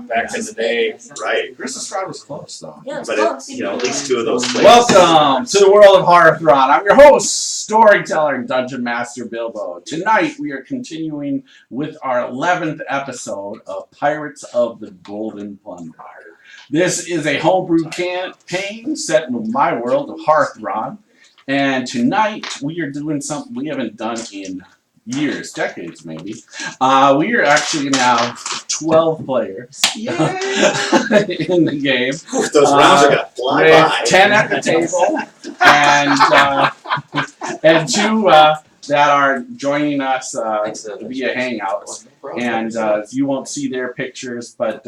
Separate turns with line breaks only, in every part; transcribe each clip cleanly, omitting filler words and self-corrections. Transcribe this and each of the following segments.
back in the day.
Right.
Christmas Ride was close, though.
Yeah,
But at least two of those places.
Welcome to the world of Harthron. I'm your host, storyteller, and dungeon master Bilbo. Tonight we are continuing with our 11th episode of Pirates of the Golden Plunder. This is a homebrew campaign set in my world of Harthron, and tonight we are doing something we haven't done in years, decades maybe. We are actually now 12 players in the game.
Oof, those rounds are gonna fly
with
by.
10 at the table, and two that are joining us via Hangouts. And you won't see their pictures, but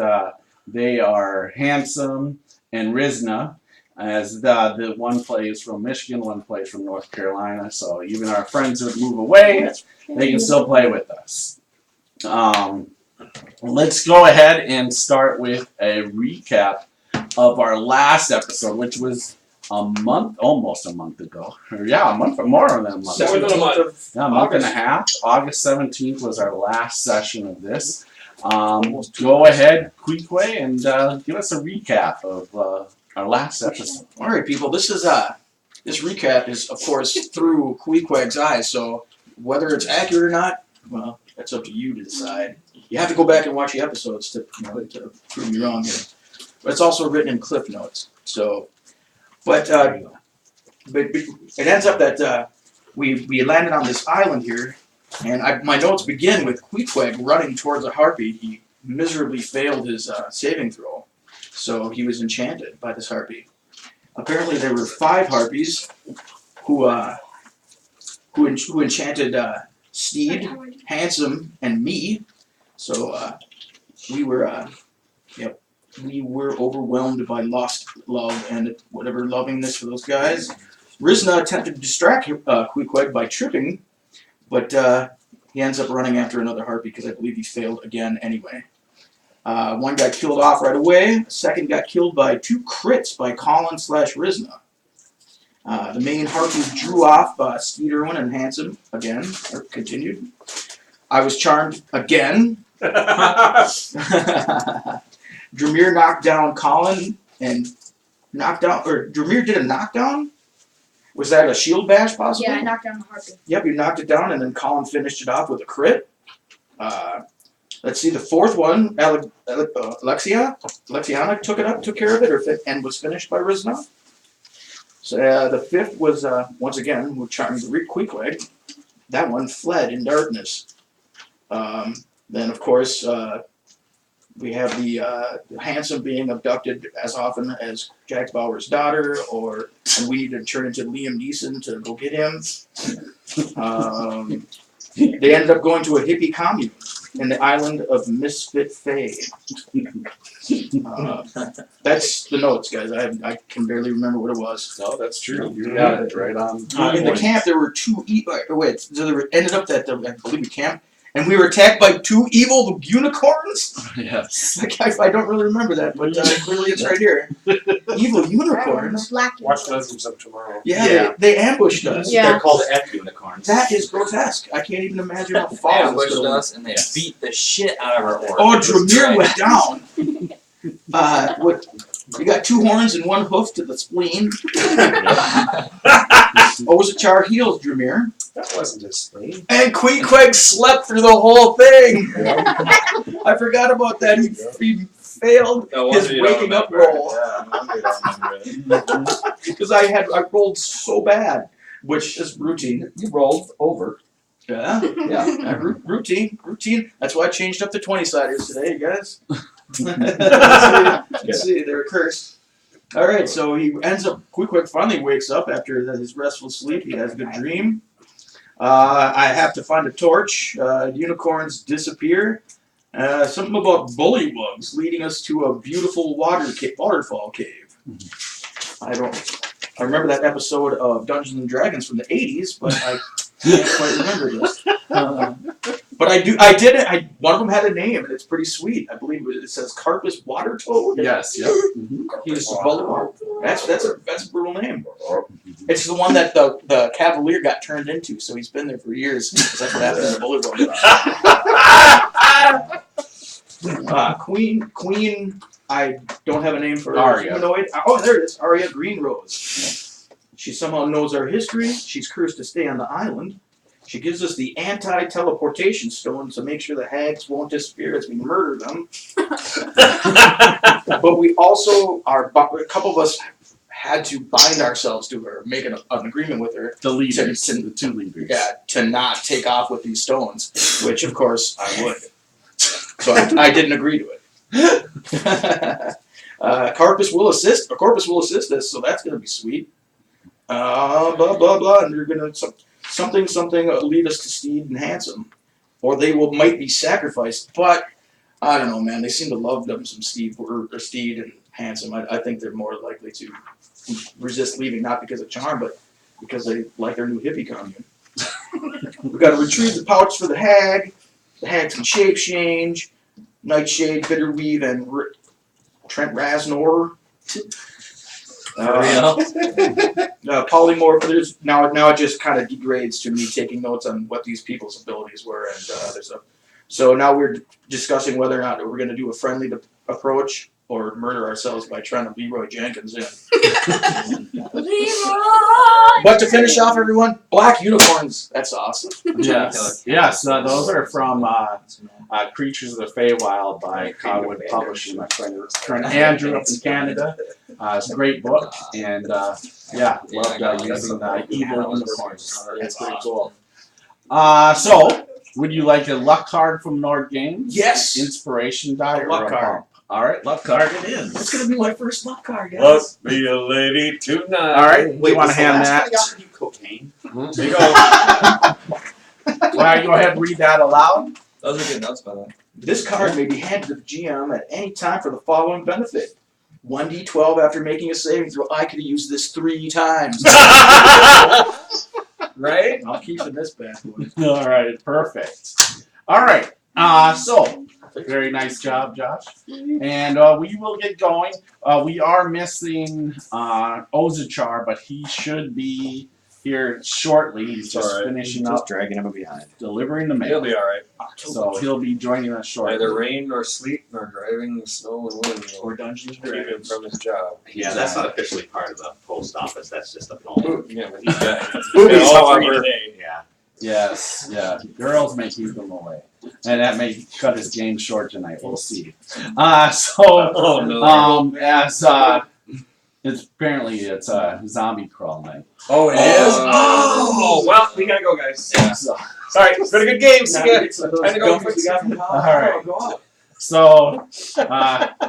they are Handsome and Risna, as the one plays from Michigan, one plays from North Carolina. So even our friends that move away, they can still play with us. Let's go ahead and start with a recap of our last episode, which was almost a month ago. Or yeah, more than a month.
More than a month.
Yeah, a month and a half. August 17th was our last session of this. Go ahead, Quiquay, and give us a recap of our last episode.
All right, people. This recap is, of course, through Quiquay's eyes. So whether it's accurate or not, well, that's up to you to decide. You have to go back and watch the episodes to prove me wrong here. But it's also written in cliff notes. So, but it ends up that we landed on this island here, and my notes begin with Quiquay running towards a harpy. He miserably failed his saving throw. So he was enchanted by this harpy. Apparently there were 5 harpies who enchanted Steed, Handsome, and me. So we were overwhelmed by lost love and whatever lovingness for those guys. Risna attempted to distract Quiquay by tripping, but he ends up running after another harpy because I believe he failed again anyway. One got killed off right away. The second got killed by 2 crits by Collin / Risna. The main harpies drew off Steed, Irwin, and Handsome again, or continued. I was charmed again. Dramire knocked down Collin and Dramire did a knockdown? Was that a shield bash possibly?
Yeah, I knocked down the harpy.
Yep, you knocked it down and then Collin finished it off with a crit. Let's see, the 4th one, Alexianna took care of it, and was finished by Risna. So the 5th was, once again, with charmed Quiquay. That one fled in darkness. Then, of course, we have the Handsome being abducted as often as Jack Bauer's daughter, and we need to turn into Liam Neeson to go get him. They ended up going to a hippie commune in the island of Misfit Fae. That's the notes, guys. I can barely remember what it was.
No, that's true. You got it right on.
In the camp, there were 2 so there ended up that I believe we camped, and we were attacked by 2 evil unicorns.
Yes.
I don't really remember that, but clearly it's right here. Evil unicorns.
Watch those up tomorrow.
Yeah. They ambushed us.
Yeah.
They're called F unicorns.
That is grotesque. I can't even imagine how
They
far this
ambushed
could have
us and they beat the shit out of our orc.
Oh, Dramire went down. You got 2 horns and 1 hoof to the spleen. Ozichar heals Dramire.
That wasn't his spleen.
And Quiquay slept through the whole thing. I forgot about that. He failed his waking up roll. Because I rolled so bad, which is routine.
You rolled over.
Yeah. Routine. That's why I changed up the 20-siders today, you guys. Let's see, they're cursed. All right, so he ends up. Quiquay finally wakes up after his restful sleep. He has a good dream. I have to find a torch. Unicorns disappear. Something about bullywugs leading us to a beautiful waterfall cave. I remember that episode of Dungeons and Dragons from the 80s, but I can't quite remember this. But one of them had a name, and it's pretty sweet. I believe it says Carpus Water Toad.
Yes, yep.
He's a bullywug. That's a brutal name. It's the one that the Cavalier got turned into, so he's been there for years. That's what happened to the bullywug. Queen, I don't have a name for
Arya.
humanoid. Oh, there it is. Arya Greenrose. She somehow knows our history. She's cursed to stay on the island. She gives us the anti-teleportation stone to make sure the hags won't disappear as we murder them. But we also a couple of us had to bind ourselves to her, make an agreement with her.
The leaders,
To-
the two leaders.
Yeah, to not take off with these stones, which of course I would. So I didn't agree to it. Corpus will assist us, so that's gonna be sweet. Blah blah blah, and you're gonna something lead us to Steed and Handsome, or they might be sacrificed. But I don't know, man. They seem to love them some Steed or Steed and Handsome. I think they're more likely to resist leaving, not because of charm, but because they like their new hippie commune. We got to retrieve the pouch for the hag. The hag can shape change. Nightshade, Bitterweave, and Trent Rasnor. Polymorph. Now it just kind of degrades to me taking notes on what these people's abilities were, and so now we're discussing whether or not we're going to do a friendly approach or murder ourselves by trying to Leroy Jenkins in. But to finish off, everyone, black unicorns. That's awesome.
Yes. Yes. Those are from Creatures of the Feywild by Codwood Publishing. My friend Andrew up in Canada. It's a great book, and loved using evil unicorns. It's pretty cool. So, would you like a luck card from Nord Games?
Yes.
Inspiration die
A
or
luck
a
card.
bump? All right, luck card it is.
That's gonna be my first luck card, guys.
Let's be a lady tonight.
All right,
Wait,
you want
was
to
the
hand
last
that?
guy offered you cocaine?
There you go.
Well, go ahead and read that aloud.
Those are good notes, by the way.
This card may be handed to the GM at any time for the following benefit. 1d12 after making a saving throw. I could have used this 3 times.
Right?
I'm keeping this bad boy.
All right, perfect. All right, so very nice job, Josh. And we will get going. We are missing Ozichar, but he should be here shortly. He's just
Alright.
finishing up
dragging him behind.
delivering the
He'll
mail.
be alright.
So he'll be joining us shortly.
Neither rain nor sleet nor driving snow and wind
Or
will
Dungeons and
keep him
Dragons.
from his job.
Yeah, that's not officially part of the post office. That's just a poem.
Yeah, but he's got
Boobies
all
are
of
free
her.
today.
Yeah.
Yes, yeah. Girls may keep him away. And that may cut his game short tonight. We'll see.
Oh no.
As it's a zombie crawl night.
Oh, it
is?
Oh, well, we gotta go, guys.
Yeah.
Sorry, it's been a good game. See ya.
Some of those
Time to go
gummies we got from college.
All right.
Oh, go out.
So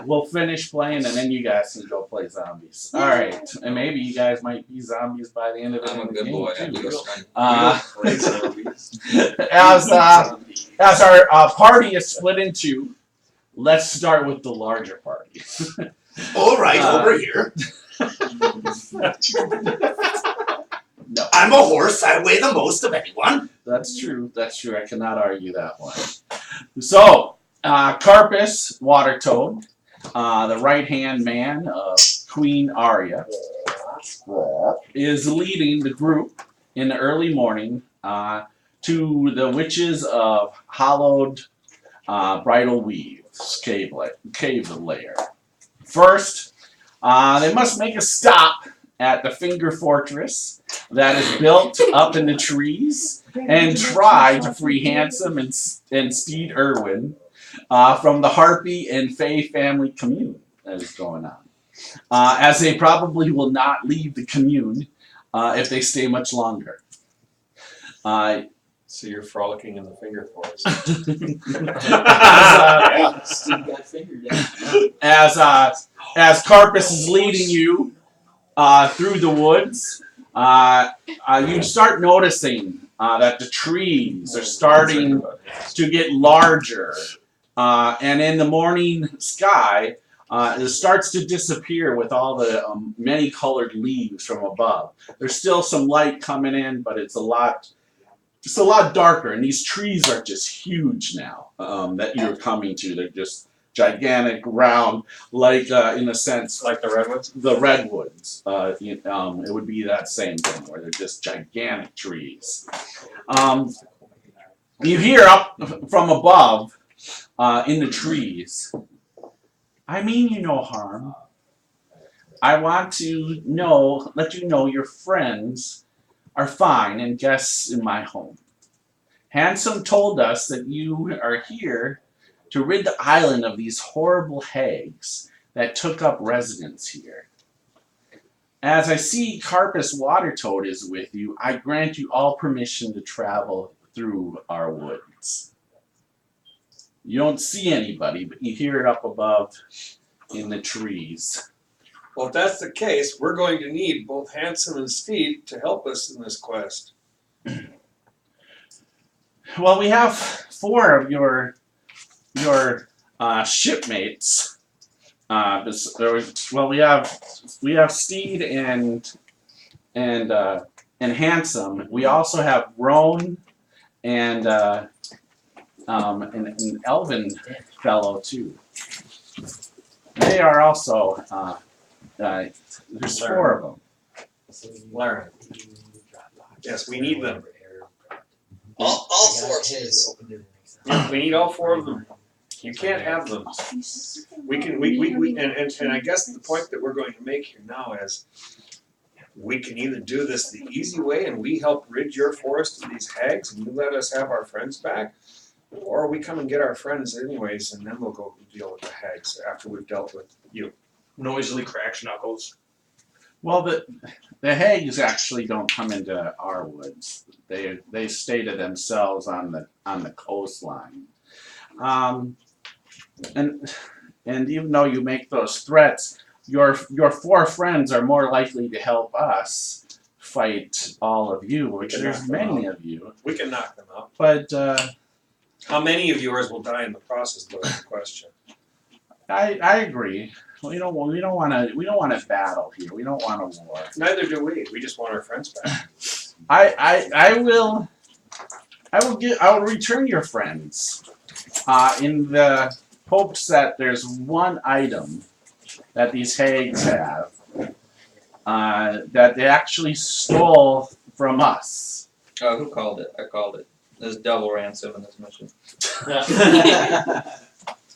we'll finish playing, and then you guys can go play zombies. All right, and maybe you guys might be zombies by the end of the
I'm a
game.
good boy. I
too.
do spend.
As our party is split in two, let's start with the larger party.
All right, over here.
No,
I'm a horse. I weigh the most of anyone.
that's true. That's true. I cannot argue that one. So, Carpus, Water Toad, the right-hand man of Queen Arya, is leading the group in the early morning to the Witches of Hollowed Bridal Weaves cave lair. First, they must make a stop at the Finger Fortress that is built up in the trees and try to free Handsome and Steed Irwin from the Harpy and Fey family commune that is going on. As they probably will not leave the commune if they stay much longer.
So you're frolicking in the finger forest.
Steve got fingered down.
As Carpus is leading you through the woods, you start noticing that the trees are starting to get larger, and in the morning sky, it starts to disappear with all the many-colored leaves from above. There's still some light coming in, but it's a lot darker, and these trees are just huge now that you're coming to. They're just gigantic, round, like in a sense,
Like the redwoods?
the redwoods. It would be that same thing where they're just gigantic trees. You hear up from above in the trees. I mean you no harm. I want to let you know your friends are fine and guests in my home. Handsome told us that you are here to rid the island of these horrible hags that took up residence here. As I see Carpus Watertoad is with you, I grant you all permission to travel through our woods. You don't see anybody, but you hear it up above in the trees.
Well, if that's the case, we're going to need both Handsome and Steed to help us in this quest.
Well, we have 4 of your shipmates. Well, we have Steed and Handsome. We also have Rohn and an Elven fellow too. They are also there's 4 of them.
Laren. Yes, we need them.
All 4, please.
Yeah, we need all 4 of them. You can't have them. We and I guess the point that we're going to make here now is we can either do this the easy way and we help rid your forest of these hags and you let us have our friends back, or we come and get our friends anyways and then we'll go deal with the hags after we've dealt with you.
Noisily cracks knuckles.
Well, the hags actually don't come into our woods. They stay to themselves on the coastline. And even though you make those threats, your 4 friends are more likely to help us fight all of you, which there's many of you.
We can knock them out.
But
How many of yours will die in the process? That's the question.
I agree. We don't want to battle here. We don't want a war.
Neither do we. We just want our friends back.
I will return your friends in the hopes that there's one item that these hags have that they actually stole from us.
Oh, who called it? I called it. There's double ransom in this mission.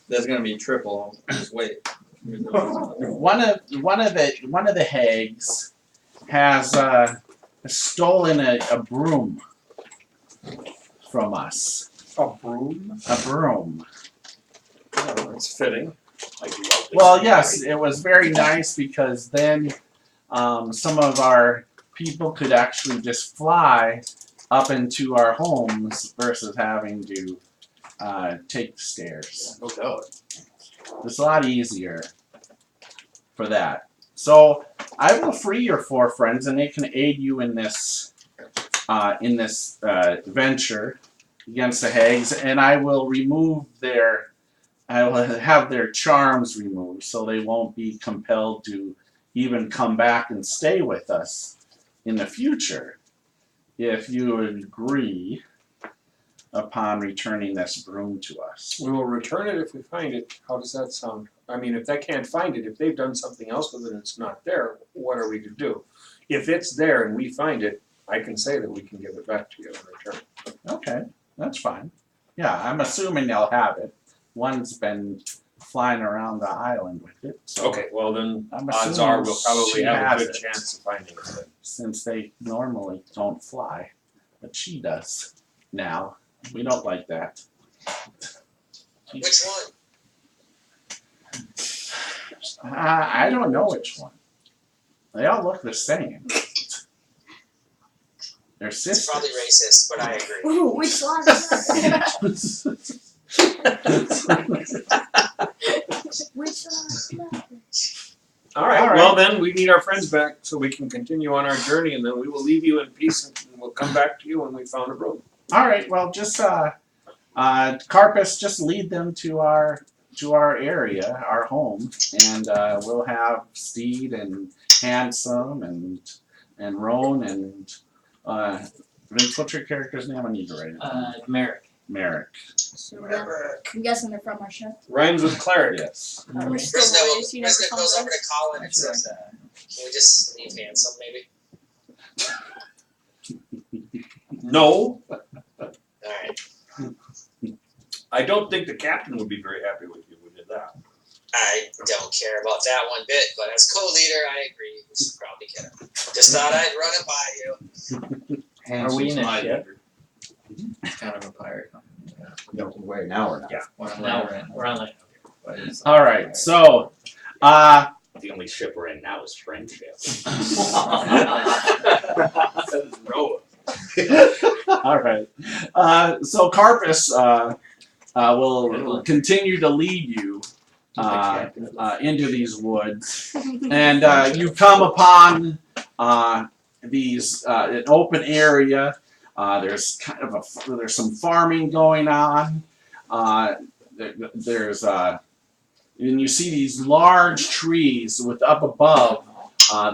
There's gonna be triple. Just wait.
One of the hags has stolen a broom from us.
A broom?
A broom.
Oh, it's fitting.
Well, yes, it was very nice because then some of our people could actually just fly up into our homes versus having to take the stairs.
No doubt.
It's a lot easier for that. So I will free your 4 friends, and they can aid you in this venture against the hags, and I will have their charms removed, so they won't be compelled to even come back and stay with us in the future. If you agree upon returning this broom to us.
We will return it if we find it. How does that sound? I mean, if they can't find it, if they've done something else with it and it's not there, what are we to do? If it's there and we find it, I can say that we can give it back to you in return.
Okay, that's fine. Yeah, I'm assuming they'll have it. One's been flying around the island with it. So
Okay, well then,
I'm
odds are we'll
assuming
probably
she
have a
has
good
it.
chance of finding it.
Since they normally don't fly, but she does now. We don't like that.
Which one?
I don't know which one. They all look the same. They're
It's
sisters.
probably racist, but I agree.
Ooh, which one? Which one?
All right,
All right.
well then, we need our friends back so we can continue on our journey and then we will leave you in peace and we'll come back to you when we found a broom.
All right. Well, just Carpus, just lead them to our area, our home, and we'll have Steed and Handsome and Rohn and Vince. What's your character's name? I need to write it down.
Merik.
Merik.
So I'm guessing they're from our ship.
Rhymes with cleric.
Yes.
We're still
Risna
boys, you never
Risna
come
goes
back.
over to Collin and says, "Can we just leave Handsome, maybe?"
No,
All right.
I don't think the captain would be very happy with you if we did that.
I don't care about that one bit, but as co-leader, I agree. We should probably get him. Just thought I'd run it by you.
Are we in a
my
ship?
leader.
It's kind of a pirate.
No, wait, now we're not.
Yeah.
Well,
Now
we're in.
we're on land.
But it's-
All right, so
The only ship we're in now is friendship.
all right, so Carpus will continue to lead you into these woods, and you come upon these an open area. There's kind of there's some farming going on. There's and you see these large trees with up above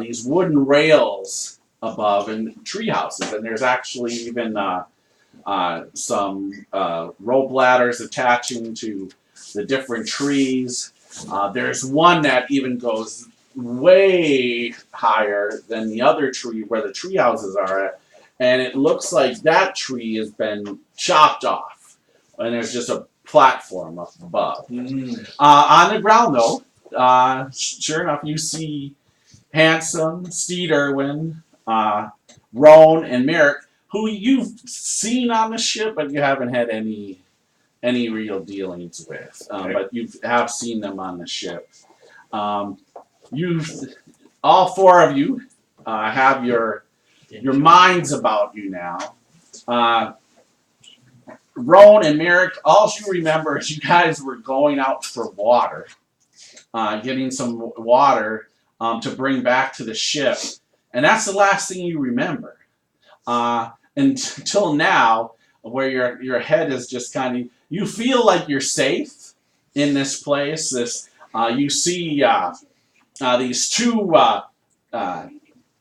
these wooden rails above and tree houses, and there's actually even some rope ladders attaching to the different trees. There's one that even goes way higher than the other tree where the tree houses are at, and it looks like that tree has been chopped off, and there's just a platform up above. On the ground, though, sure enough, you see Handsome, Steed, Irwin, Rohn, and Merik, who you've seen on the ship, but you haven't had any real dealings with. But you have seen them on the ship. All four of you have your minds about you now. Rohn and Merik, all you remember is you guys were going out for water, getting some water to bring back to the ship, and that's the last thing you remember. Until now, where your head is just kind of, you feel like you're safe in this place. You see these two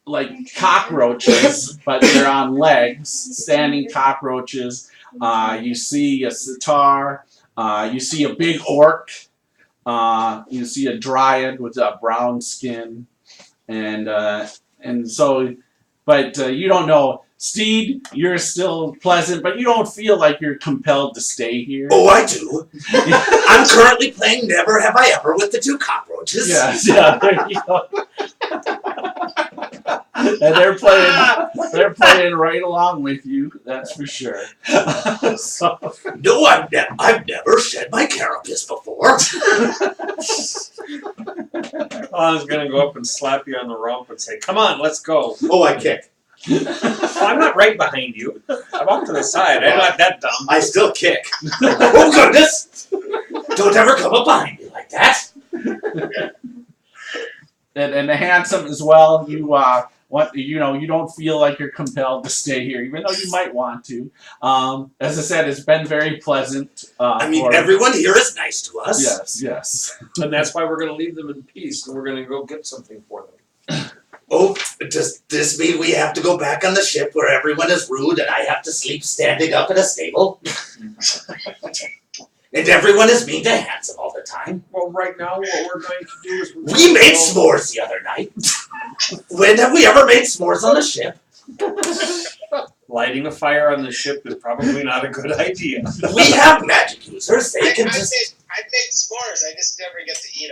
like cockroaches, but they're on legs, standing cockroaches. You see a Centaur. You see a big orc. You see a dryad with a brown skin, and so, but you don't know. Steed, you're still pleasant, but you don't feel like you're compelled to stay here.
Oh, I do. I'm currently playing Never Have I Ever with the two cockroaches.
Yes, yeah, there you go. And they're playing right along with you, that's for sure. So,
No, I've never shed my carapace before.
I was gonna go up and slap you on the rump and say, "Come on, let's go."
Oh, I kick.
I'm not right behind you. I'm off to the side. I'm not that dumb.
I still kick. Oh, goodness. Don't ever come up behind me like that.
and the Handsome as well. You don't feel like you're compelled to stay here, even though you might want to. As I said, it's been very pleasant.
I mean, everyone here is nice to us.
Yes.
And that's why we're gonna leave them in peace, and we're gonna go get something for them.
Oh, does this mean we have to go back on the ship where everyone is rude and I have to sleep standing up in a stable? And everyone is mean to Handsome all the time?
Well, right now, what we're going to do is
We made s'mores the other night. When have we ever made s'mores on the ship?
Lighting a fire on the ship is probably not a good idea.
We have magic users. They can
I
just...
make s'mores. I just never get to eat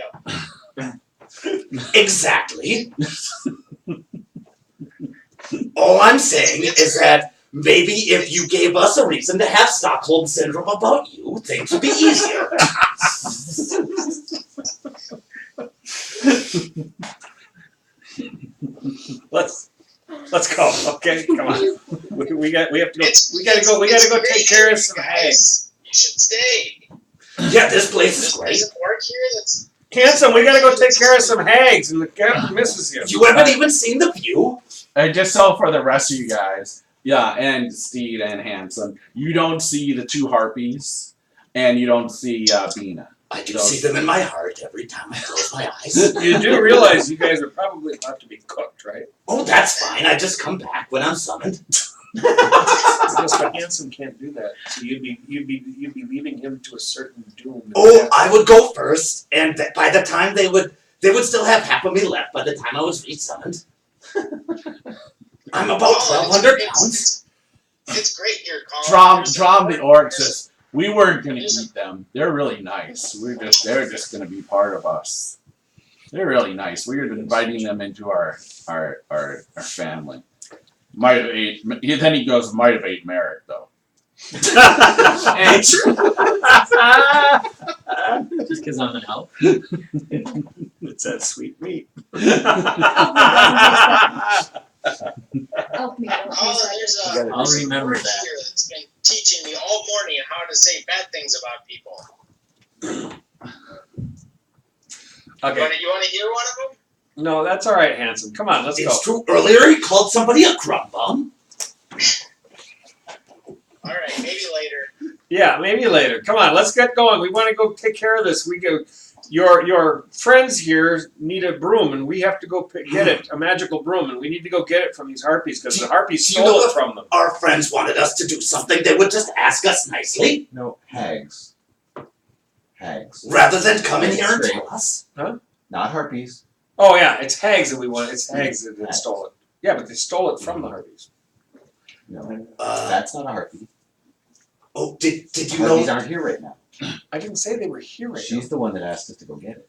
them.
Exactly. All I'm saying is that maybe if you gave us a reason to have Stockholm Syndrome about you, things would be easier.
Let's go. Okay, come on. We have to go. We gotta go take care of some hags.
You should stay.
Yeah, this place is great.
There's an orc here that's.
Handsome, we gotta go take care of some hags, and the captain misses you.
You haven't even seen the view?
And just so for the rest of you guys, yeah, and Steed and Handsome, you don't see the two harpies, and you don't see Bina.
I can see them in my heart every time I close my eyes.
You do realize you guys are probably about to be cooked, right?
Oh, that's fine. I just come back when I'm summoned.
Yes, but Handsome can't do that. So you'd be leaving him to a certain doom.
Oh, I would go first, and by the time they would still have half of me left by the time I was re-summoned. I'm about 1,200 pounds.
It's great here, Collin.
Dram the orc says, We weren't gonna eat them. They're really nice. They're just gonna be part of us. They're really nice. We're inviting them into our family. Might have ate. Then he goes, might have ate Merik though.
Just because I'm an elf.
It's that sweet meat.
Help me.
There's
I'll remember
word
that.
here that's been teaching me all morning how to say bad things about people.
Okay.
You want to hear one of them?
No, that's all right, handsome. Come on, let's go.
It's true. Earlier he called somebody a crumb bum.
All right, maybe later.
Yeah, maybe later. Come on, let's get going. We want to go take care of this. We go. Your friends here need a broom, and we have to go get it. A magical broom, and we need to go get it from these harpies because the harpies
Do you know
stole it
if
from them.
Our friends wanted us to do something, they would just ask us nicely,
No, hags. Hags.
rather than come in here and tell us.
Not harpies.
Oh yeah, it's hags that we want. It's hags that stole it. Yeah, but they stole it from the harpies.
No,
Uh,
that's not a harpy.
oh, did you
Harpies
know?
aren't here right now.
I didn't say they were here right
She's
now.
the one that asked us to go get it.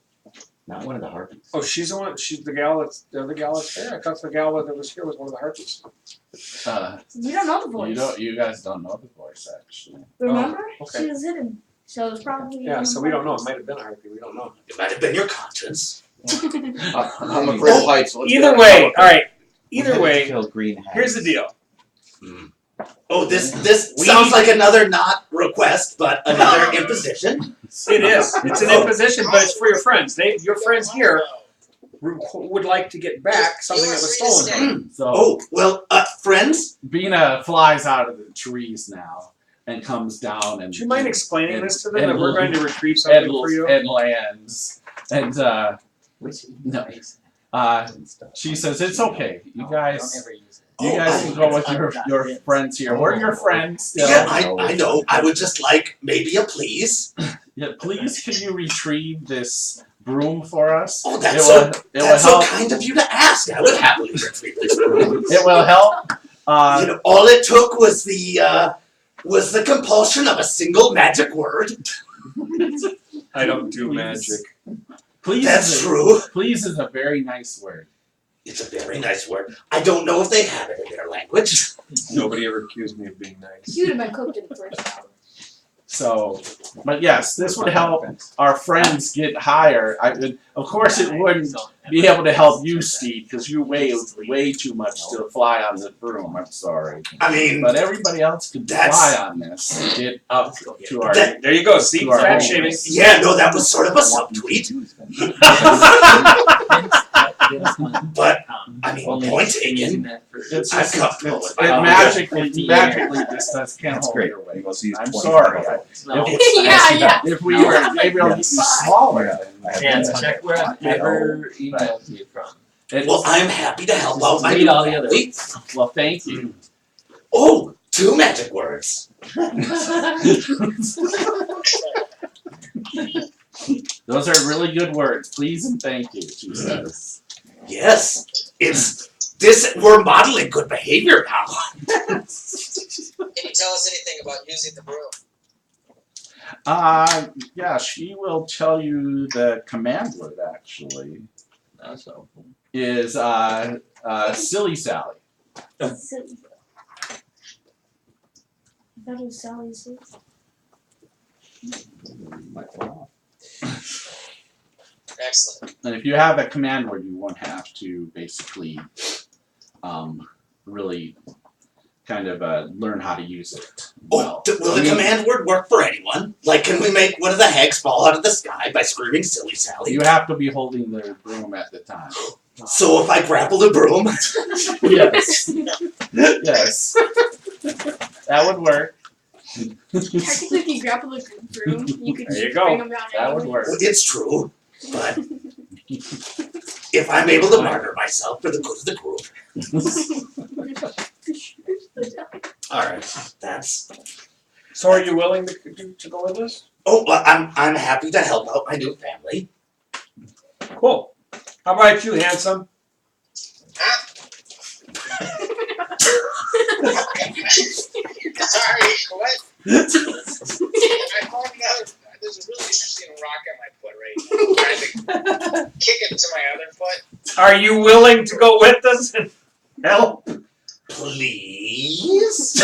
Not one of the harpies.
Oh, she's the one. She's the gal that's the other gal that's there. I thought the gal that was here was one of the harpies.
You don't know the voice.
You guys don't know the voice actually.
Remember?
okay.
She was hidden. So it was probably.
Yeah, so we don't know. It might have been a harpy. We don't know.
It might have been your conscience.
I'm afraid of heights. So let's
Either
go.
way, all right.
We
Either
had to
way,
kill green hags.
here's the deal.
Oh, this
We-
sounds like another not request, but another imposition.
It is. It's an imposition, but it's for your friends. Your friends here would like to get back something that was stolen from them.
So
Oh, well, friends,
Bina flies out of the trees now and comes down and
Do you mind explaining
and-
this to them
and-
that we're going to retrieve something
and,
for you?
and lands and
Which
no. She says it's okay. You
Don't
guys
ever use it.
you guys can go with your friends here. We're your friends still.
yeah, I know. I would just like maybe a please.
Yeah, please can you retrieve this broom for us?
Oh,
It
that's
will,
so
it will
that's so
help.
kind of you to ask. I would happily retrieve this broom.
It will help.
You know, all it took was the compulsion of a single magic word.
I don't do
Please.
magic.
Please
That's
is a,
true.
Please is a very nice word.
It's a very nice word. I don't know if they have it in their language.
Nobody ever accused me of being nice.
You'd have been cooked in the first hour.
So, but yes, this would help our friends get higher. Of course, it wouldn't be able to help you, Steed, because you weigh way too much to fly on the broom. I'm sorry,
I mean,
but everybody else could fly on this and get up to our.
That-
There you go. See,
To our
fat
home.
shaming.
yeah, no, that was sort of a subtweet. But I mean, point taken.
It's
I'm
just,
comfortable
it's,
with
it
my
magically
That's
just can't
That's
hold
great.
your weight.
Go see
I'm
25
sorry.
No.
Yeah.
If we were maybe I'll get you smaller.
And
Then.
check where I've ever emailed you from.
It's-
Well, I'm happy to help out my
Read all the
family.
well, thank you.
Oh, 2 magic words.
Those are really good words. Please and thank you, she says.
Yes, it's this. We're modeling good behavior now.
Can you tell us anything about using the broom?
Yeah, she will tell you the command word actually
That's helpful.
is silly Sally.
Silly. That was Sally's.
Excellent.
And if you have a command word, you won't have to basically really kind of learn how to use it.
Oh, will the command word work for anyone? Like, can we make one of the hags fall out of the sky by screaming "Silly Sally"?
You have to be holding the broom at the time.
So if I grapple the broom,
Yes. Yes. That would work.
Technically, if you grapple the broom, you could
There you
just
go.
bring them down
That would
anyways.
work.
it's true. But if I'm able to martyr myself for the good of the group, all right, that's.
So are you willing to go with this?
Oh, well, I'm happy to help out my new family.
Cool. How about you, handsome?
Sorry, what? I found out there's a really interesting rock on my foot right now. I'm trying to kick it to my other foot.
Are you willing to go with us and help?
Please?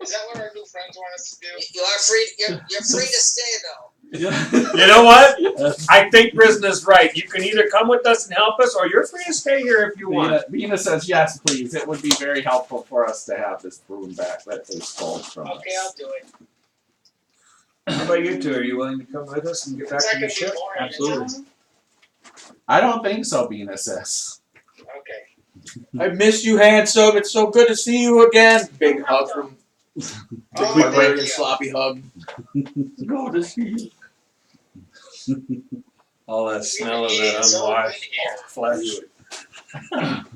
Is that what our new friends want us to do? You are free. You're free to stay though.
You know what? I think Risna's right. You can either come with us and help us, or you're free to stay here if you want.
Mina says yes, please. It would be very helpful for us to have this broom back that they stole from us.
Okay, I'll do it.
How about you two? Are you willing to come with us and get back to the ship?
Absolutely.
I don't think so, Mina says.
Okay.
I miss you, handsome. It's so good to see you again. Big hug from Barbarian, sloppy hug.
Go to see.
All that smell of that unwashed flesh.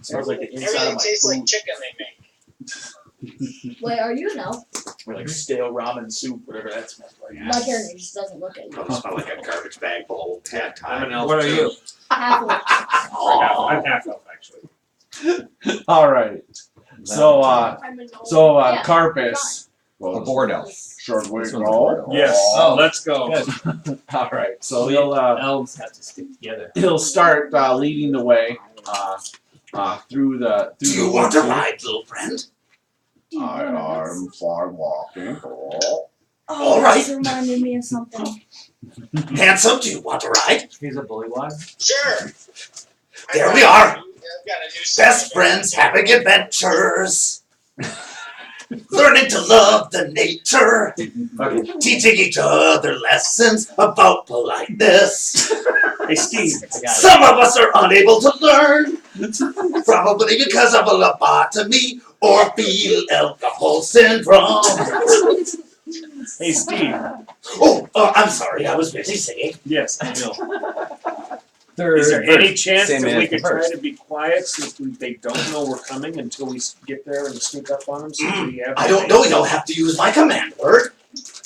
Sounds like the inside
Everything
of my
tastes like
boot.
chicken they make.
Wait, are you an elf?
Or like stale ramen soup, whatever that smells like.
My character just doesn't look at you.
Probably smell like a garbage bag full of bad
I'm an
time.
elf. What are you?
Half-Orc.
I'm half elf, actually.
All right. So,
I'm an elf. Yeah,
Carpus.
A board elf.
Should we
This one's a board
go?
elf.
Yes.
Oh.
Let's go.
All right. So
Elves have to stick together.
he'll start leading the way through the.
Do you want to ride, little friend?
I am far walking.
Oh,
All right.
this reminded me of something.
Handsome, do you want to ride?
He's a bullywog.
Sure.
There we are.
I've got a new
Best friends having adventures. Learning to love the nature. Teaching each other lessons about politeness.
Hey, Steve.
Some of us are unable to learn. Probably because of a lobotomy or fetal alcohol syndrome.
Hey, Steve.
Oh, I'm sorry. I was busy singing.
Yes, I know.
Third
Is there
verse,
any chance
same
that
as
we
the
could try
first.
to be quiet since they don't know we're coming until we get there and sneak up on them? Since we have
I don't know. You'll have to use my command word.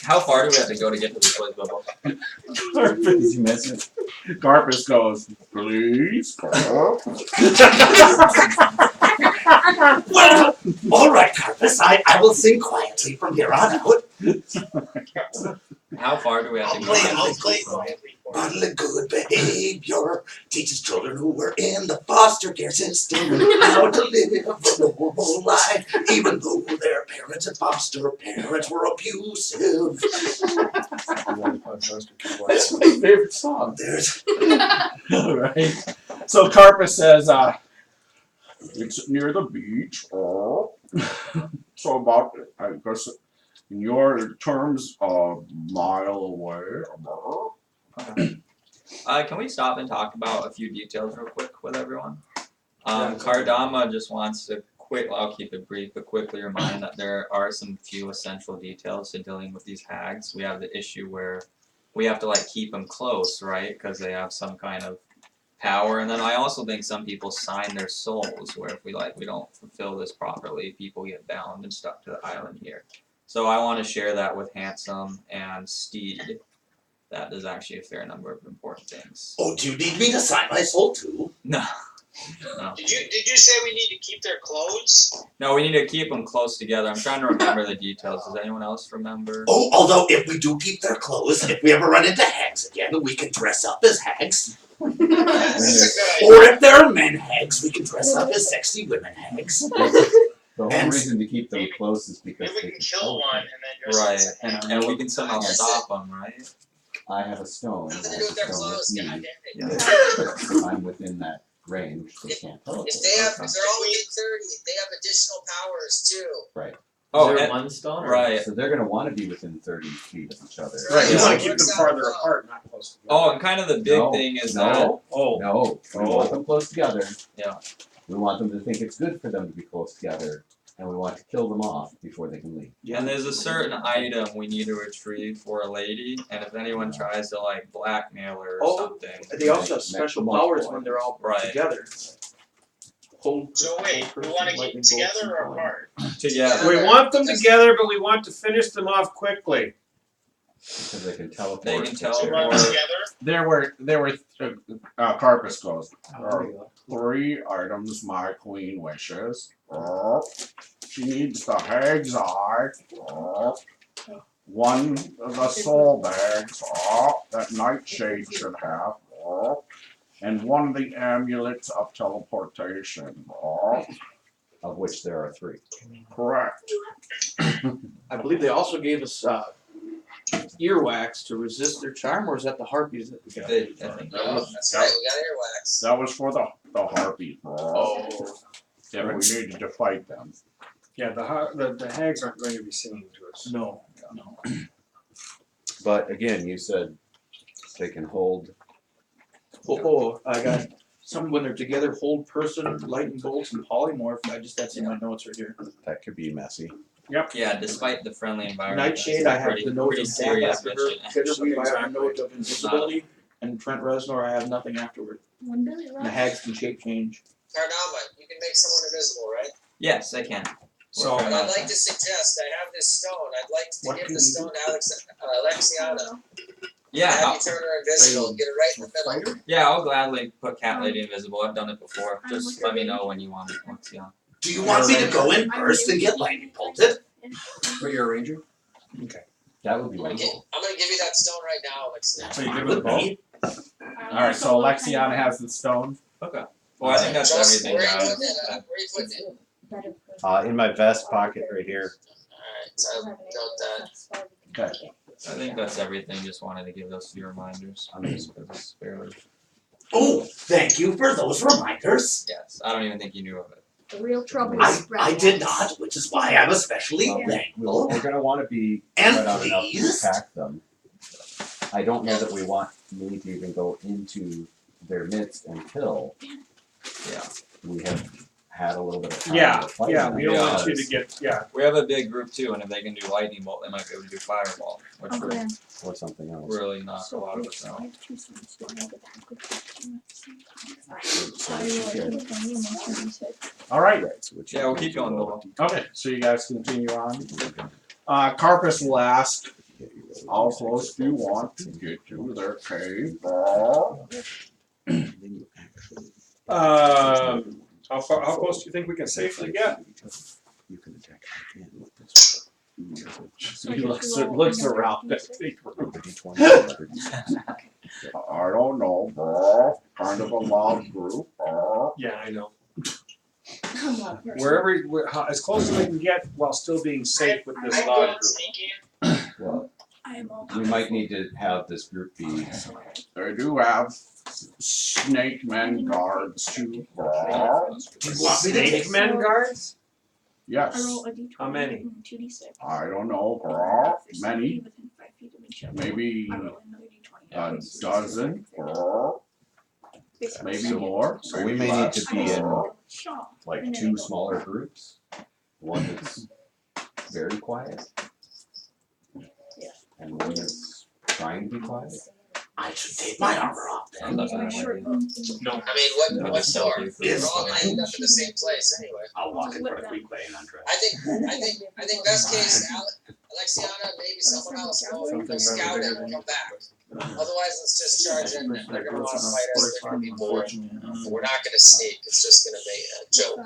How far do we have to go to get to this place, Bilbo?
Did you miss it?
Carpus goes, please. Go.
Well, all right, Carpus. I will sing quietly from here on out.
How far do we have to go?
I'll play quietly for you.
Model of good behavior teaches children who were in the foster care system how to live a normal life, even though their parents and foster parents were abusive.
That's my favorite song.
There's
All right. So Carpus says, it's near the beach. So about, I guess, in your terms, a mile away.
Can we stop and talk about a few details real quick with everyone? Cardoma just wants to I'll keep it brief, but quickly remind that there are some few essential details to dealing with these hags. We have the issue where we have to like keep them close, right? Because they have some kind of power. And then I also think some people sign their souls, where if we don't fulfill this properly, people get bound and stuck to the island here. So I want to share that with Handsome and Steed. That is actually a fair number of important things.
Oh, do you need me to sign my soul too?
No. No.
Did you say we need to keep their clothes?
No, we need to keep them close together. I'm trying to remember the details. Does anyone else remember?
Oh, although if we do keep their clothes, if we ever run into hags again, we can dress up as hags.
That's a good idea.
Or if there are men hags, we can dress up as sexy women hags.
The whole
And-
reason to keep them close is because
Maybe we
they
can
can
kill one and then dress
Right,
as a hag.
and we can somehow
Yes.
stop them, right?
I have a stone. I
Nothing to
have
do
a
with their
stone
clothes,
with
God
me.
damn it.
Yeah.
If I'm within that range, they can't teleport.
If they're all within 30, they have additional powers too.
Oh,
Is there
and-
one stone? Or
right.
So they're going to want to be within 30 feet of each other.
Right, you
Yeah.
want to keep them farther apart, not close together.
Oh, and kind of the big
No,
thing is that
no,
Oh,
no. We want them close together.
Yeah.
We want them to think it's good for them to be close together, and we want to kill them off before they can leave.
and there's a certain item we need to retrieve for a lady, and if anyone tries to like blackmail her or something.
They also have special powers when they're all
Right.
together.
So wait, we want to keep them together or apart?
Together.
we want them together, but we want to finish them off quickly.
Because they can teleport.
They can
So run
teleport.
together.
There were Carpus goes.
Oh, there you go.
3 items my queen wishes. She needs the Hag's Eye. 1 of the soul bags that Nightshade should have. And 1 of the amulets of teleportation.
Of which there are 3.
Correct.
I believe they also gave us earwax to resist their charm, or is that the harpies that we got?
I think
No, that's right. We got earwax.
That was for the harpy.
Oh,
Yeah, we needed to fight them.
Yeah, the hags aren't going to be singing to us.
no.
But again, you said they can hold.
I got some when they're together, hold person, lightning bolts, and polymorph. That's in my notes right here.
That could be messy.
Yeah, despite the friendly environment.
Nightshade,
it's a
I have
pretty-
the note
pretty
of death
serious
after her.
mission.
Bitterweed, I have a
Exactly.
note of invisibility, and Trent Reznor, I have nothing afterward. And the hags can shape change.
Cardoma, you can make someone invisible, right?
Yes, I can.
So-
But I'd like to suggest, I have this stone. I'd like to
What
give
can
the
you
stone to Alexianna.
Yeah,
Have
I'll,
you turn her invisible and get it right in the middle.
yeah, I'll gladly put Cat Lady invisible. I've done it before. Just let me know when you want it. Alexianna.
Do you want me to go in first and get lightning bolted?
But you're a ranger?
That would be
I'm gonna
wonderful.
give you that stone right now, Alexianna.
So you good with the bow?
Alright, so Alexiana has the stone.
Okay. Well, I think that's
Just
everything,
where you
guys.
putting it? Where you putting it?
In my vest pocket right here.
Alright, so I'll note that.
Okay.
I think that's everything. Just wanted to give those few reminders. Just 'cause it's fairly.
Oh, thank you for those reminders.
Yes, I don't even think you knew of it.
The real trouble
I,
is spread
I did
out.
not, which is why I'm especially
Well,
thankful.
we're going to want to be
And
spread out enough to
pleased.
attack them. I don't know that we want me to even go into their midst until
Yeah.
we have had a little bit of time
Yeah,
to fight
yeah,
them.
we don't want you to
Because-
get, yeah.
We have a big group too, and if they can do lightning bolt, they might be able to do fireball, which
Oh,
would
good.
or something else.
really knock a lot of us out.
I have 2 swords. Do I have a bad good question at the same time?
So
I
we
will
should
do the thing you mentioned, you said.
Alright.
Right, so which
Yeah, we'll keep going, Bilbo.
Okay, so you guys continue on. Carpus will ask, how close do you want to get to their cave?
How close do you think we can safely get?
You can attack again with this.
He looks around. I don't know, kind of a loud group.
Yeah, I know.
I'm not very-
As close as we can get while still being safe with this
I'm
log
going
group.
sneaking.
Well,
I am all
we might need to have this group be.
They do have snake men guards too.
Do you want me to take
Snake men guards?
I
Yes,
roll a d20
How many?
and 2d6.
I don't know, many,
Within 5 feet of each other.
maybe
I roll another d20.
a dozen, maybe
So-
more.
So we may need to be in
Shaw.
like 2 smaller groups. One that's very quiet. And one that's trying to be quiet.
I should take my armor off then.
That's not
My
a
short
bad idea.
No.
I mean, what
That's
for?
healthy for
We're
It's
all gonna
fine.
end up in the same place anyway.
I'll walk in front of Quiquay and undress.
I think best case, Alexianna, maybe someone else go scout it and come back. Otherwise, let's just charge in. They're gonna wanna fight us. They're gonna be bored. We're not gonna sneak. It's just gonna be a joke.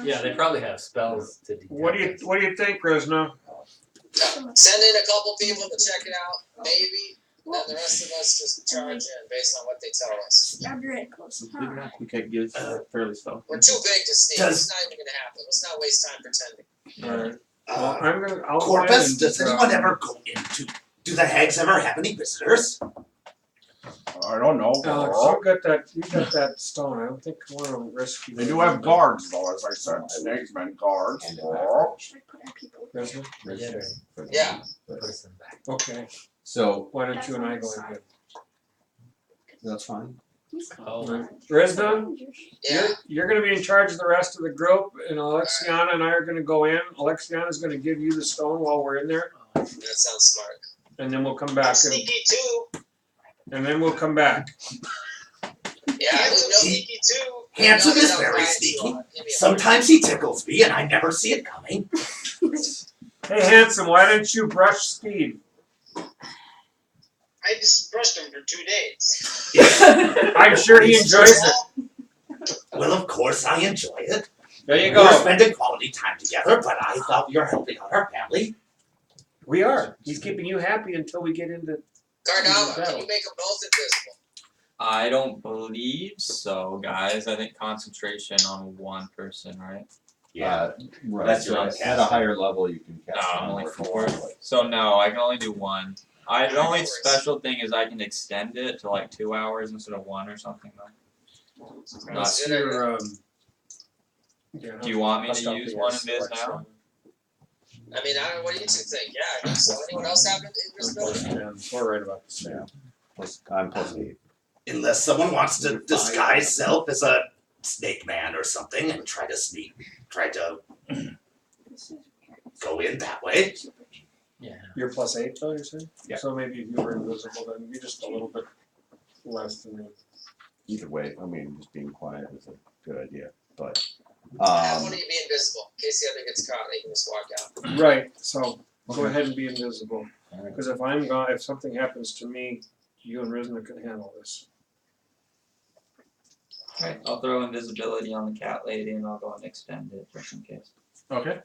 Yeah, they probably have spells to detect.
What do you think, Risna?
Send in a couple people to check it out, maybe. Then the rest of us just charge in based on what they tell us.
Stab your head close.
Believe it or not, Quiquay gives fairly stealth.
We're too big to sneak.
Does-
It's not even gonna happen. Let's not waste time pretending.
Well, I'll
Corpus,
and,
does anyone ever go into? Do the hags ever have any visitors?
I don't know.
Alex, you got that stone. I don't think we want to risk you.
They do have guards though, as I said, snake men guards.
Should I put our people?
Risna?
Yeah.
Person back.
Okay,
So
why don't you and I go in here?
that's fine.
Oh.
Risna,
Yeah.
you're gonna be in charge of the rest of the group, and Alexianna and I are gonna go in. Alexianna's gonna give you the stone while we're in there,
That sounds smart.
and then we'll come
I'm
back,
sneaky too.
and then we'll come back.
Yeah, I would know sneaky too.
Handsome is
No,
very
no,
sneaky.
give me a-
Sometimes he tickles me and I never see it coming.
Hey, handsome, why didn't you brush Steed?
I just brushed him for 2 days.
I'm sure he enjoys it.
Well, of course I enjoy it.
There you
We're
go.
spending quality time together, but I thought you were helping out our family.
We are. He's keeping you happy until we get into.
Cardoma, can you make them both invisible?
I don't believe so, guys. I think concentration on one person, right?
Right.
That's
so
your
at a
casting.
higher level, you can cast
No,
one
only
more
4.
people.
So no, I can only do one. The only
Of course.
special thing is I can extend it to like 2 hours instead of 1 or something though.
What's your,
Do you want me
Bust
to
out
use
the
one
S,
of his
Alexa.
now?
I mean, I don't know, what do you two think? Yeah, I think so. Anyone else have invisibility?
Yeah, we're right about the same.
I'm +8.
Unless someone wants to disguise self as a snake man or something and try to go in that way.
Yeah.
You're +8 though, you're saying?
Yeah.
So maybe if you were invisible, then you're just a little bit less than me.
Either way, I mean, just being quiet is a good idea. But
Have one of you be invisible, in case the other gets caught, they can just walk out.
Right, so go
Okay.
ahead and be invisible.
Alright.
Because if I'm gone, if something happens to me, you and Risna can handle this.
Okay, I'll throw invisibility on the cat lady and I'll go and extend it just in case.
Okay.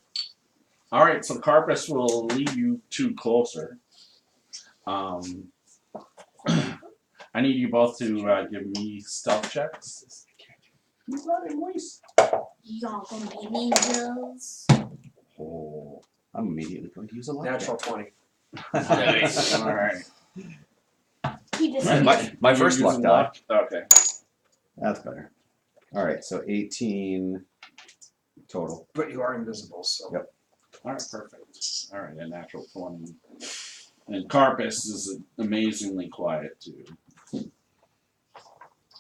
All right. So Carpus will lead you two closer. I need you both to give me stealth checks. You got it, Moise.
Y'all gonna be ninjas.
oh, I'm immediately going to use a luck
Natural 20.
Nice. All right.
He just
My first
You're
luck
using
die.
Okay.
That's better. All right, so 18 total.
But you are invisible, so.
Yep.
All right. Perfect. All right. A natural 20. And Carpus is amazingly quiet too.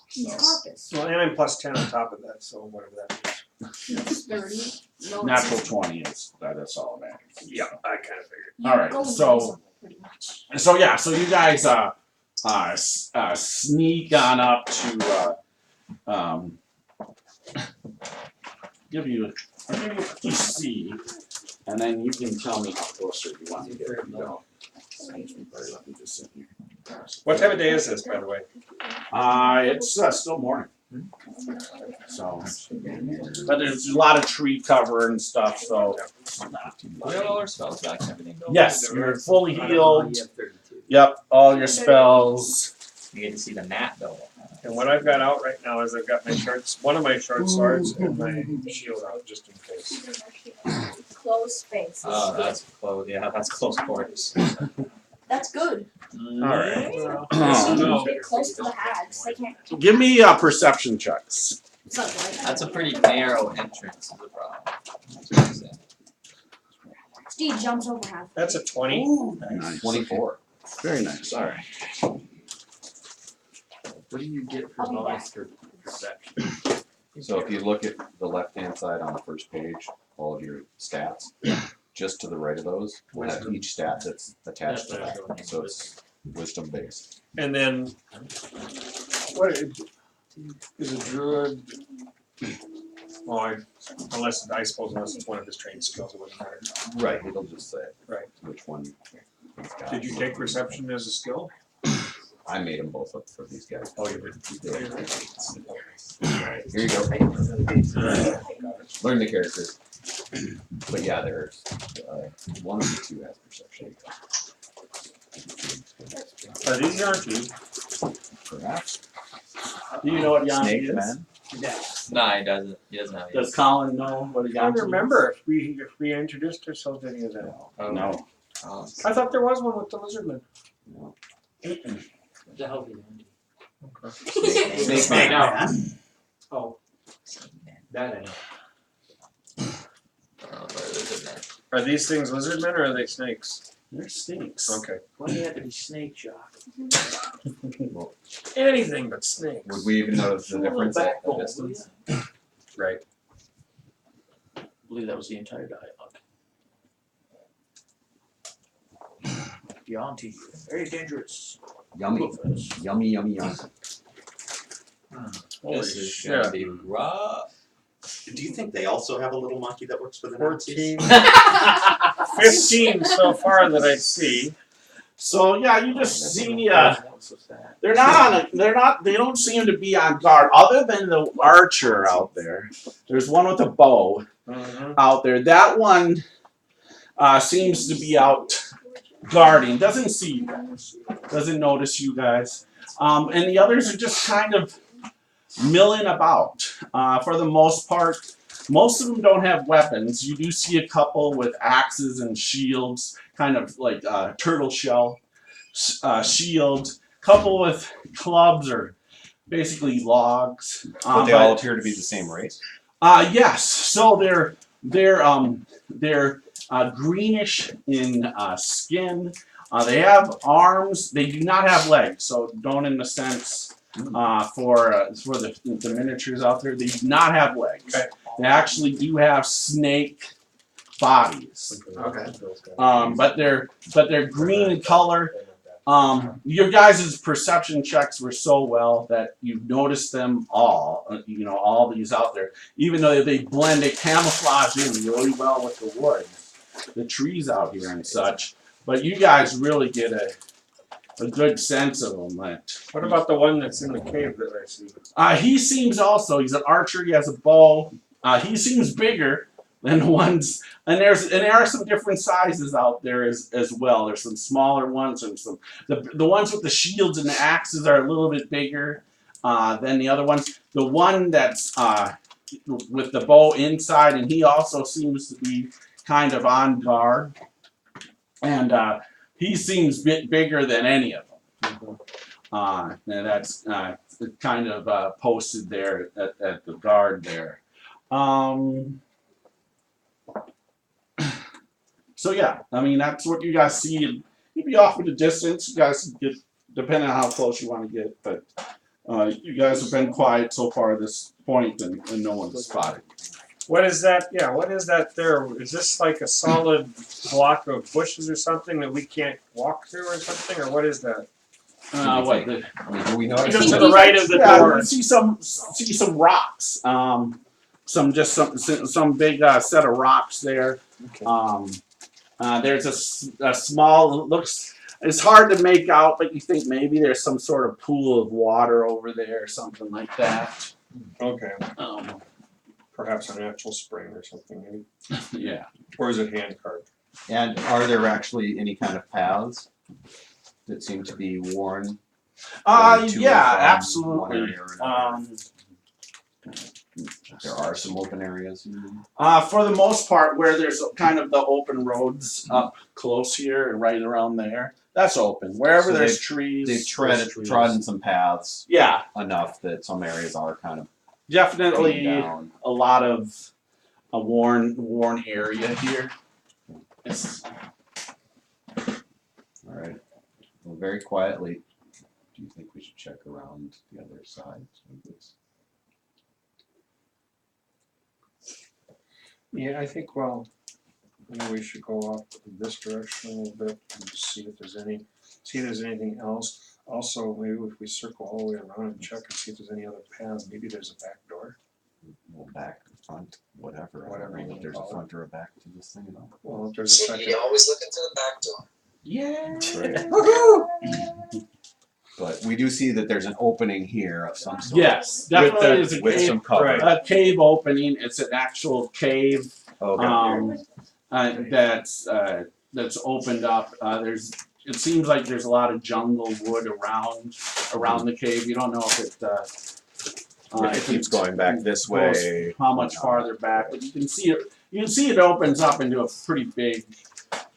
he's
So,
carpus.
Well, and I'm +10 on top of that, so whatever that means.
He's 30. No,
natural 20 is that's all that matters.
Yeah, I kind of figured.
You
All right,
go
so-
invisible, pretty much.
So yeah, so you guys sneak on up to give you a PC, and then you can tell me how closer you want to get. If you don't. Let me just sit here.
What time of day is this, by the way?
It's still morning. So, but there's a lot of tree cover and stuff. So,
Do we have all our spells back and everything? Bill?
yes, you're fully healed.
You have 32.
Yep, all your spells.
You get to see the gnat though.
And what I've got out right now is I've got my one of my short swords and my shield out just in case.
Close space.
Oh, that's close. Yeah, that's close quarters.
That's good.
All right. Well,
So get close to the hags. They can't.
Give me perception checks.
It's not like that.
That's a pretty narrow entrance is the problem. That's what I'm saying.
Steve jumps over half.
That's a 20.
Nice.
24.
Very nice. All right.
What do you get for
I'll be back.
bonus for perception?
So if you look at the left-hand side on the first page, all of your stats, just to the right of those, will have each stat that's attached to that. So it's wisdom based.
And then, what is a druid? Well, unless it's one of his trained skills, it wouldn't matter.
Right. It'll just say
Right.
which one. he's got.
Did you take perception as a skill?
I made them both up for these guys.
Oh, you did.
Alright, here you go. Learn the characters. But yeah, there's one of the two has perception.
Are these Yankee?
Perhaps.
Do you know what Yankee
Snake
is?
man.
Nah, he doesn't. He doesn't have
Does Collin know what a
I
Yankee
don't remember if we introduced ourselves to any of that.
Oh.
No.
Oh.
I thought there was one with the lizardman.
No.
What the hell do you do?
Snake
I
man.
know. Oh. That I know.
Are these things lizardmen or are they snakes?
They're snakes.
Okay.
Why do you have to be snake jock?
Anything but snakes.
Would we even notice the difference at a distance?
Right.
I believe that was the entire dialogue. Yanti, very dangerous.
Yummy. Yummy, yummy, yummy.
Holy
This is
shit.
gonna be rough.
Do you think they also have a little monkey that works for the Nazis?
14. 15 so far that I see.
So yeah, you just see they're not on a, they don't seem to be on guard other than the archer out there. There's one with a bow out there. That one seems to be out guarding. Doesn't see you guys. Doesn't notice you guys. And the others are just kind of milling about. For the most part, most of them don't have weapons. You do see a couple with axes and shields, kind of like turtle shell shield. Couple with clubs or basically logs.
But they all appear to be the same race.
Yes. So they're greenish in skin. They have arms. They do not have legs. So don't, in the sense, for the miniatures out there, they do not have legs.
Okay.
They actually do have snake bodies.
Okay.
But they're green in color. Your guys' perception checks were so well that you've noticed them all. You know, all these out there, even though they blend, they camouflage in really well with the woods, the trees out here and such. But you guys really get a good sense of them.
What about the one that's in the cave that I see?
He seems also, he's an archer, he has a bow. He seems bigger than the ones, and there are some different sizes out there as well. There's some smaller ones and some, the ones with the shields and the axes are a little bit bigger than the other ones. The one that's with the bow inside, and he also seems to be kind of on guard. And he seems a bit bigger than any of them. And that's kind of posted there at the guard there. So yeah, I mean, that's what you guys see. You'd be off in the distance. You guys get, depending on how close you want to get, but you guys have been quiet so far at this point, and no one's spotted.
What is that? Yeah, what is that there? Is this like a solid block of bushes or something that we can't walk through or something? Or what is that?
What?
Do we notice?
To the right of the
Yeah,
door.
you see some rocks. Some big set of rocks there.
Okay.
There's a small, looks, it's hard to make out, but you think maybe there's some sort of pool of water over there or something like that.
Okay. Perhaps a natural spring or something, maybe.
Yeah.
Or is it hand carved?
And are there actually any kind of paths that seem to be worn? going to
Yeah,
and from one
absolutely.
area or another? There are some open areas.
For the most part, where there's kind of the open roads up close here and right around there, that's open. Wherever
So
there's trees,
They've
there's trees.
trodden some paths
Yeah,
enough that some areas are kind of
definitely
beaten down.
a lot of a worn area here. It's,
All right. Well, very quietly, do you think we should check around the other side?
Yeah, I think, well, maybe we should go off in this direction a little bit and just see if there's anything else. Also, maybe if we circle all the way around and check and see if there's any other paths, maybe there's a back door.
Well, back, front, whatever.
Whatever
I don't
you
know if there's a
call it.
front or a back to this thing at all.
Well, if there's a second.
You always look into the back door.
yeah.
But we do see that there's an opening here of some sort.
Yes, definitely is a
With
cave.
some cover.
Right.
A cave opening. It's an actual cave.
Okay.
That's opened up. It seems like there's a lot of jungle wood around the cave. You don't know if it
It keeps going back this way.
how much farther back, but you can see it. You can see it opens up into a pretty big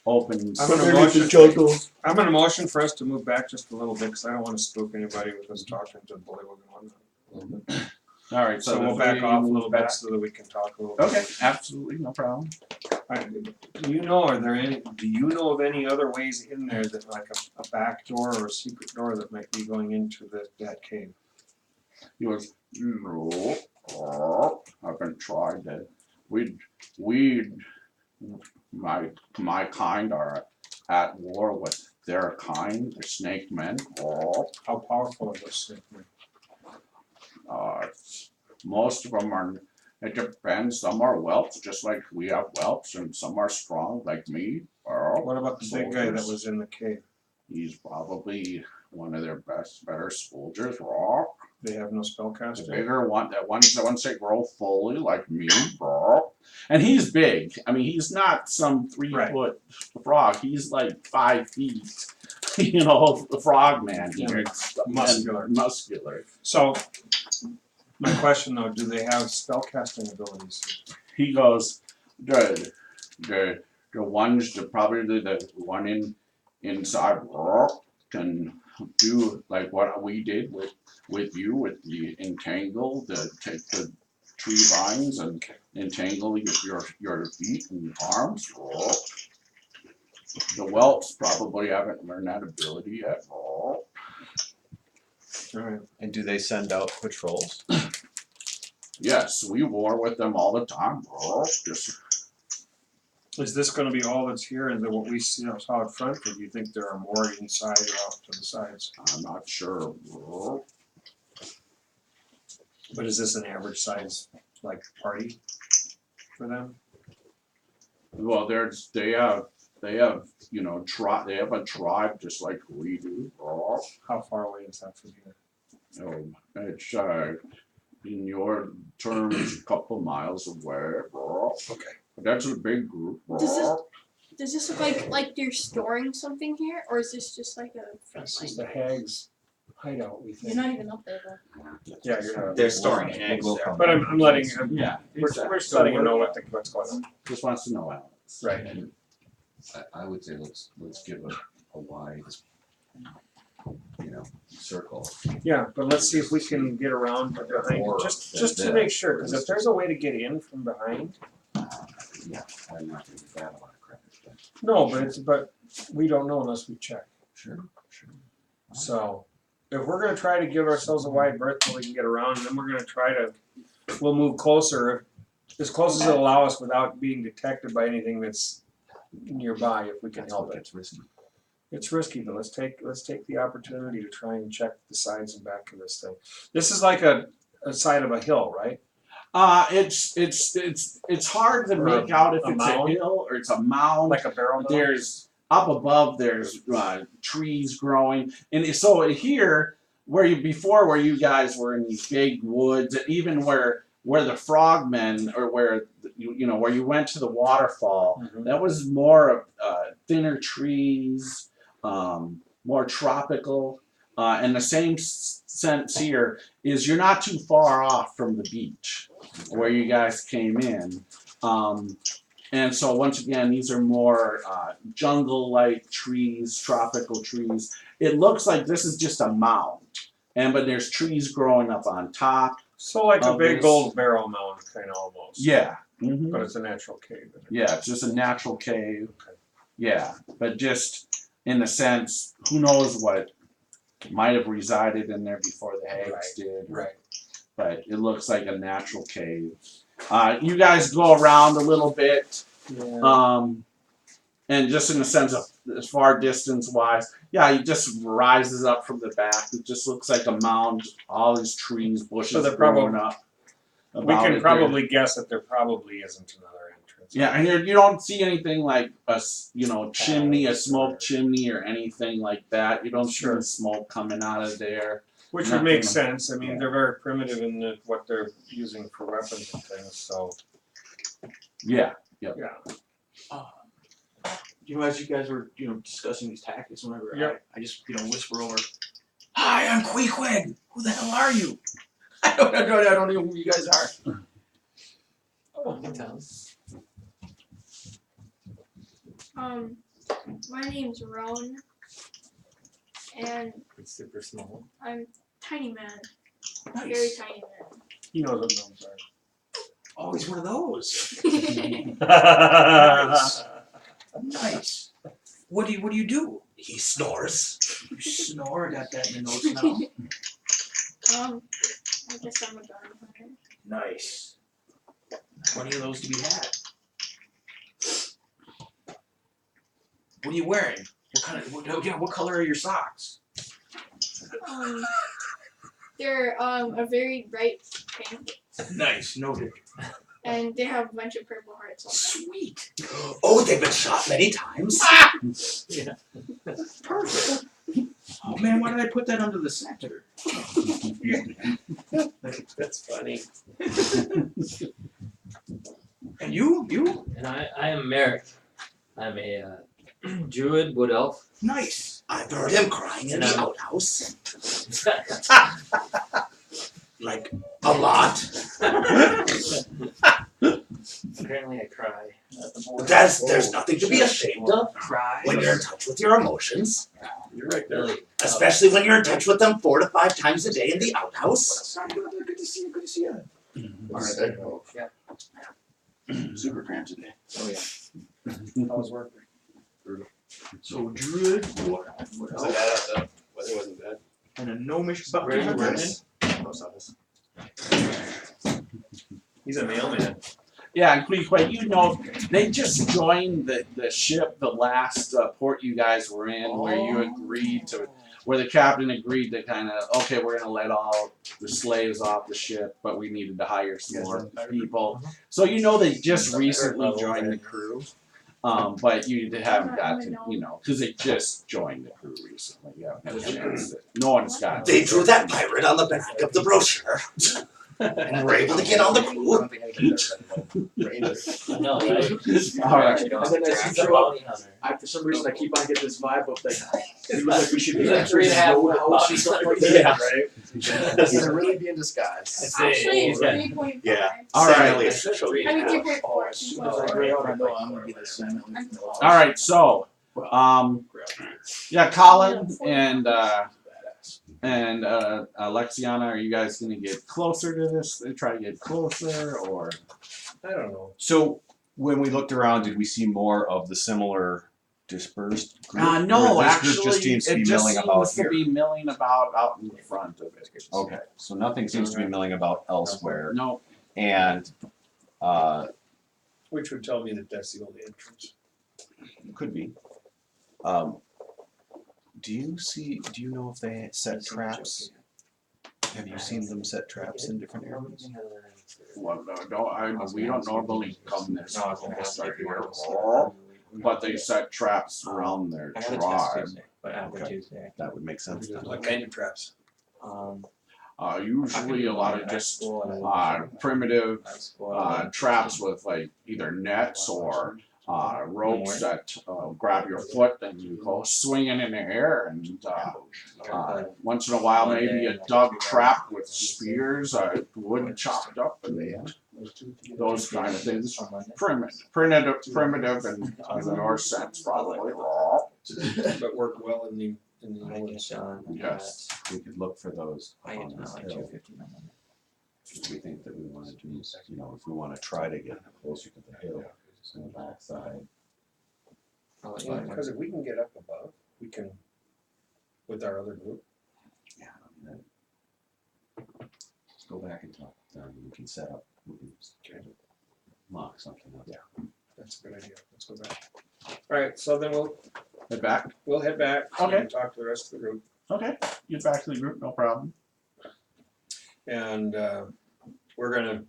open.
I'm gonna motion for us to move back just a little bit because I don't want to spook anybody with us talking to the boy going on.
All right,
So we'll back off a little bit
back.
so that we can talk a little bit.
Okay, absolutely, no problem.
Do you know of any other ways in there that like a back door or a secret door that might be going into that cave?
He goes, no, I've been tried that. My kind are at war with their kind, the snake men.
How powerful are those snake men?
Most of them It depends. Some are whelps, just like we have whelps, and some are strong, like me.
What about the big guy that
Soldiers.
was in the cave?
He's probably one of their better soldiers.
They have no
The
spellcaster.
bigger one, the ones that grow fully, like me. And he's big. I mean, he's not some 3-foot frog. He's like 5 feet. You know, the frog man.
Yeah. Muscular.
Muscular.
So, my question though, do they have spellcasting abilities?
He goes, the ones, probably the one inside can do like what we did with you with the entangle, take the tree vines and entangle your feet and arms. The whelps probably haven't learned that ability yet.
Alright.
And do they send out patrols?
Yes, we war with them all the time. Just
Is this gonna be all that's here and then what we saw out front, or do you think there are more inside or off to the sides?
I'm not sure.
But is this an average size, like, party for them?
Well, they have they have a tribe just like we do.
How far away is that from here?
It's in your terms a couple miles away.
Okay.
But that's a big group.
Does this look like they're storing something here, or is this just like a front
This
line?
is the Hags hideout, we
You're
think.
not even up there though.
Yeah, you're not.
They're storing eggs there.
But I'm letting,
Yeah,
we're just letting you know what's going on.
Just wants to know, Alex.
Right.
I would say let's give a wide, circle.
Yeah, but let's see if we can get around to behind,
Or
just to make sure, because if there's a way to get in from behind,
Yeah, I'm not gonna give that a lot of credit, but
no, but we don't know unless we check.
sure.
So, if we're gonna try to give ourselves a wide berth so we can get around, then we're gonna we'll move closer, as close as it'll allow us without being detected by anything that's nearby, if we can
That's
help
what
it.
gets risky.
It's risky, but let's take the opportunity to try and check the sides and back of this thing. This is like a side of a hill, right?
It's hard to make out if it's
mound?
a hill or it's a mound.
Like a barrel mound?
There's up above. There's trees growing, and so here where you guys were in these big woods, and even where the frogmen or where where you went to the waterfall, that was more of thinner trees, more tropical, and the same sense here is you're not too far off from the beach where you guys came in. And so once again, these are more jungle-like trees, tropical trees. It looks like this is just a mound, but there's trees growing up on top.
So like a
of
big
this.
old barrel mound kind of almost.
Yeah.
But it's a natural cave.
Yeah, it's just a natural cave.
Okay.
Yeah, but just in the sense, who knows what might have resided in there before the Hags did.
Right.
But it looks like a natural cave. You guys go around a little bit,
Yeah.
and just in the sense of as far distance wise, yeah, it just rises up from the back. It just looks like a mound, all these trees, bushes
So they're
growing up.
We
about
can
it there.
probably guess that there probably isn't another entrance.
Yeah, and you don't see anything like a chimney, a smoke chimney, or anything like that. You don't see smoke coming out of there.
Which would make
Nothing.
sense. I mean,
Yeah.
they're very primitive in what they're using for weapons and things. So
Yeah.
yeah.
As you guys were, discussing these tactics, whenever
Yep.
I just, whisper over, "Hi, I'm Quiquay. Who the hell are you?" I don't know who you guys are.
My name's Rohn, and
It's super small.
I'm tiny man, very
Nice.
tiny man.
He knows what gnomes
Oh, he's one of those.
are.
Nice. What do you do?
He snores.
You snore. Got that in the notes now.
I guess I'm a gun hunter.
Nice. Plenty of those to be had. What are you wearing? What color are your socks?
They're a very bright pink.
Nice, noted.
And they have a bunch of purple hearts on
Sweet.
Oh, they've been shot many times.
Perfect. Oh man, why did I put that under the center?
That's funny.
And you?
And I am Merik. I'm a Druid wood elf.
Nice.
I've heard him crying in
And
the
I'm-
outhouse. Like, a lot.
Apparently I cry.
There's nothing to be ashamed of
Cry.
when you're in touch with your emotions.
You're right there.
Really.
Especially when you're in touch with them 4 to 5 times a day in the outhouse.
Good to see you. Good to see you.
Alright,
there you go. Super crammed today.
Oh yeah. How was work?
So Druid, what
Wasn't
else?
bad out though. Weather wasn't bad.
And a gnomish bounty
Very
hunter.
nice.
Post office. He's a mailman.
Yeah, and Quiquay, you know, they just joined the ship, the last port you guys were in, where you agreed to, where the captain agreed to kind of, okay, we're gonna let all the slaves off the ship, but we needed to hire some more people. So you know, they just recently joined the crew, but you haven't got to, you know, because they just joined the crew recently. You haven't had a chance to, no one's got.
They drew that pirate on the back of the brochure. And were able to get on the crew.
I know, right?
All right.
And then I see
The
show up.
bounty hunter.
For some reason, I keep on getting this vibe of like, we look like we should be
He's like
like
3.5
Roadhouse or
bounty
something like
hunter.
that.
Right?
This is really be in disguise.
Actually, it's
Yeah.
3.5.
Yeah.
All right.
Officially.
I mean,
Oh,
2.4.
as soon as I gray out, I know I'm gonna be the same.
All right. So, yeah, Collin and Alexianna, are you guys gonna get closer to this? Try to get closer, or
I don't know.
So when we looked around, did we see more of the similar dispersed group?
no,
Or this
actually,
group just seems to
it
be
just
milling about
seems to
here.
be milling about out in the front of it.
Okay, so nothing seems to be milling about elsewhere,
No,
and
Which would tell me that that's the only entrance.
could be. Do you know if they set traps? Have you seen them set traps in different areas?
well, we don't normally come this
No, I was gonna
close
ask
right
if you
here,
were
but they set traps around their
I have a test
tribe.
Tuesday, but after
Okay.
Tuesday.
That would make sense. then.
What kind of traps?
Usually a lot of just primitive traps with like either nets or ropes that grab your foot and you go swinging in the air, and once in a while maybe a dug trap with spears, wood chopped up, and those kind of things. Primitive in your sense, probably.
But work well in the elements.
Yes.
We could look for those
I
on
get
this
like
hill.
250
If we think that we want to do, you know, if we want to try to get closer to the hill on the backside.
Because if we can get up above, we can, with our other group.
Yeah. Let's go back and talk. We can set up. We can mock something up.
Yeah. That's a good idea. Let's go back. All right, so then
Head back.
we'll head back.
Okay.
And talk to the rest of the group.
Okay, get back to the group, no problem.
And we're gonna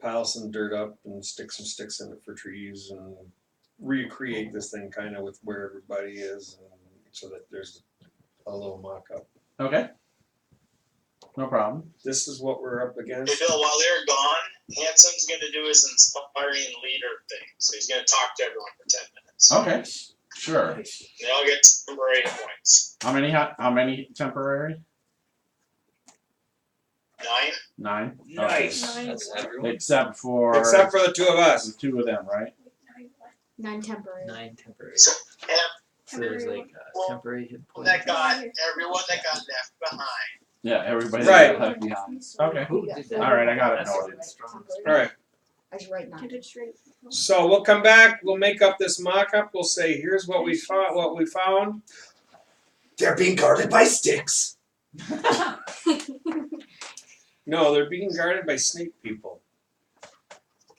pile some dirt up and stick some sticks in it for trees and recreate this thing kind of with where everybody is, and so that there's a little mock-up.
Okay. No problem.
This is what we're up
Hey
against.
Bill, while they're gone, Hansom's going to do his inspiring leader thing. So he's going to talk to everyone for 10 minutes.
Okay, sure.
They all get temporary hit points.
How many temporary?
9.
9? Okay.
That's everyone.
Except for
the two of us.
the two of them, right?
9 temporary.
9 temporary.
So
So there's like temporary hit points.
everyone that got left behind.
Yeah, everybody
Right.
left behind. Okay.
Who did that?
All right, I got it
That's
noted.
strong.
All right.
I should write 9. Get it straight.
So we'll come back. We'll make up this mock-up. We'll say, here's what we found. What we found.
They're being guarded by sticks.
No, they're being guarded by snake people.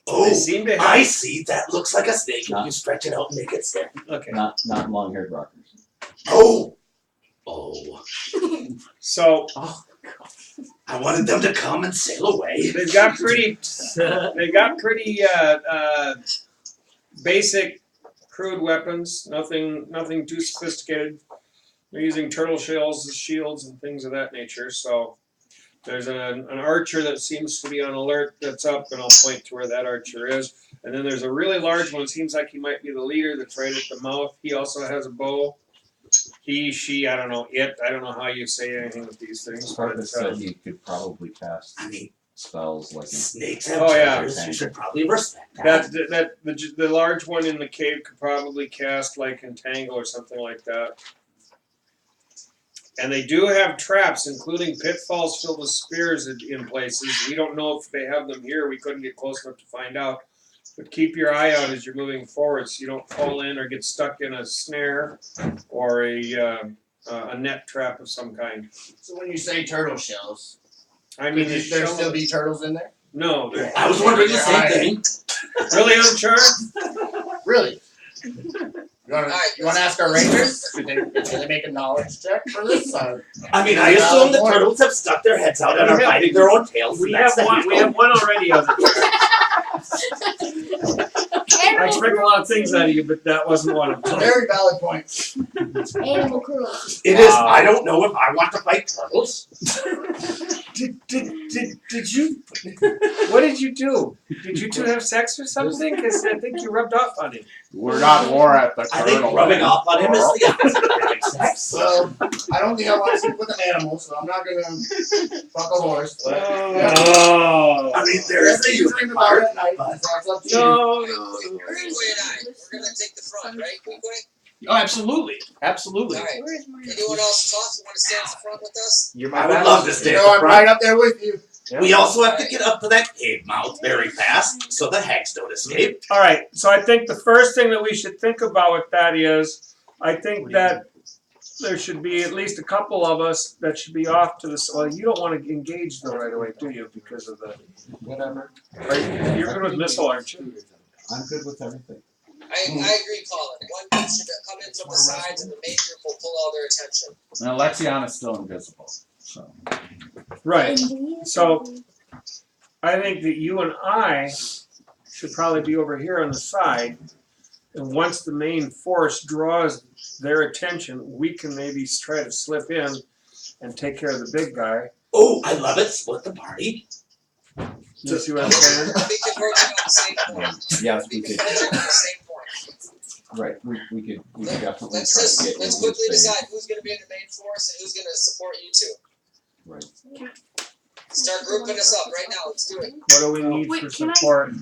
Oh,
They seem to have.
I see. That looks like a snake. If you stretch it out and make it stick.
Okay.
Not long-haired rockers.
Oh.
So
Oh,
I wanted them to come and sail away.
They've got pretty basic, crude weapons. Nothing too sophisticated. They're using turtle shells as shields and things of that nature. So there's an archer that seems to be on alert that's up, and I'll point to where that archer is. And then there's a really large one. Seems like he might be the leader that's right at the mouth. He also has a bow. He, she, I don't know, it. I don't know how you say anything with these things.
Parvis said he could probably cast spells like
Snakes have
Oh, yeah.
treasures. You should probably respect that.
The large one in the cave could probably cast like Entangle or something like that. And they do have traps, including pitfalls filled with spears in places. We don't know if they have them here. We couldn't get close enough to find out. But keep your eye out as you're moving forward so you don't fall in or get stuck in a snare or a net trap of some kind.
So when you say turtle shells,
I mean,
could there still be turtles in there?
No.
I was wondering the same thing.
Really, Ozichar?
Really? You want to ask our rangers? Should they make a knowledge check for this?
I mean, I assume the turtles have stuck their heads out and are biting their own tails.
We have one already, Ozichar. I expect a lot of things out of you, but that wasn't one of them.
Very valid point.
Animal cruelty.
It is. I don't know if I want to fight turtles.
Did you? What did you do? Did you two have sex or something? Because I think you rubbed off on him.
We're not war at the
I think rubbing off on him is the opposite of having sex.
Well, I don't think I want to sleep with an animal, so I'm not going to fuck a horse. But,
Oh.
I mean, there is a
dream
human
about
part.
it at night, so it's up to you.
No.
Quiquay and I, we're gonna take the front, right, Quiquay?
Oh, absolutely, absolutely.
Alright. Anyone else talk? You wanna stand at the front with us?
You're
I would love to stay
You
at
know,
the
I'm
front.
right up there with you.
We also have to get up to that cave mouth very fast so the hags don't escape.
All right. So I think the first thing that we should think about with that is, I think that there should be at least a couple of us that should be off to the. Well, you don't want to engage them right away, do you? Because of the.
whatever.
You're good with missile, aren't you?
I'm good with everything.
I agree, Collin. One group should come in from the sides and the main group will pull all their attention.
And Alexianna's still invisible. So.
Right. So I think that you and I should probably be over here on the side. And once the main force draws their attention, we can maybe try to slip in and take care of the big guy.
Oh, I love it. Split the party.
You see what I'm saying?
We can work on the same point.
Yes,
We
we
can
could.
work on the same point.
Right, we could definitely
Let's
try to get
let's
in
quickly
with
decide who's gonna be in the main force and who's gonna support you two.
Right.
Start grouping us up right now. Let's do it.
What do we need
Wait,
for
can I-
support?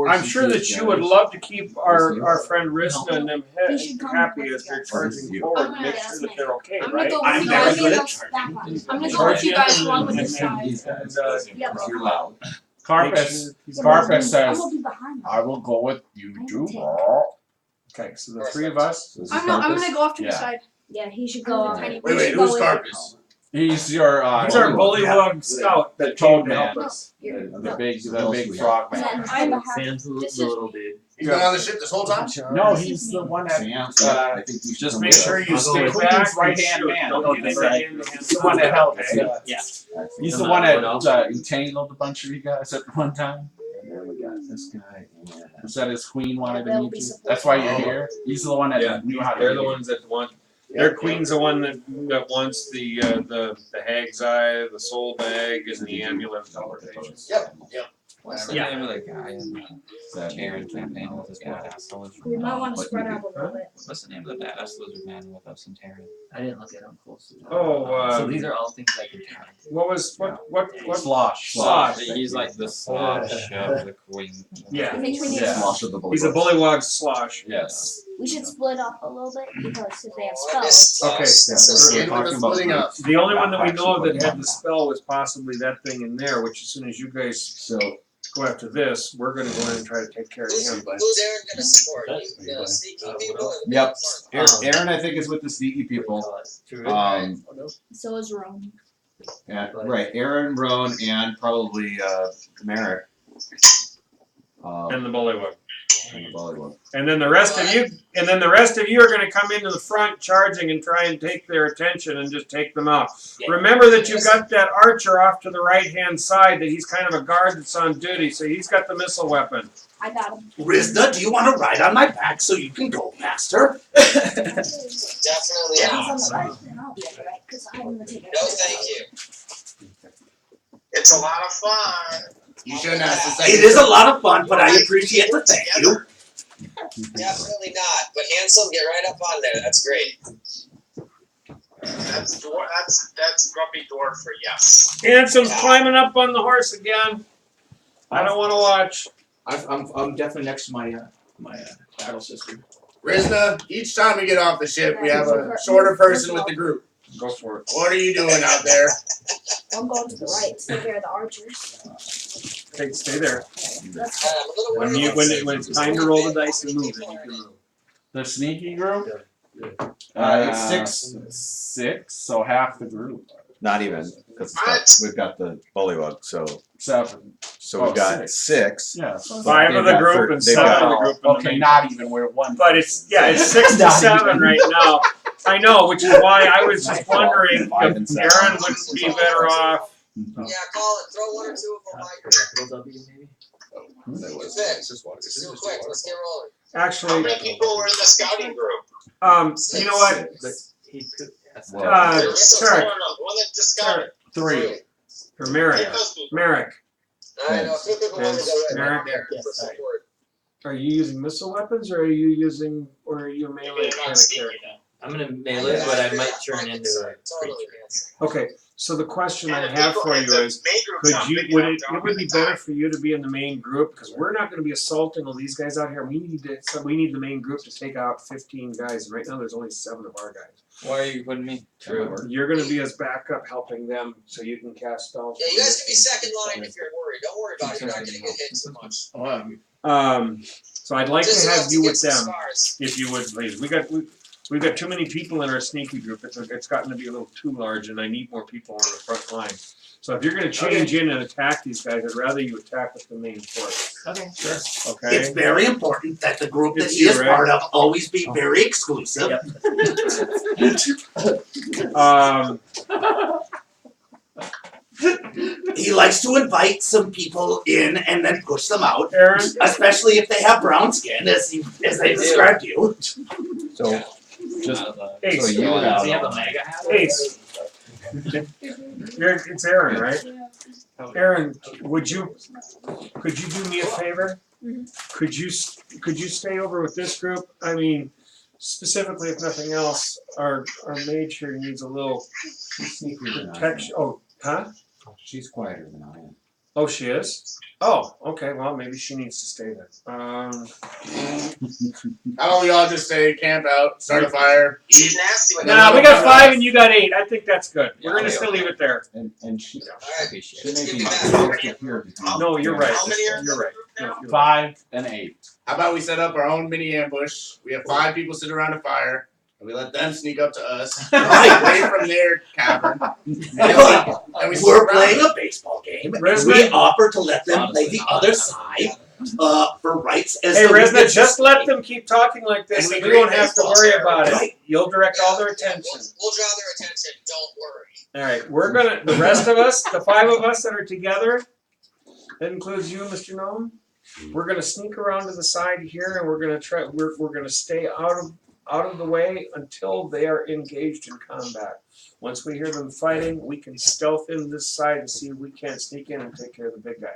I'm sure that you would love to keep our friend Risna and them
He should come
happy
with
as they're
us.
charging
I'm
forward.
gonna
Make
ask
sure that
me.
they're okay,
I'm gonna
right?
go
I'm
with
very
you.
good at
I'm
charging.
gonna go with you guys along with
And
the
then-
side.
and,
Yep.
You're loud.
Carpus
I'm
says,
gonna be behind.
I will go with you too.
Okay, so the three of us.
I'm gonna go off to the
Yeah.
side.
Yeah, he should go on.
Tiny-
Wait,
go
who's
with-
Carpus?
He's your
He's our bullywug scout that came to help
man.
us.
The big frog
And
man.
then I'm a
Sam's the
This is
little dude.
He's been on the ship this whole time?
No, he's the one that
I think we should
Just
come
make
with
sure
us.
you
I'll go
stay
with
back.
Quiquay's
and
right-hand
shoot.
man.
Don't
No,
get
he's
in
right.
hand to hand.
He's the one that helped.
Okay.
Yeah.
He's the
And
one
that
that
one
entangled a bunch of you guys at one time.
And then we got this guy.
Who said his queen wanted to
They'll
meet
be
you?
supportive.
That's why you're here. He's the one that
Yeah,
knew how to
they're
do
the
it.
ones that want. Their queen's the one that wants the hag's eye, the soul bag, and the amulet of teleportation.
What's the name of the guy in the Harthron Campaign with his badass lizard?
We might want to
But
spread
you
out a little bit.
What's the name of the badass lizard man with us in Terran?
I didn't look at him closely.
Oh,
so these are all things I can try.
What?
Slosh.
Slosh.
He's like the slosh of the queen.
Yeah.
I think we need.
Yeah.
Slosh of the
He's a bullywug slosh.
Yes.
We should split up a little bit because if they have
Oh, I missed
spells.
Okay.
Slosh.
We're talking about splitting up.
The only one that we know of that had the spell was possibly that thing in there, which as soon as you guys
So
go after this, we're gonna go in and try to take care of
Who's
him.
Eryn gonna support? The sneaky people or the
Yep.
main front?
Aaron, I think, is with the sneaky people.
So is Rohn.
Yeah, right. Aaron, Rohn, and probably Merik.
And the bullywug.
And the volleyball.
And then the rest of you are going to come into the front charging and try and take their attention and just take them out.
Yeah.
Remember that you've got that archer off to the right-hand side, that he's kind of a guard that's on duty, so he's got the missile weapon.
I got him.
Risna, do you want to ride on my back so you can go faster?
Definitely
He's
not.
on the right, then I'll be on the right, because I'm gonna take it.
No, thank you.
It's a lot of fun.
You shouldn't ask the second.
It is a lot of fun, but I appreciate the thank you.
Definitely not. But handsome, get right up on there. That's great.
That's grumpy dwarf for yes.
Handsome's climbing up on the horse again. I don't want to watch.
I'm definitely next to my battle sister.
Risna, each time we get off the ship, we have a shorter person with the group.
Go for it.
What are you doing out there?
I'm going to the right, to take care of the archers.
Okay, stay there.
I'm a little
When
worried.
when it's time to roll the dice and move, then you can move.
The sneaky group?
Six.
Six, so half the group.
Not even, because we've got the bullywug, so
7.
we've got six.
Yeah.
5 of the group and 7 of the group.
Okay, not even where one.
But it's 6 to 7 right now. I know, which is why I was just wondering if Eryn wouldn't be better off.
Yeah, Collin, throw 1 or 2 of them on your Real quick, let's get rolling.
How
Actually,
many people were in the scouting group?
you know what? Turk,
The one that just scouted.
3.
or Merik.
Get those people.
Merik,
I know, 2 people wanted to go
Merik.
for support.
are you using missile weapons, or are you a melee
Maybe
kind
not
of
sneaky
character?
then.
I'm gonna melee, but I might turn into a
Totally,
creature.
yes.
Okay, so the question I
And
have
the
for you
main
is,
group's
could
not
you
big
would
enough
it
to
it would be
attack.
better for you to be in the main group, because we're not going to be assaulting all these guys out here. We need the main group to take out 15 guys. And right now there's only 7 of our guys.
Why are you putting me through?
You're going to be as backup helping them, so you can cast spells.
Yeah, you guys can be second line if you're worried. Don't worry about it. You're not going to get hit too much.
So I'd like
Just
to have
enough
you
get
with
some
them,
scars.
if you would, please. We've got too many people in our sneaky group. It's gotten to be a little too large, and I need more people on the front line. So if you're going to change in and attack these guys, I'd rather you attack with the main force.
Okay, sure.
Okay.
It's very important that the group that
It's
he
you,
is
right?
part of always be very exclusive. He likes to invite some people in and then push them out,
Eryn,
especially if they have brown skin, as they described you.
So, just
Ace.
so you
Does he have a
know,
mega hat?
Ace. It's Eryn, right? Eryn, could you do me a favor? Could you stay over with this group? I mean, specifically, if nothing else, our mage here needs a little protection. Oh, huh?
she's quieter than I am.
Oh, she is? Oh, okay, well, maybe she needs to stay then.
How about we all just stay, camp out, start a fire,
She's
eat?
nasty with
Nah, we got 5 and you got 8. I think that's good. We're gonna still leave it there.
And she
Alright,
she
let's
may
give
be
you that.
close to here to do
No, you're right.
How many are in
You're
the
right.
group
No,
now?
you're right.
5 and 8.
How about we set up our own mini ambush? We have 5 people sit around a fire, and we let them sneak up to us, away from their cavern. And we
We're playing a baseball game.
Resna?
We offer to let them play the other side for rights as
Hey,
though we
Risna,
get
just let them keep talking like this,
And we
and we won't
create
have to
baseball.
worry about it.
Right.
You'll direct all their
Yeah,
attention.
we'll draw their attention. Don't worry.
All right, we're gonna. The rest of us, the 5 of us that are together, that includes you, Mr. Gnome. We're gonna sneak around to the side here, and we're gonna try. We're gonna stay out of the way until they are engaged in combat. Once we hear them fighting, we can stealth in this side and see if we can't sneak in and take care of the big guy.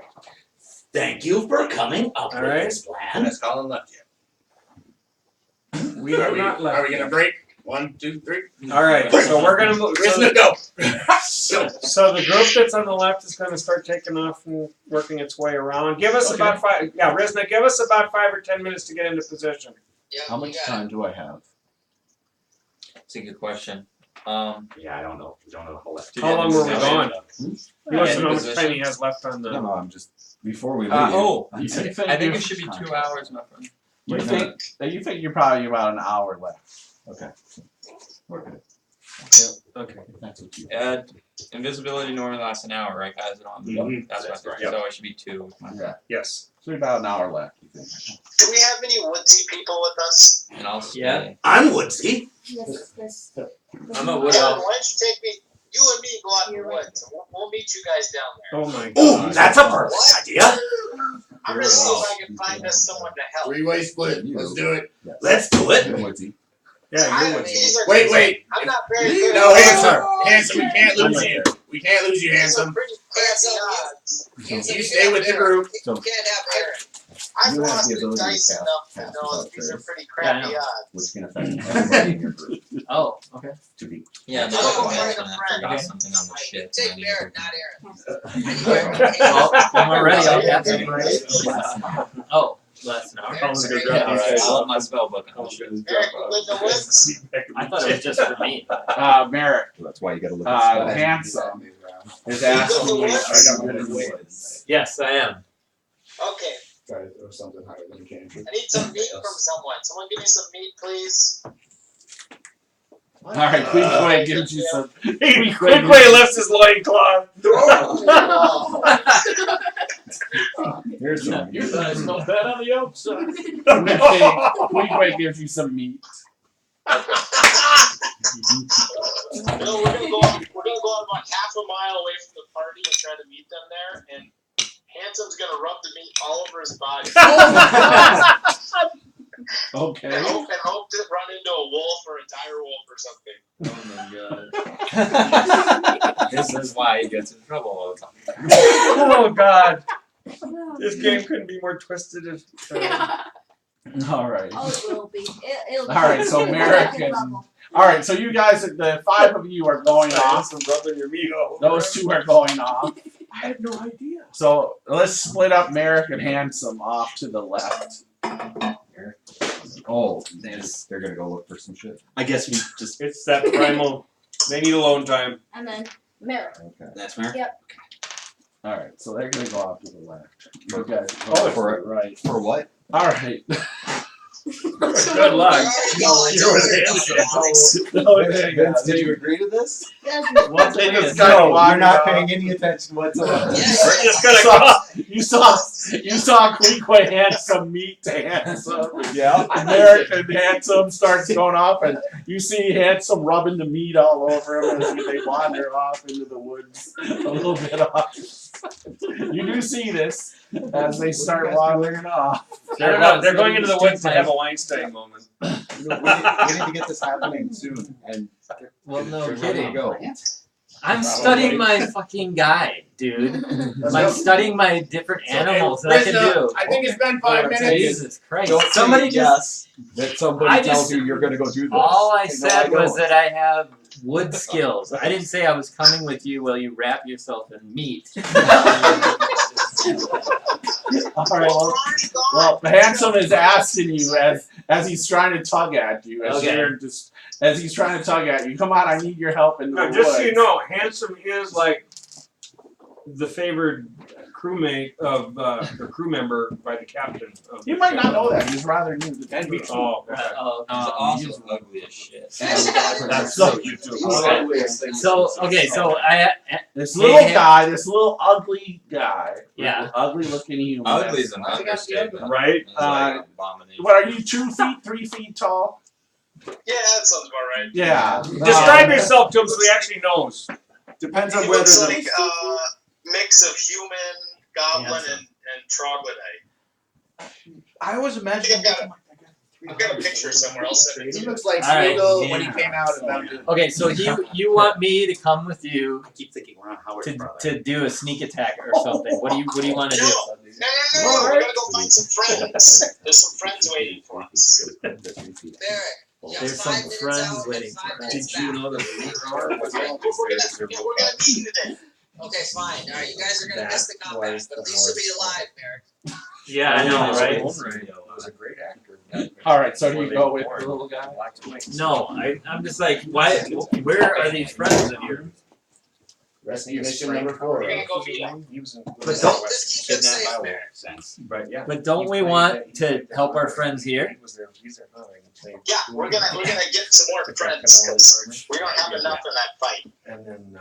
Thank you for coming up
All
with
right.
this plan.
Has Collin left yet?
We have not left.
Are we gonna break? 1, 2, 3.
All right, so we're gonna move.
Risna, go!
So the group that's on the left is going to start taking off and working its way around. Give us about 5. Yeah, Risna, give us about 5 or 10 minutes to get into position.
Yeah,
How
you
much
got
time do I have?
That's a good question.
Yeah, I don't know. We don't know the whole left.
How long were we gone? He wants to
Yeah,
know how much
position.
time he has left on the.
No, I'm just before we leave.
I
you
think
think
it should be 2 hours, my friend.
You think you're probably about an hour left.
Okay. We're good.
Okay.
That's what you.
Invisibility normally lasts an hour, right, guys?
Mhm.
That's
That's
right.
right.
So it should be 2.
Yeah.
Yes.
So about an hour left, you think?
Do we have any woodsy people with us?
And I'll stay.
Yeah.
I'm woodsy.
This.
I'm a
Yeah,
wood
why
elf.
don't you take me? You and me go out in the woods. We'll meet you guys down there.
Oh my
Oh,
god.
that's a perfect idea.
I'm gonna see if I can find us someone to help.
Three-way split. Let's do it.
Let's do it.
Woodsy.
Yeah, you're with
These are
Wait.
I'm not very good.
No,
at
Handsome, we can't lose you. We can't lose you,
These are
Handsome.
pretty crappy odds.
You stay with the group.
You can't have Eryn. I've
You have
lost
the
the
ability to
dice
cast
enough to
passive
know that these are
upgrades.
pretty
Yeah, I
crappy
know.
odds.
Which can affect everybody in your group.
Oh, okay.
To be.
Yeah, no,
Oh,
I
right,
forgot
okay.
something on the shit.
Take Merik, not Eryn.
Well, when we're ready, I'll cast it. Oh, last an hour.
Collins gonna
Yeah,
grab
all
these
right.
guys.
I love my spell book.
Eryn, you live in the woods?
I thought it was just for me.
Merik,
That's why you gotta look at
Handsome is asking you.
Yes, I am.
Okay.
Try to throw something higher than you can.
I need some meat from someone. Someone give me some meat, please.
All right, Quiquay gives you some.
Quiquay lifts his loincloth.
Here's some.
You guys know that on the outside.
Quiquay gives you some meat.
No, we're gonna go about half a mile away from the party and try to meet them there, and Handsome's gonna rub the meat all over his body.
Okay.
and hope to run into a wolf or a dire wolf or something.
Oh my god. This is why he gets in trouble all the time.
Oh god. This game couldn't be more twisted.
All right.
Oh, it will be. It'll be.
All right, so Merik and all right, so you guys, the 5 of you are going off.
Some rubbing your meat all over.
Those 2 are going off.
I had no idea.
So let's split up Merik and Handsome off to the left.
Oh, they're gonna go look for some shit.
I guess we just.
It's that primal. They need alone time.
And then Merik.
Okay.
That's fair.
Yep.
All right, so they're gonna go off to the left. You guys
Oh,
go
for
to the right.
For what?
All right.
Good luck.
You're
Vince, did you agree to this?
One thing is,
You're not paying any attention whatsoever.
You saw Quiquay Handsome meet to Handsome.
Yeah.
Merik and Handsome starts going off, and you see Handsome rubbing the meat all over him as they wander off into the woods a little bit off. You do see this as they start wandering off.
They're going into the woods to have a Weinstein moment.
We need to get this happening soon. And
Well, no
where do
kidding.
you go?
I'm studying my fucking guide, dude. I'm studying my different animals that I can
Risna,
do.
I think it's been 5 minutes.
Jesus Christ.
Don't
Somebody
say
just.
that somebody
I
tells
just-
you you're gonna go do this.
All I
No,
said
don't.
was that I have wood skills. I didn't say I was coming with you while you wrap yourself in meat.
All right. Well, Handsome is asking you as he's trying to tug at you. As he's trying to tug at you. Come on, I need your help in the
Now,
woods.
just so you know, Handsome is like the favored crewmate of or crew member by the captain. Of
You might not know that. He's rather new to the
And me
crew.
too. Oh, okay.
He's also ugly as shit.
That's so you do.
So
This little guy, this little ugly guy,
Yeah.
ugly looking human.
Ugly is an understatement.
Right?
It's like an abomination.
What are you? 2 feet, 3 feet tall?
Yeah, that sounds about right.
Yeah.
Describe yourself to him so he actually knows.
Depends
He
on whether
looks
the.
like a mix of human, goblin, and troglodyte.
I always imagined.
I've got a picture somewhere. I'll send it to
He
you.
looks like
All right.
Smeagol when he came out of Mountain.
Okay, so you want me to come with you
I keep thinking we're on Howard
to do a sneak attack or something? What do you want to do?
No, we're gonna go find some friends. There's some friends waiting for us. Merik, you have
There's
5
some
minutes
friends
out and
waiting
5
for
minutes
Did you
back.
know that
We're gonna meet you today. Okay, fine. All right, you guys are gonna miss the combat, but at least you'll be alive, Merik.
Yeah, I know, right?
was a great actor.
All right, so do you go with the little guy?
No, I'm just like, why? Where are these friends of yours?
Mission number 4.
We're gonna go meet him.
But don't-
Just keep it safe,
Kidnap
man.
makes sense.
But yeah.
But don't we want to help our friends here?
Yeah, we're gonna get some more friends because we don't have enough in that fight.
And then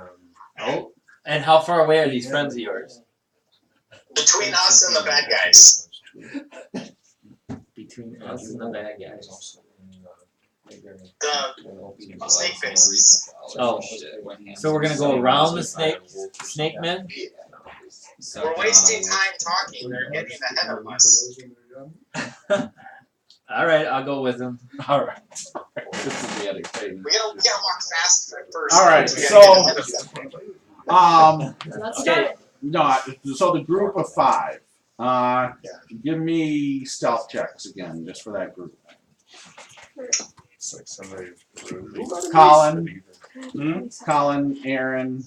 Oh. And how far away are these friends of yours?
Between us and the bad guys.
Between us and the bad guys.
The snake face.
Oh, so we're gonna go around the snake men?
We're wasting time talking. They're getting ahead of us.
All right, I'll go with them.
All right. This is the entertainment.
We gotta walk faster first.
All right,
We gotta get
so
ahead of them.
Let's
Okay.
start.
no, so the group of 5. Give me stealth checks again, just for that group.
it's like somebody.
Collin, Collin, Eryn,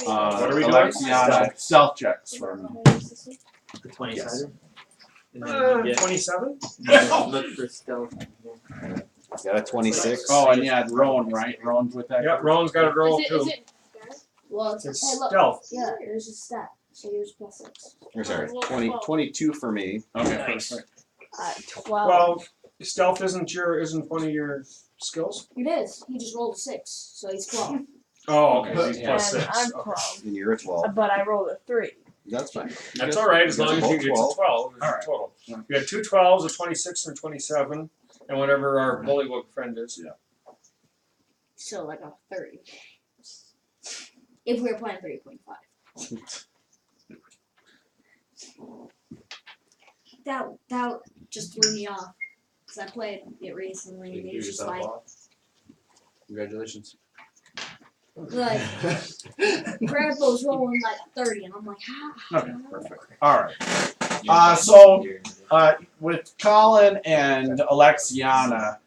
What are we doing?
Alexianna, stealth checks for me.
The 20-sided? And then
Uh,
you get
27?
look for stealth.
Got a 26.
Oh, and yeah, Rohn, right? Rohn's with that.
Yep,
group?
Rowan's got a roll
Is
too.
it
Well, it's
It's
hey, look.
stealth.
Yeah, yours is stat. So yours plus 6.
Or sorry, 22 for me.
Okay,
Nice.
perfect.
12.
Well, stealth isn't one of your skills?
It is. He just rolled a 6, so he's 12.
Oh, okay, he's
Yeah.
plus
And
6.
I'm
Okay.
12.
And you're a 12.
But I rolled a 3.
That's fine.
That's all right, as long as you
both
get to 12 is
All
your
right.
total. You had 2 12s, a 26 and a 27, and whatever our bullywug friend is.
So like a 30. If we were playing 3.5. That just threw me off. Because I played it recently and it was just like,
Congratulations.
Grandpa's rolling like 30 and I'm like, how?
Okay, perfect. All right. So with Collin and Alexianna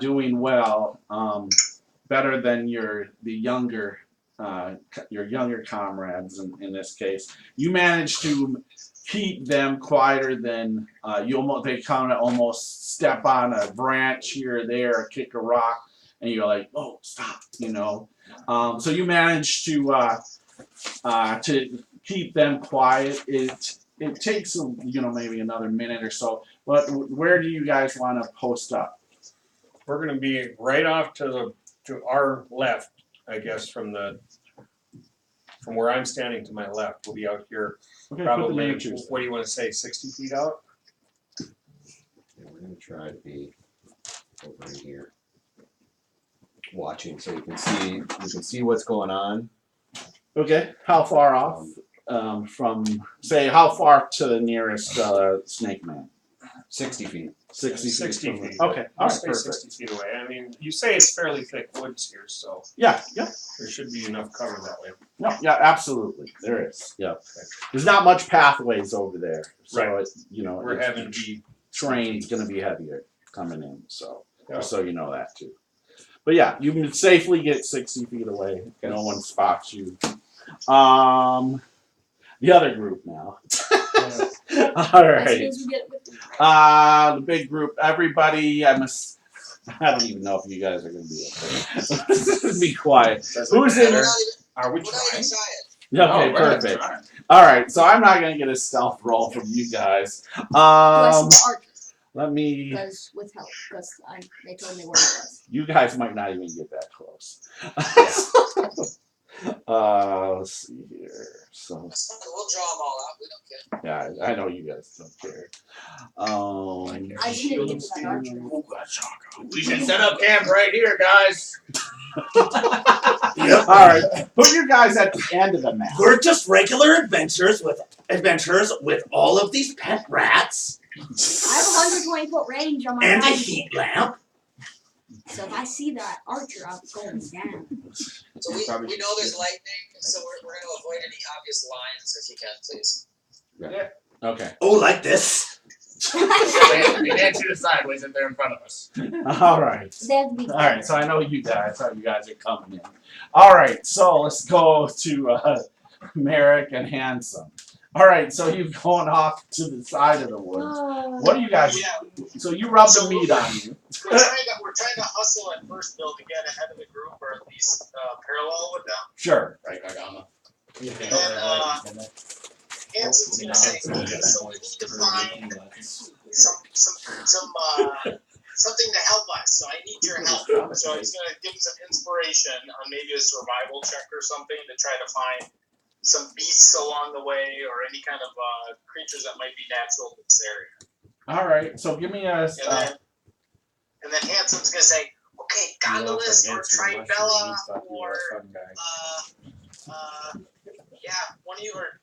doing well, better than your younger comrades in this case, you managed to keep them quieter than they kind of almost step on a branch here or there, or kick a rock, and you're like, oh, stop, you know. So you managed to keep them quiet. It takes maybe another minute or so. But where do you guys want to post up?
We're gonna be right off to our left, I guess, from where I'm standing to my left. We'll be out here
Okay,
probably.
put the miniatures.
What do you want to say? 60 feet out?
Yeah, we're gonna try to be over in here, watching, so we can see what's going on.
Okay, how far off from, say, how far to the nearest snake man?
60 feet.
60 feet.
60
from-
feet.
Okay, all
I'll
right,
stay
perfect.
60 feet away. I mean, you say it's fairly thick woods here, so
Yeah,
there should be enough cover that way.
no, yeah, absolutely, there is. Yeah, there's not much pathways over there, so
Right.
it's,
We're having to be.
terrain's going to be heavier coming in, so
Yeah.
just so you know that too. But yeah, you can safely get 60 feet away. No one spots you. The other group now. All right. The big group. Everybody. I don't even know if you guys are going to be okay. Be quiet. Who's in?
Are we
We're not
trying?
even trying.
Okay, perfect. All right, so I'm not going to get a stealth roll from you guys. Let me.
Because with help, because they told me where it was.
You guys might not even get that close. Let's see here. So
We'll draw them all out. We don't care.
yeah, I know you guys don't care.
I just didn't get to that archer.
We should set up camp right here, guys.
Yep.
All right, put your guys at the end of the map.
We're just regular adventurers with all of these pet rats
I have 120-foot range on my
and a
rifle.
heat lamp.
So if I see that archer, I'm going down.
So we know there's lightning, so we're going to avoid any obvious lines if you can, please.
Okay.
Oh, like this.
We can't shoot it sideways if they're in front of us.
All right.
That'd be
All right. So I know you guys. How you guys are coming in. All right. So let's go to Merik and Handsome. All right. So you're going off to the side of the woods. What do you guys? So you rub the meat on you.
We're trying to hustle at first, Bill, to get ahead of the group, or at least parallel with them.
Sure.
Right, Cardoma.
And then Hanson's gonna say, okay, so we need to find something to help us. So I need your help. So he's gonna give him some inspiration on maybe a survival check or something to try to find some beasts along the way or any kind of creatures that might be natural in this area.
All right, so give me a.
And then Hanson's gonna say, okay, Gondolas or Tribella or yeah, one of you or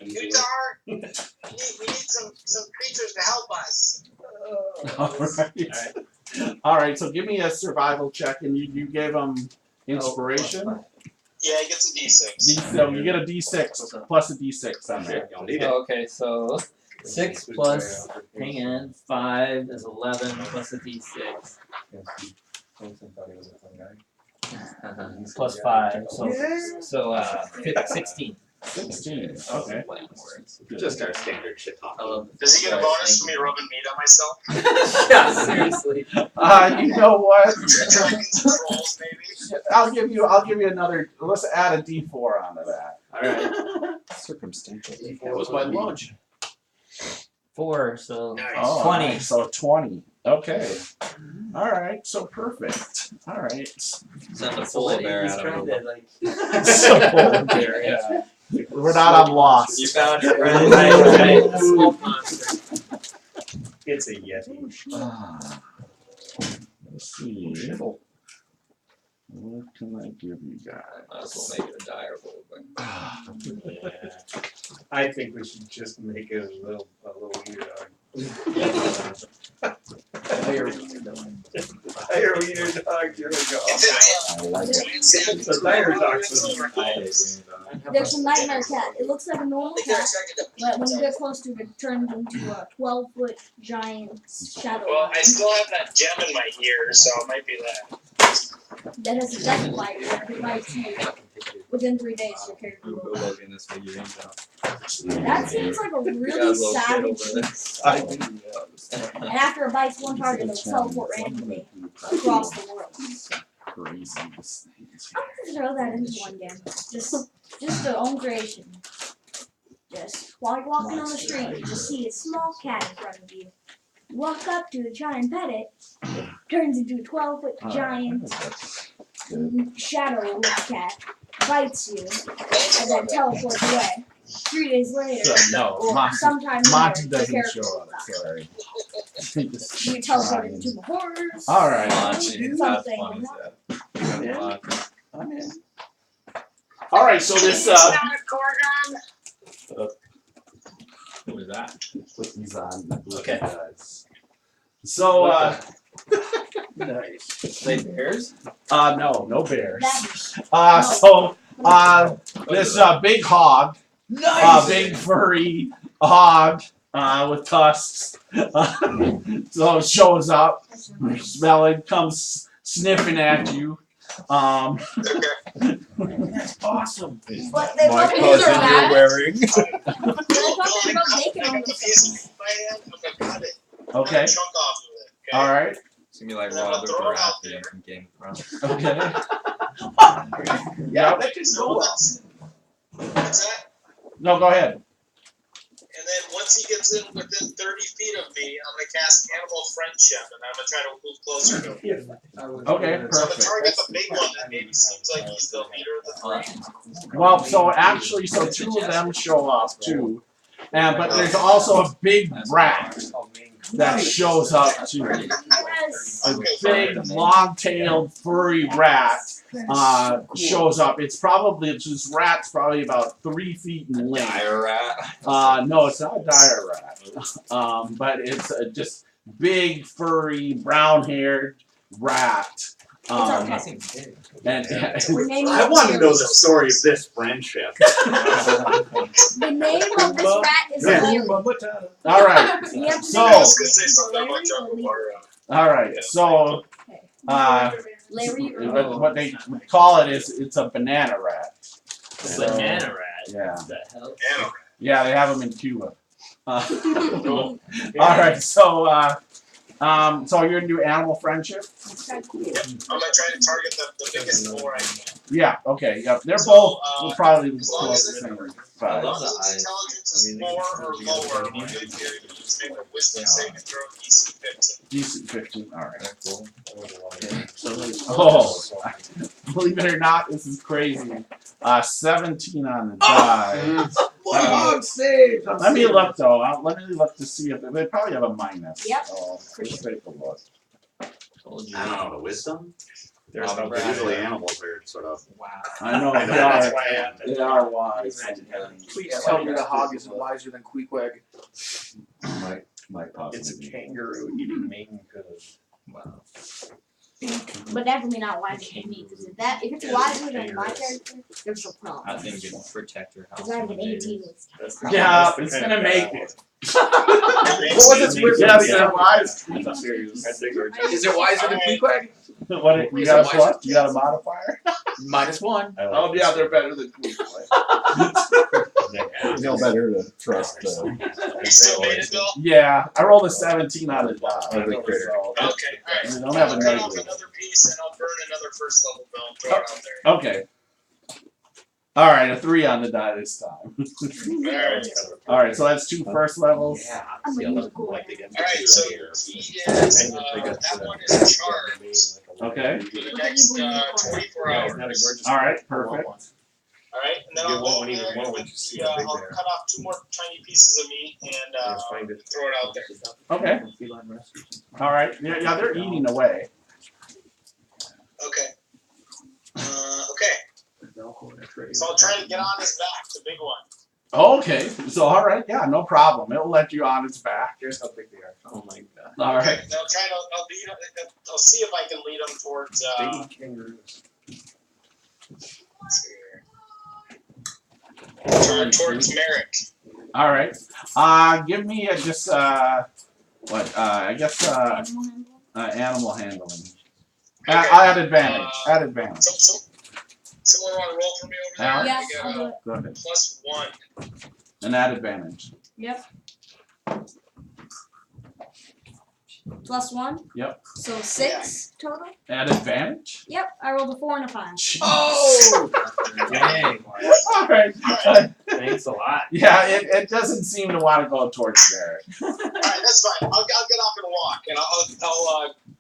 Utar. We need some creatures to help us.
All right, so give me a survival check, and you gave him inspiration.
Yeah, he gets a D6.
So you get a D6 plus a D6 on there.
Okay, so 6 plus, hang on, 5 is 11 plus a d6. Plus 5, so 16.
16, okay.
Just our standard shit talk.
Does he get a bonus for me rubbing meat on myself?
Yeah, seriously.
You know what?
Dragons and trolls, maybe.
I'll give you another. Let's add a D4 onto that.
All right.
Circumstantial.
That was my lunch.
4, so
Oh,
20.
So 20. Okay. All right. So perfect. All right.
Send a polar bear out of it.
So polar bear, yeah. We're not on Lost.
You found it, right? Small monster.
It's a Yeti.
Let's see. What can I give you guys?
Might as well make it a dire wolf.
Yeah. I think we should just make it a little weird dog. Hire wiener dog, here we go.
I like it.
It's a dire dog.
There's a nightmare cat. It looks like a normal cat, but when you get close to it, it turns into a 12-foot giant shadow.
Well, I still have that gem in my ear, so it might be that.
That has a death bite where if it bites you, within 3 days your character will die. That seems like a really savage beast. And after it bites one target, it'll teleport randomly across the world.
Crazy.
I'm gonna throw that into one game. Just their own creation. Just while you're walking on the street, you just see a small cat in front of you. You walk up to it, try and pet it. It turns into a 12-foot giant shadow cat, bites you, and then teleports away. 3 days later, or sometime
Monty
later, the
doesn't
character
show
will
up.
die.
Sorry.
You teleport into the horrors.
All right.
Something.
I'm in. All right. So this.
What was that?
He's on.
Okay.
So.
Nice. They bears?
No bears. So this big hog, big furry hog with tusks, so shows up, smelling, comes sniffing at you. That's awesome.
But they
My
probably
cousin
are
you're wearing.
They probably rub bacon on themselves.
Okay. All right.
It's gonna be like Robert Baratheon from Game of Thrones.
Okay. Yeah, that could go well.
What's that?
No, go ahead.
And then once he gets in within 30 feet of me, I'm gonna cast Animal Friendship, and I'm gonna try to move closer to him.
Okay,
So I'm gonna
perfect.
target the big one that maybe seems like he's the leader of the three.
Well, so actually, so 2 of them show up too, but there's also a big rat that shows up too. A big, long-tailed, furry rat shows up. This rat's probably about 3 feet in length.
Dire rat?
No, it's not a dire rat. But it's a just big, furry, brown-haired rat.
And
I want to know the story of this friendship.
The name of this rat is Larry.
All right.
You have to
So.
I was gonna say something about Jungle Bar.
All right. So.
Larry
What they call it is it's a banana rat.
Banana rat.
Yeah.
What the hell?
Yeah, they have them in Cuba. All right. So so you're gonna do animal friendship.
I'm gonna try to target the biggest four I can.
Yeah. Okay. Yep. They're
So,
both will probably
as long
close
as
the
it-
same
I
As
love
long
size.
the
as
eyes.
intelligence is 4 or lower, we're good here. You just make a wisdom saving throw DC 15.
Decent 15. All right.
Cool.
So, oh, believe it or not, this is crazy. 17 on the die.
Saved.
Let me look though. Let me look to see if they probably have a minus.
Yep.
So let's take a look.
Told you.
I don't know, the wisdom?
There's no
Right.
Usually animals are sort of.
Wow.
I know
I know,
they
that's
are.
why I had
They are wise.
Please tell me the hog isn't wiser than Quiquay.
Might possibly.
It's a
be.
kangaroo eating main good.
Wow.
But definitely not wiser than me, because if it's wiser than my character, there's no problem.
I think it's protect your house.
Because I have an 18 with
Yeah, it's gonna make it.
What was its wisdom?
Yes, they're wise creatures.
Is it wiser than Quiquay?
What? You got a what? You got a modifier?
-1.
Oh yeah, they're better than Quiquay.
You know better to trust
You still made it, Bill?
Yeah, I rolled a 17 on the die.
Ugly critter.
So,
Okay, alright.
I don't have a
I'll cut off
negative.
another piece and I'll burn another first level bill and throw it out there.
Okay. All right, a 3 on the die this time.
Alright.
All right, so that's 2 first levels.
I'm gonna use a cool one.
Alright, so he is, that one is charged
Okay.
for the next 24 hours.
All right, perfect.
Alright, and then I'll go in there and with the, I'll cut off 2 more tiny pieces of meat and throw it out there.
Okay. All right. Yeah, they're eating away.
Okay. Okay. So I'll try to get on his back, the big one.
Okay. So all right, yeah, no problem. It'll let you on its back.
Here's how big they are. Oh my god.
All right.
Okay, I'll try to, I'll see if I can lead him towards,
They eat kangaroos.
let's see here. Towards Merik.
All right. Give me just I guess animal handling.
Okay.
Add advantage. Add advantage.
Someone want to roll for me over there?
Alex?
Yes,
We
I'll
got
do it.
Go ahead.
+1.
And add advantage.
Yep. +1?
Yep.
So 6 total?
Add advantage.
Yep, I rolled a 4 and a 5.
Oh!
Dang.
All right.
Thanks a lot.
Yeah, it doesn't seem to want to go towards there.
Alright, that's fine. I'll get off and walk, and I'll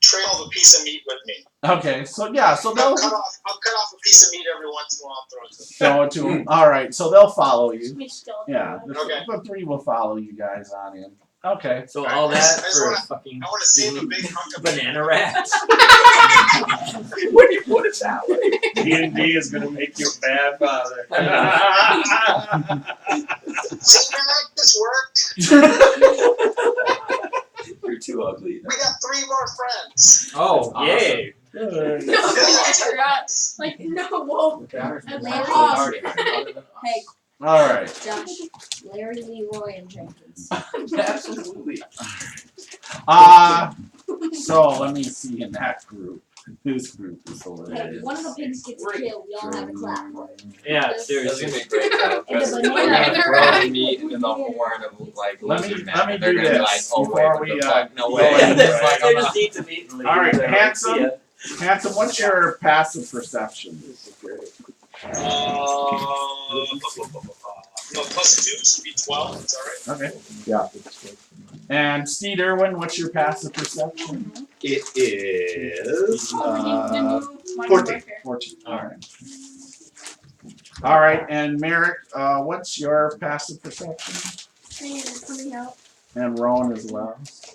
trail the piece of meat with me.
Okay, so yeah, so
I'll
they'll
cut off a piece of meat every once in a while and throw it to them.
throw it to them. All right, so they'll follow you.
Me still.
Yeah,
Okay.
the 3 will follow you guys on in. Okay.
So all that
I just
for
wanna-
fucking
I want to save a big hunk of meat.
banana rat.
When you put it that way.
D&D is gonna make you a bad father.
See, Merik, this worked.
You're too ugly.
We got 3 more friends.
Oh,
Awesome.
yay.
No, I forgot. Like, no, whoa. Hey,
All right.
Josh, Larry, Leroy, and Jenkins.
Absolutely.
So let me see in that group. This group is
Hey,
hilarious.
one of the pigs gets killed, we all have a clap.
Yeah,
That's
seriously.
gonna be great though.
And
Because
the
we're
banana
gonna
rat.
throw the meat into the horn of like
Let me-
lizard man,
let me
and they're
do
gonna be like,
this
oh
before
wait,
we,
what the fuck? No
go
way.
ahead.
It's like,
They
I'm
just
not-
eat the meat and leave.
All right,
They're like,
handsome.
"See ya."
Handsome, what's your passive perception?
+2 should be 12. It's alright.
Okay.
Yeah.
And Steed Irwin, what's your passive perception?
It is
oh, the new Modern
14.
Warfare.
14. All right. All right, and Merik, what's your passive perception?
Thing is coming out.
And Rohn as well.
so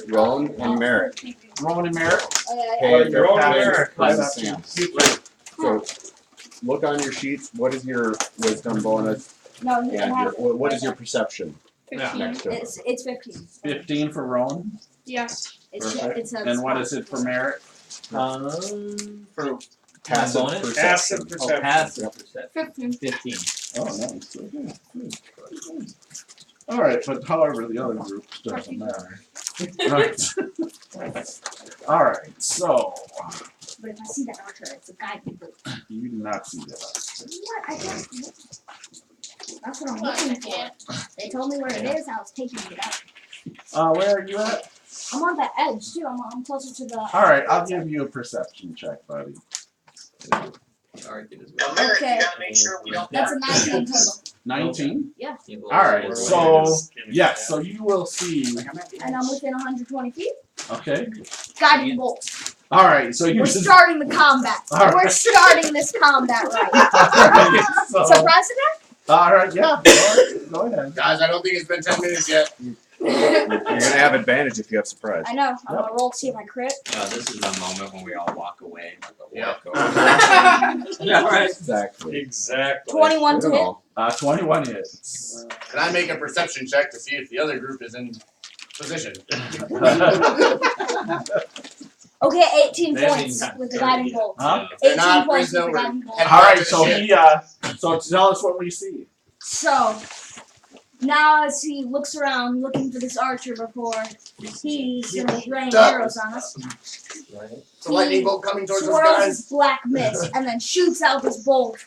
Rohn and Merik.
Rohn and Merik.
Hey,
Your
Rohn
passive
and Merik.
perception.
So look on your sheets. What is your wisdom bonus?
No,
And
he
your,
has it.
what is your perception
15.
next to it?
It's 15.
15 for Rohn.
Yes.
It's a
And what is it for Merik?
For
Passive
bonus?
perception.
Passive
Oh,
perception.
passive perception.
15.
15.
Oh, nice. Okay. Good. All right, but however, the other group doesn't matter. Right. All right, so
But if I see that archer, it's a guy who goes,
you do not see that.
what? I can't. That's what I'm looking for. They told me where it is, I was taking it out.
Where are you at?
I'm on the edge too. I'm closer to the.
Alright, I'll give you a perception check, buddy.
Now, Merik,
Okay.
you gotta make sure we don't.
That's a 19 total.
19?
Yeah.
Alright, so yes, so you will see.
And I'm within 120 feet.
Okay.
Guiding bolt.
Alright, so you
We're
just
starting the combat.
All
We're
right.
starting this combat right.
Alright, so,
Surprise attack?
alright, yeah. Go ahead.
Guys, I don't think it's been 10 minutes yet.
You're gonna have advantage if you have surprise.
I know. I'm gonna roll to see if I crit.
This is the moment when we all walk away.
Yeah.
Yeah, right.
Exactly.
Exactly.
21 to hit.
21 hits.
Can I make a perception check to see if the other group is in position?
Okay, 18
Maybe
points
not
with the
30
guiding
yet.
bolt.
Huh?
18
not,
points with
Risna,
the
we're
guiding bolt.
heading
Alright,
back to
so
the ship.
so tell us what we see.
So, now as he looks around looking for this archer before he's gonna rain
Duck.
arrows on us,
It's a lightning bolt coming towards us,
swirls
guys.
his black mist and then shoots out this bolt,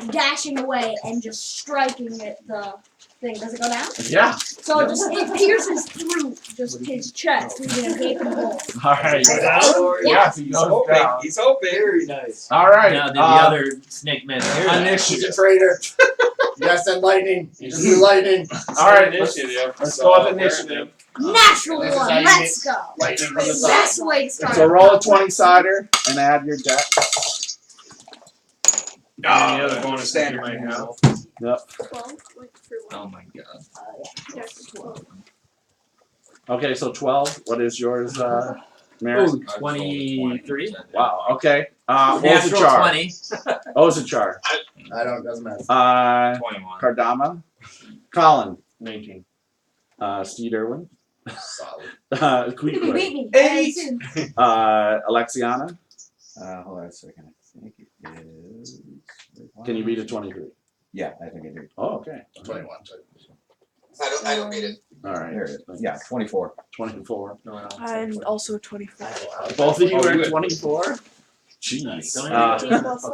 dashing away and just striking at the thing. Does it go down?
Yeah.
So it pierces through just his chest, leaving a gaping hole.
Alright.
Yeah.
Yeah, so he
He's
goes
hoping.
down.
He's hoping.
Very nice.
Alright.
Now did the other snake man hear that?
He's a
Initiative.
traitor. Yes, send lightning. You just do lightning.
Alright,
Initiative.
let's go with initiative.
Natural
This is
one,
how you
let's go.
Lightning from the side.
That's the way to start.
So roll a 20-sider and add your deck.
Any other bonus that you might have?
Yep.
12, like for one.
Oh my god.
Yes, 12.
Okay, so 12. What is yours, Merik?
Ooh, 23.
Wow, okay.
Natural
Ozichar.
20.
Ozichar.
Doesn't matter.
21.
Cardoma. Collin.
19.
Steed Irwin.
Solid.
You beat
Quiquay.
me.
8. Alexianna.
Hold on a second. I think it is.
Can you beat a 23?
Yeah, I think I do.
Oh, okay.
21.
I don't beat it.
Alright.
There it is. Yeah, 24.
24.
I'm also 24.
Both of you
Oh,
are
good.
24? Jeez.
18 plus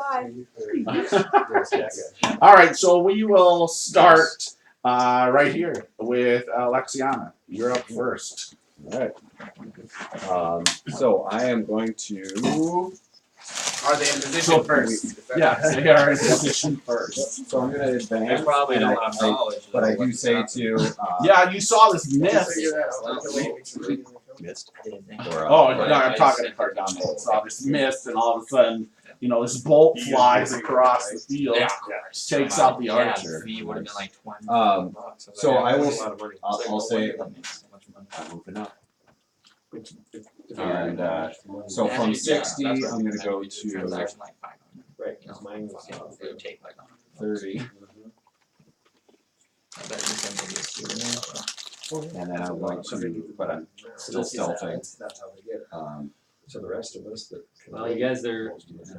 5.
Alright, so we will start right here with Alexianna. You're up first.
Alright. So I am going to.
Are they in position
So
first?
Yeah, they are in position first.
So I'm going to
They
advance.
probably
and
don't
I-
have knowledge.
But I do say to.
Yeah, you saw this mist.
Missed.
Oh, no, I'm talking to Cardoma. You saw this mist, and all of a sudden, you know, this bolt flies across the field, takes out the archer.
Fee would have been like 20 bucks.
So I will.
That's a lot of money.
I'll say.
That makes so much money.
I'm moving up. And so from 60, I'm going to go to
Transaction like 500.
Right,
You know,
mine was,
fucking, it would take like
30,
I bet you can maybe a student.
and then I'm going to, but I'm still stealthing.
That's how they get it. So the rest of us that.
Well, you guys are.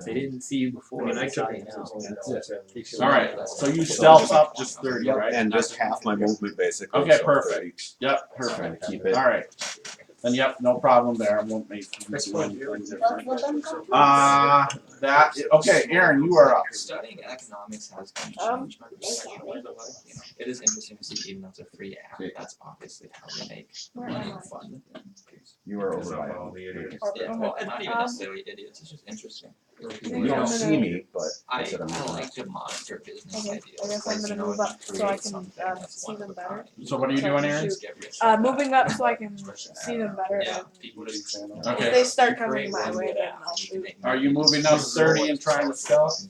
They didn't see you before.
I mean, I
they saw
took
you
it.
now.
That's it.
Alright, so you stealth up just 30, right?
And just half my movement, basically.
Okay,
so
perfect. Yep,
Trying
perfect.
to keep it.
Alright. Then yep, no problem there. I won't make you do anything different.
Let them come.
Okay, Eryn, you are up.
Studying economics has been changed. It is interesting to see, even though it's a free app, that's obviously how we make money and fun.
You are over by
all the idiots.
Yeah, well, and not even necessarily idiots, it's just interesting.
You don't see me, but
I
that's what I'm doing.
like to monitor business
Okay,
ideas.
I guess I'm
like,
gonna
you know,
move up so I
create
can,
something that's
see
one
them
of a
better.
kind.
So what are you doing, Eryn?
Just get rich like that.
Moving up so I can see them better.
Yeah,
And
people just.
Okay.
if they start coming
create
my
one
way,
good
then
app
I'll
and you can
shoot.
make
Are you
money.
moving up 30 and trying to stealth?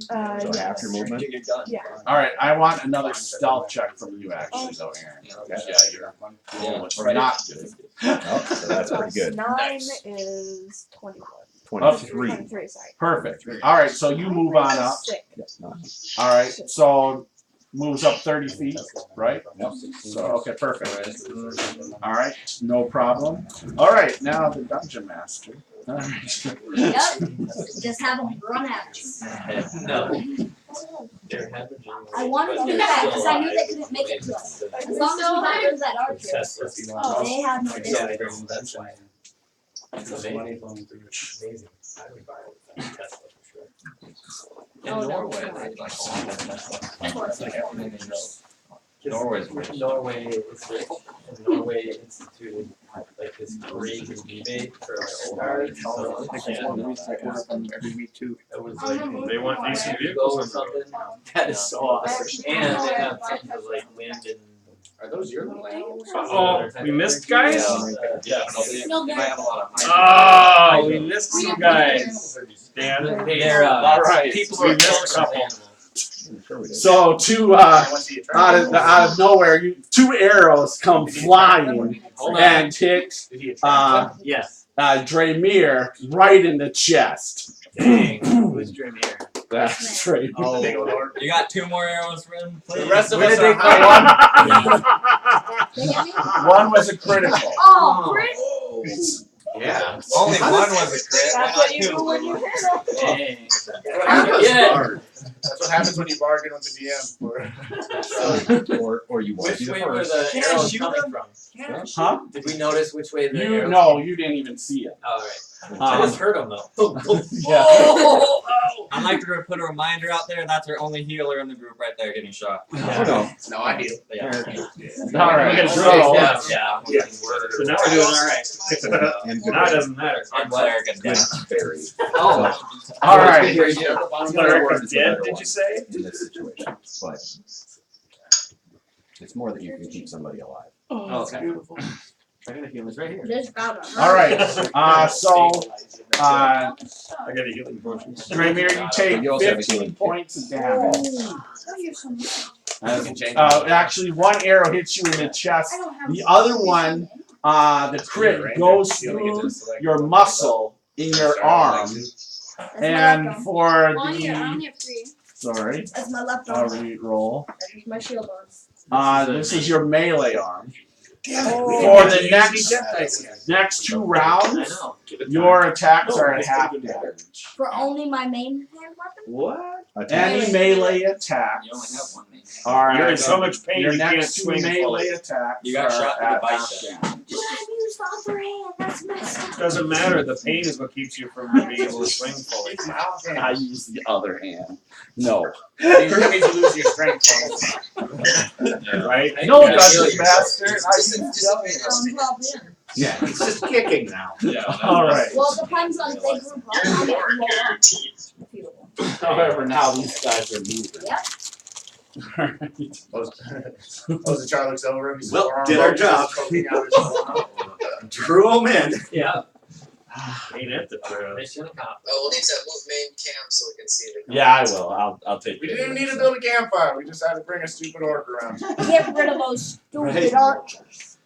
Yeah.
So half your movement.
Yeah.
Alright, I want another stealth check from you actually though, Eryn. Yeah, you're rolling for not good.
Oh, so that's pretty good.
9 is 21.
23.
23, sorry.
Perfect. Alright, so you move on up.
Sick.
Yes, nice.
Alright, so moves up 30 feet, right?
Yep.
So, okay, perfect. Alright, no problem. Alright, now the Dungeon Master. Alright.
Yep. Just have them run at us.
No.
I wanted to do that because I knew they couldn't make it to us. As long as we got rid of that archer, they had no business.
In Norway, they like all that stuff.
Of course.
Like everything they know. Norway's rich.
Norway is rich. And Norway instituted like this this great rebate for like old cards. So
Every week too.
it was like
They want DC
Go
vehicles
or
on
something. That is so awesome. And they have something with like wind and.
Are those your little animals?
Oh, we missed guys?
Yes.
No,
They
they're
might have a lot of
Oh, we missed some guys. Dan,
They're
All right.
people
We
are
missed a
awesome
couple.
animals.
So out of nowhere, two arrows come flying and hit
Yes.
Dramire right in the chest.
Dang. Who's Dramire?
That's right.
Oh.
You got 2 more arrows for him, please?
The rest of
Where
us
did they
are high.
One was a critical.
Oh, Chris!
Yeah.
Only one was a crit. Why
That's
not
what you do
2?
when you hit
Dang.
That's what happens when you bargain with the DM.
Or you want to
Which
be
way
the
were
first.
the
Can I
arrows
shoot
coming
them?
from?
Huh?
Did we notice which way the arrows
No, you didn't even see it.
Oh, right. I just heard them though.
Yeah.
I'd like to put a reminder out there. That's our only healer in the group right there getting shot.
No.
No, I do.
Yeah.
All right. So,
Yeah.
So now we're doing alright.
And
Now it doesn't matter.
And Cleric and dead.
Very.
Oh.
all right.
Cleric is dead, did you say?
In this situation, but it's more that you can keep somebody alive.
Oh, okay. I got a healer's right here.
This about to hurt.
All right. So,
I got a healing potion.
Dramire, you take
You also have a
15
healing
points of damage.
Oh,
Actually, one arrow hits you in the chest.
I don't have
The other one, the crit goes through your muscle in your arm.
That's
And
my left arm.
for
I only
the
have 3.
sorry,
That's my left
I'll
arm.
re-roll.
That's my shield arm.
This is your melee arm.
Oh.
For the next 2
I
rounds,
know.
your attacks are at half damage.
For only my main hand weapon?
What?
Any melee attacks
You only have 1 main.
are
You're in so much pain
your
you can't
next 2
swing
melee
fully.
attacks.
You got
are
shot through the
at half
bicep.
damage.
But I've used the upper hand. That's messed up.
Doesn't matter, the pain is what keeps you from being able to swing fully.
I use the other hand. No.
That means you lose your strength.
Right?
No,
Yeah,
Dungeon
heal
Master. I use the other hand.
Probably.
Yeah, it's just kicking now.
Yeah.
All right.
Well, it depends on if they group up.
You're
I
the
get
Lord,
blown
you're your
up.
teeth.
However, now these guys are moving.
Yep.
Ozichar looks over him.
Well, did our job. Drew him in.
Yeah.
Ain't it the truth?
Mission accomplished.
Oh, we'll need to move main camp so we can see the.
Yeah, I will. I'll take
We
care
didn't
of
even need
it.
to build a campfire. We just had to bring a stupid orc around.
Get rid of those stupid
Right.
archers.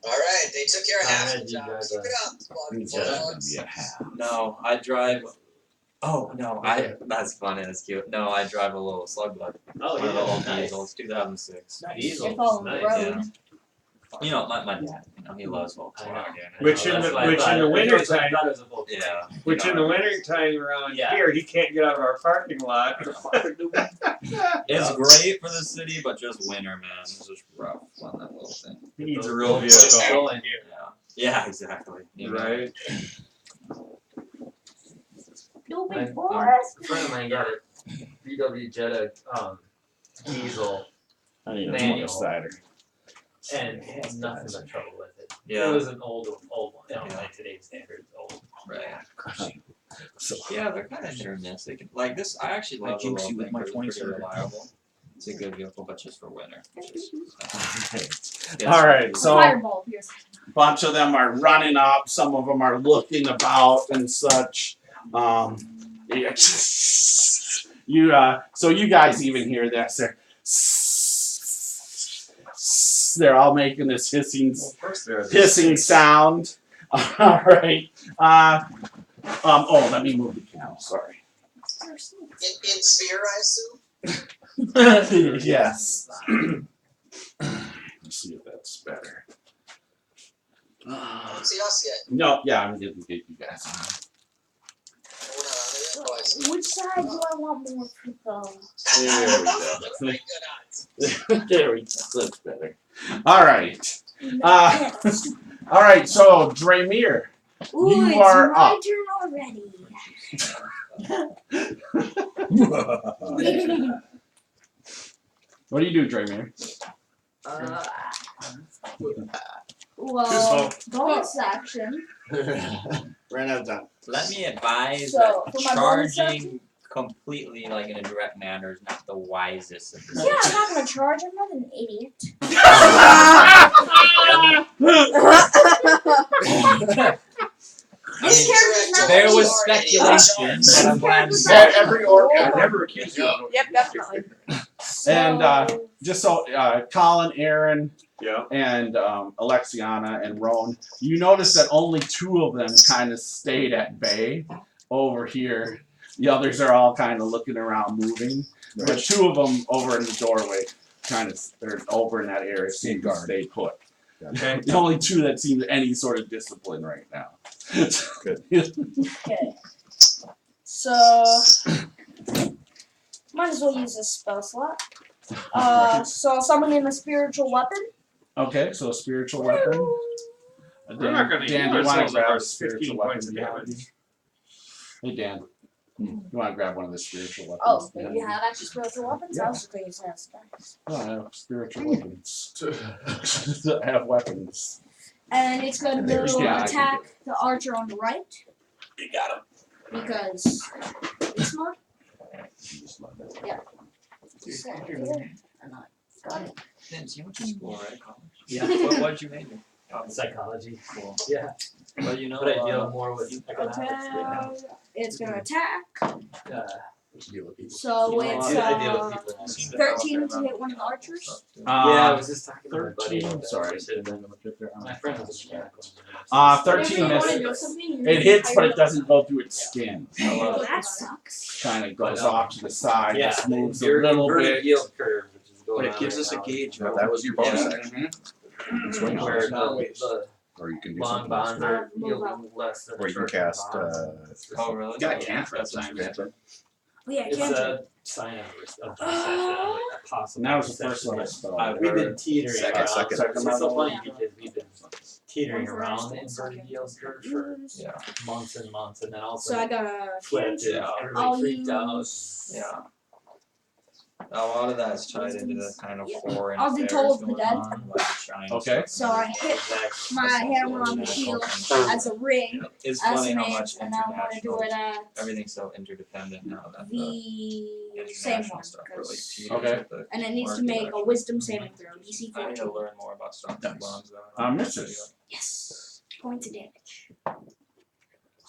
Alright, they took care of half the
You
job.
guys
Keep
are-
it up, squad
It's
of
just gonna
dogs.
be a half.
No, I drive. Oh no, that's funny. That's cute. No, I drive a little Slugbug.
Oh,
One of the old
nice.
diesels, 2006.
Diesel.
You're following the
Nice.
road.
You know, my dad. You know, he loves Volkswagen.
Which in the winter time,
Yeah.
which
you
in
know,
the winter time around
Yeah.
here, he can't get out of our parking lot.
It's great for the city, but just winter, man. It's just rough on that little thing.
He needs a real vehicle.
Stolen.
Yeah, exactly. You know.
Right?
Stupid
A
forest.
friend of mine got a VW Jetta diesel
I need a
Manual.
cider.
and had nothing but trouble with it.
Yeah.
It was an old one. You know,
Yeah.
like today's standards, old.
Right.
So,
Yeah, they're kind of hit or miss. They can, like this, I actually
I
love the
jinx
little
you with
thing.
my
They're
20
pretty
circle.
reliable. It's a good vehicle, but just for winter.
all right. So
Fireball pierce.
a bunch of them are running up. Some of them are looking about and such. Yeah. So you guys even hear this? They're all making this hissing sound. All right. Oh, let me move the camera. Sorry.
In sphere, I assume?
Yes. Let's see if that's better.
I don't see us yet.
No, yeah, I'm gonna get you guys.
We're not on it yet.
Which side do I want more people?
There we go.
Pretty good odds.
There we go. That's better. All right. All right. So Dramire,
Ooh,
you
it's
are
my
up.
turn already.
What do you do, Dramire?
Ooh, Well, bonus action.
Ran out of time.
Let me advise
So,
that
for my bonus
charging completely like in a direct manner is not the wisest of
Yeah, I'm not gonna charge. I'm not an idiot. This character's not
There
an
was
idiot.
speculation, but I'm glad you
Said every orc.
I never accused you of
Yep, definitely.
And just so Collin, Eryn,
Yeah.
and Alexianna and Rohn, you notice that only 2 of them kind of stayed at bay over here. The others are all kind of looking around, moving. But 2 of them over in the doorway, kind of, they're over in that area, seem to stay put.
Okay.
The only 2 that seem any sort of discipline right now.
Good.
Okay. So, might as well use this spell slot. So I'll summon in a spiritual weapon.
Okay, so a spiritual weapon.
We're not going to
Dan,
use
do you want
ourselves
to grab
our
a spiritual
15
weapon?
points of damage.
Hey Dan, you want to grab one of the spiritual weapons?
Oh, but you have actually spiritual weapons? I was just going to use that dice.
Oh, I have spiritual weapons. I have weapons.
And it's going to
Yeah,
attack the archer on the right.
You got him.
Because it's smart. Yeah. And I got it.
Vince, you went to school, right? College?
Yeah.
What'd you major?
Psychology.
Cool.
Yeah.
But you know,
But I deal more with economics.
Attack. It's going to attack.
Yeah.
So it's
I deal with people.
13 to hit one of the archers.
Yeah, I was just talking to my buddy.
13. Sorry.
My friend was a mechanical.
13
If you wanna
misses.
know something,
It hits, but it doesn't go through its skin.
Oh, that sucks.
Kind of goes off to the side,
Yeah,
just moves a
your
little
inverted
bit.
yield curve, which is going
But it
on
gives
right
us a
now.
gauge.
No, that was your bonus
Yeah.
action.
Where the
Or you can do
long
something else.
bonds are yielding less than
Or you can
short-term
cast.
bonds.
Oh, really?
You got a cantrip sign,
That's
man.
Oh, yeah,
It's
can't
a sign of a possible.
And that was the first
recession.
level spell.
I've
We've been
heard.
teetering
Second,
around.
second.
So it's so
level.
funny because we've been teetering
One
around
first,
the
one
inverted
second.
yield curve for
Yeah.
months and months, and then also
So I gotta
flipped and
Yeah.
everybody
I'll
freaked out.
use.
Yeah. A lot of that's tied into the kind of foreign
I'll do
affairs
Toll of the
going
Dead.
on, like China
Okay.
stuff.
So I hit
Exactly.
my hammer on the shield as a ring,
It's
as
funny
an
how
aim,
much
and I want to do
international,
it at
everything's so interdependent now that the
the same
international
one.
stuff really
'cause-
teeters
Okay.
with the
And it needs to
market
make a
action.
wisdom saving throw, DC
I need to
14.
learn more about stock and bonds though.
Misses.
Yes. Points of damage.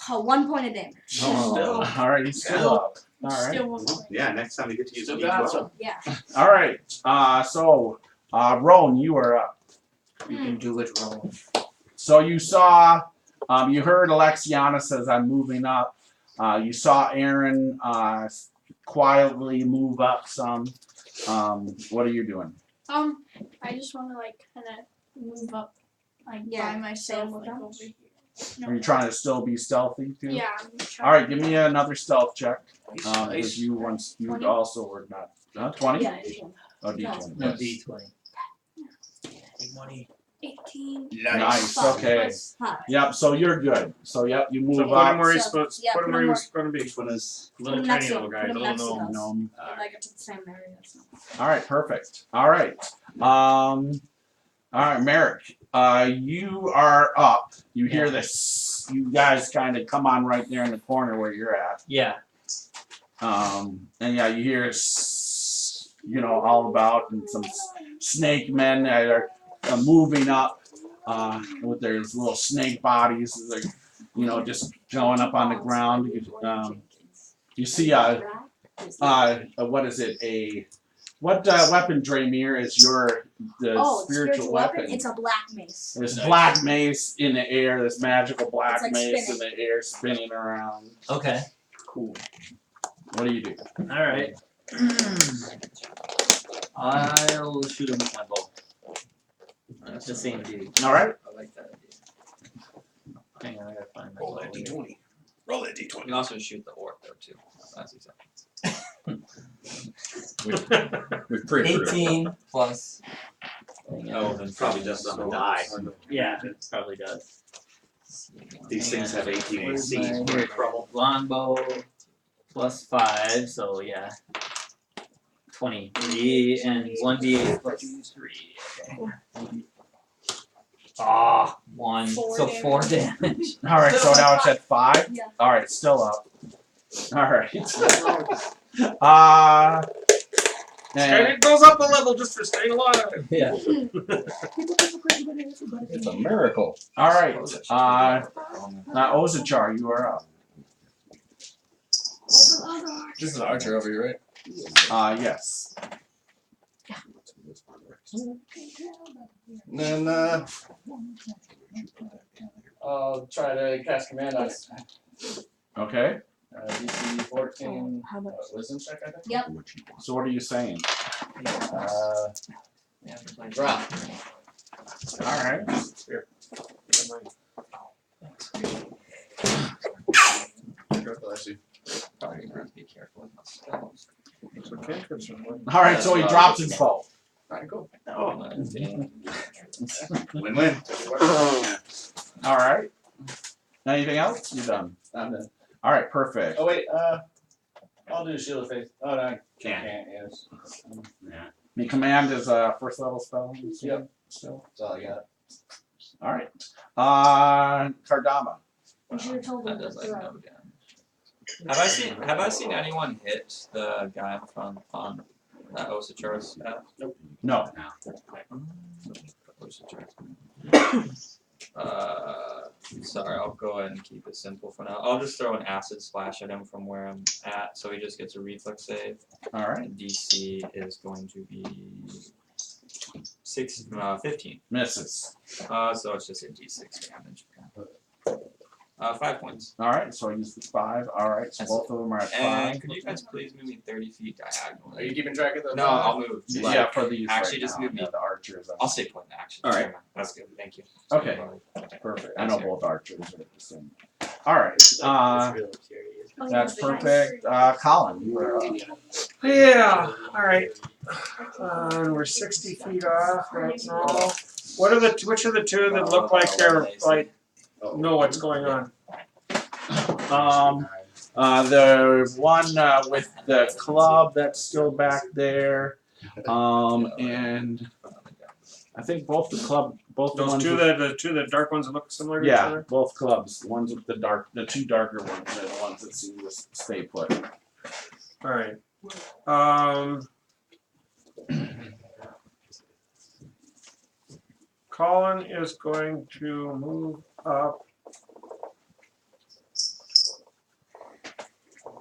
Oh, 1 point of damage.
Oh, all right, he's still up. All right.
Still 1 point.
Yeah, next time you get to use a
Still got
D12.
some.
Yeah.
All right. So, Rohn, you are up.
You can do it wrong.
So you saw, you heard Alexianna says, "I'm moving up." You saw Eryn quietly move up some. What are you doing?
I just want to like kind of move up, like
Yeah,
by myself,
same with
like
them.
over here.
Are you trying to still be stealthy too?
Yeah. I'm trying
All right, give me another stealth check.
Nice.
Because you once you
20?
also were not 20.
Yeah, D20.
Oh, D20.
No,
Yes.
D20.
Big money.
18.
Nice.
Five
Okay.
plus 5.
Yep. So you're good. So yep, you move
So put him
up.
where he's
So,
supposed.
yeah,
Put him
put
where
him
he was going to be.
Which one is?
Little
Put him
tiny
next to
little
him.
guy,
Put
the
him
little
next to
gnome.
us.
Gnome.
Like it's the same area. So.
All right. Perfect. All right. All right, Merik. You are up. You hear this. You guys kind of come on right there in the corner where you're at.
Yeah.
And yeah, you hear, all about and some snake men that are moving up with their little snake bodies. They're, just going up on the ground. You see, what is it? What weapon, Dramire, is the spiritual weapon?
It's a black mace.
There's black mace in the air. This magical black
It's like
mace
spinning.
in the air, spinning around.
Okay.
Cool. What do you do?
All right. I'll shoot him with my bow. That's the same dude.
All right.
I like that idea.
Hang on, I gotta find my
Roll
bow.
that D20. Roll that D20.
You can also shoot the orc though too. That's exactly.
We've pre-approved.
18 plus.
Oh, then probably just on the die.
Yeah, it probably does.
These things have 18
Where's
AC.
my- here, longbow plus 5, so yeah. 23 and 1d8 plus 3. Okay. Ah, 1.
Four
So
damage.
4 damage.
Alright, so now it's at 5?
Yeah.
Alright, still up. Alright.
And it goes up a level just for staying alive.
Yeah.
It's a miracle.
Alright, Ozichar, you are up.
This is an archer over here, right?
Yes.
And then I'll try to cast command on it.
Okay.
DC 14.
How much?
Wisdom check, I think.
Yep.
So what are you saying?
Drop.
Alright.
Here.
Bless you.
Probably gonna have to be careful with my spells.
So cantrips are one.
Alright, so he drops his bow.
Alright, cool.
Oh.
Win-win.
Alright. Anything else? You're done.
I'm done.
Alright, perfect.
Oh wait, I'll do Shield of Faith. Oh no, I
Can't.
yes.
The command is a first level spell.
Yep.
Still.
That's all I got.
Alright. Cardoma.
You should have told him
That
to
does like
throw.
no damage. Have I seen anyone hit the guy in front on that Osichar's staff?
No.
Sorry, I'll go ahead and keep it simple for now. I'll just throw an acid splash at him from where I'm at, so he just gets a reflex save.
Alright.
And DC is going to be 15.
Misses.
So it's just a D6 damage. 5 points.
Alright, so I use the 5. Alright, so both of them are at 5.
And could you guys please move me 30 feet diagonally?
Are you keeping track of the?
No, I'll move.
Yeah, for these.
Actually,
right
just
now.
move me.
Yeah, the archers.
I'll stay put in action.
All right.
That's good. Thank you.
Okay. Perfect. I know both archers are the same. Alright. That's perfect. Collin, you are up.
Yeah, alright. We're 60 feet off, that's all. Which are the two that look like they're like know what's going on?
The one with the club that's still back there. And I think both the
Those
ones
two
with,
the two dark ones that look similar to each
yeah,
other?
both clubs. The ones with the two darker ones are the ones that seem to stay put.
Alright. Collin is going to move up.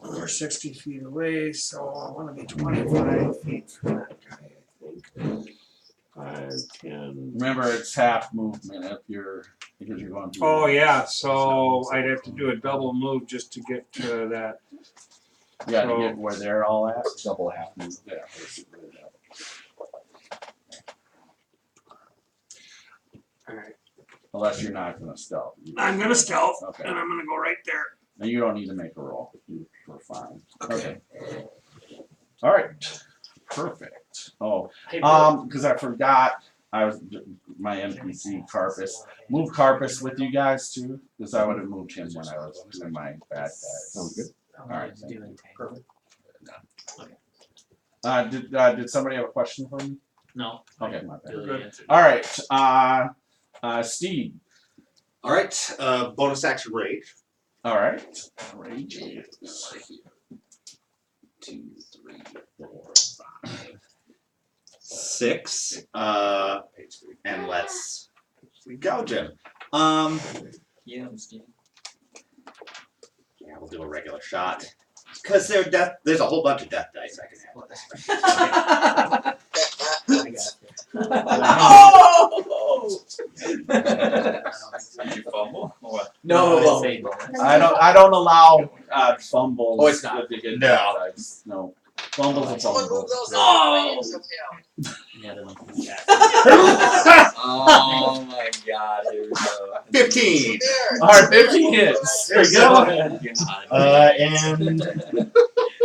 We're 60 feet away, so I want to be 25 feet from that guy, I think. 5, 10.
Remember, it's half movement if you're because you're going through.
Oh yeah, so I'd have to do a double move just to get to that.
Yeah, to get where they're all at.
Double half move.
Yeah.
Alright.
Unless you're not going to stealth.
I'm gonna stealth,
Okay.
and I'm gonna go right there.
And you don't need to make a roll. You're fine. Okay. All right. Perfect. Oh, because I forgot. I was my NPC Carpus. Move Carpus with you guys too, because I would have moved him when I was doing my bad guys.
Sounds good.
All right. Perfect. Did somebody have a question for me?
No.
Okay, my bad.
Really answered.
All right. Steed.
All right, bonus action rage.
All right. Rage is
2, 3, 4, 5, 6. And let's gouge him.
Yeah, I'm Steve.
Yeah, we'll do a regular shot. Because there's a whole bunch of death dice I can have.
Oh!
Did you fumble? Or what?
No,
I don't allow fumbles.
Oh, it's not.
with the good
No.
dice. No. Fumbles and
Someone move
fumbles.
those out of the way.
Oh my god, here we go.
15.
There.
All right, 15 hits. There you go.
And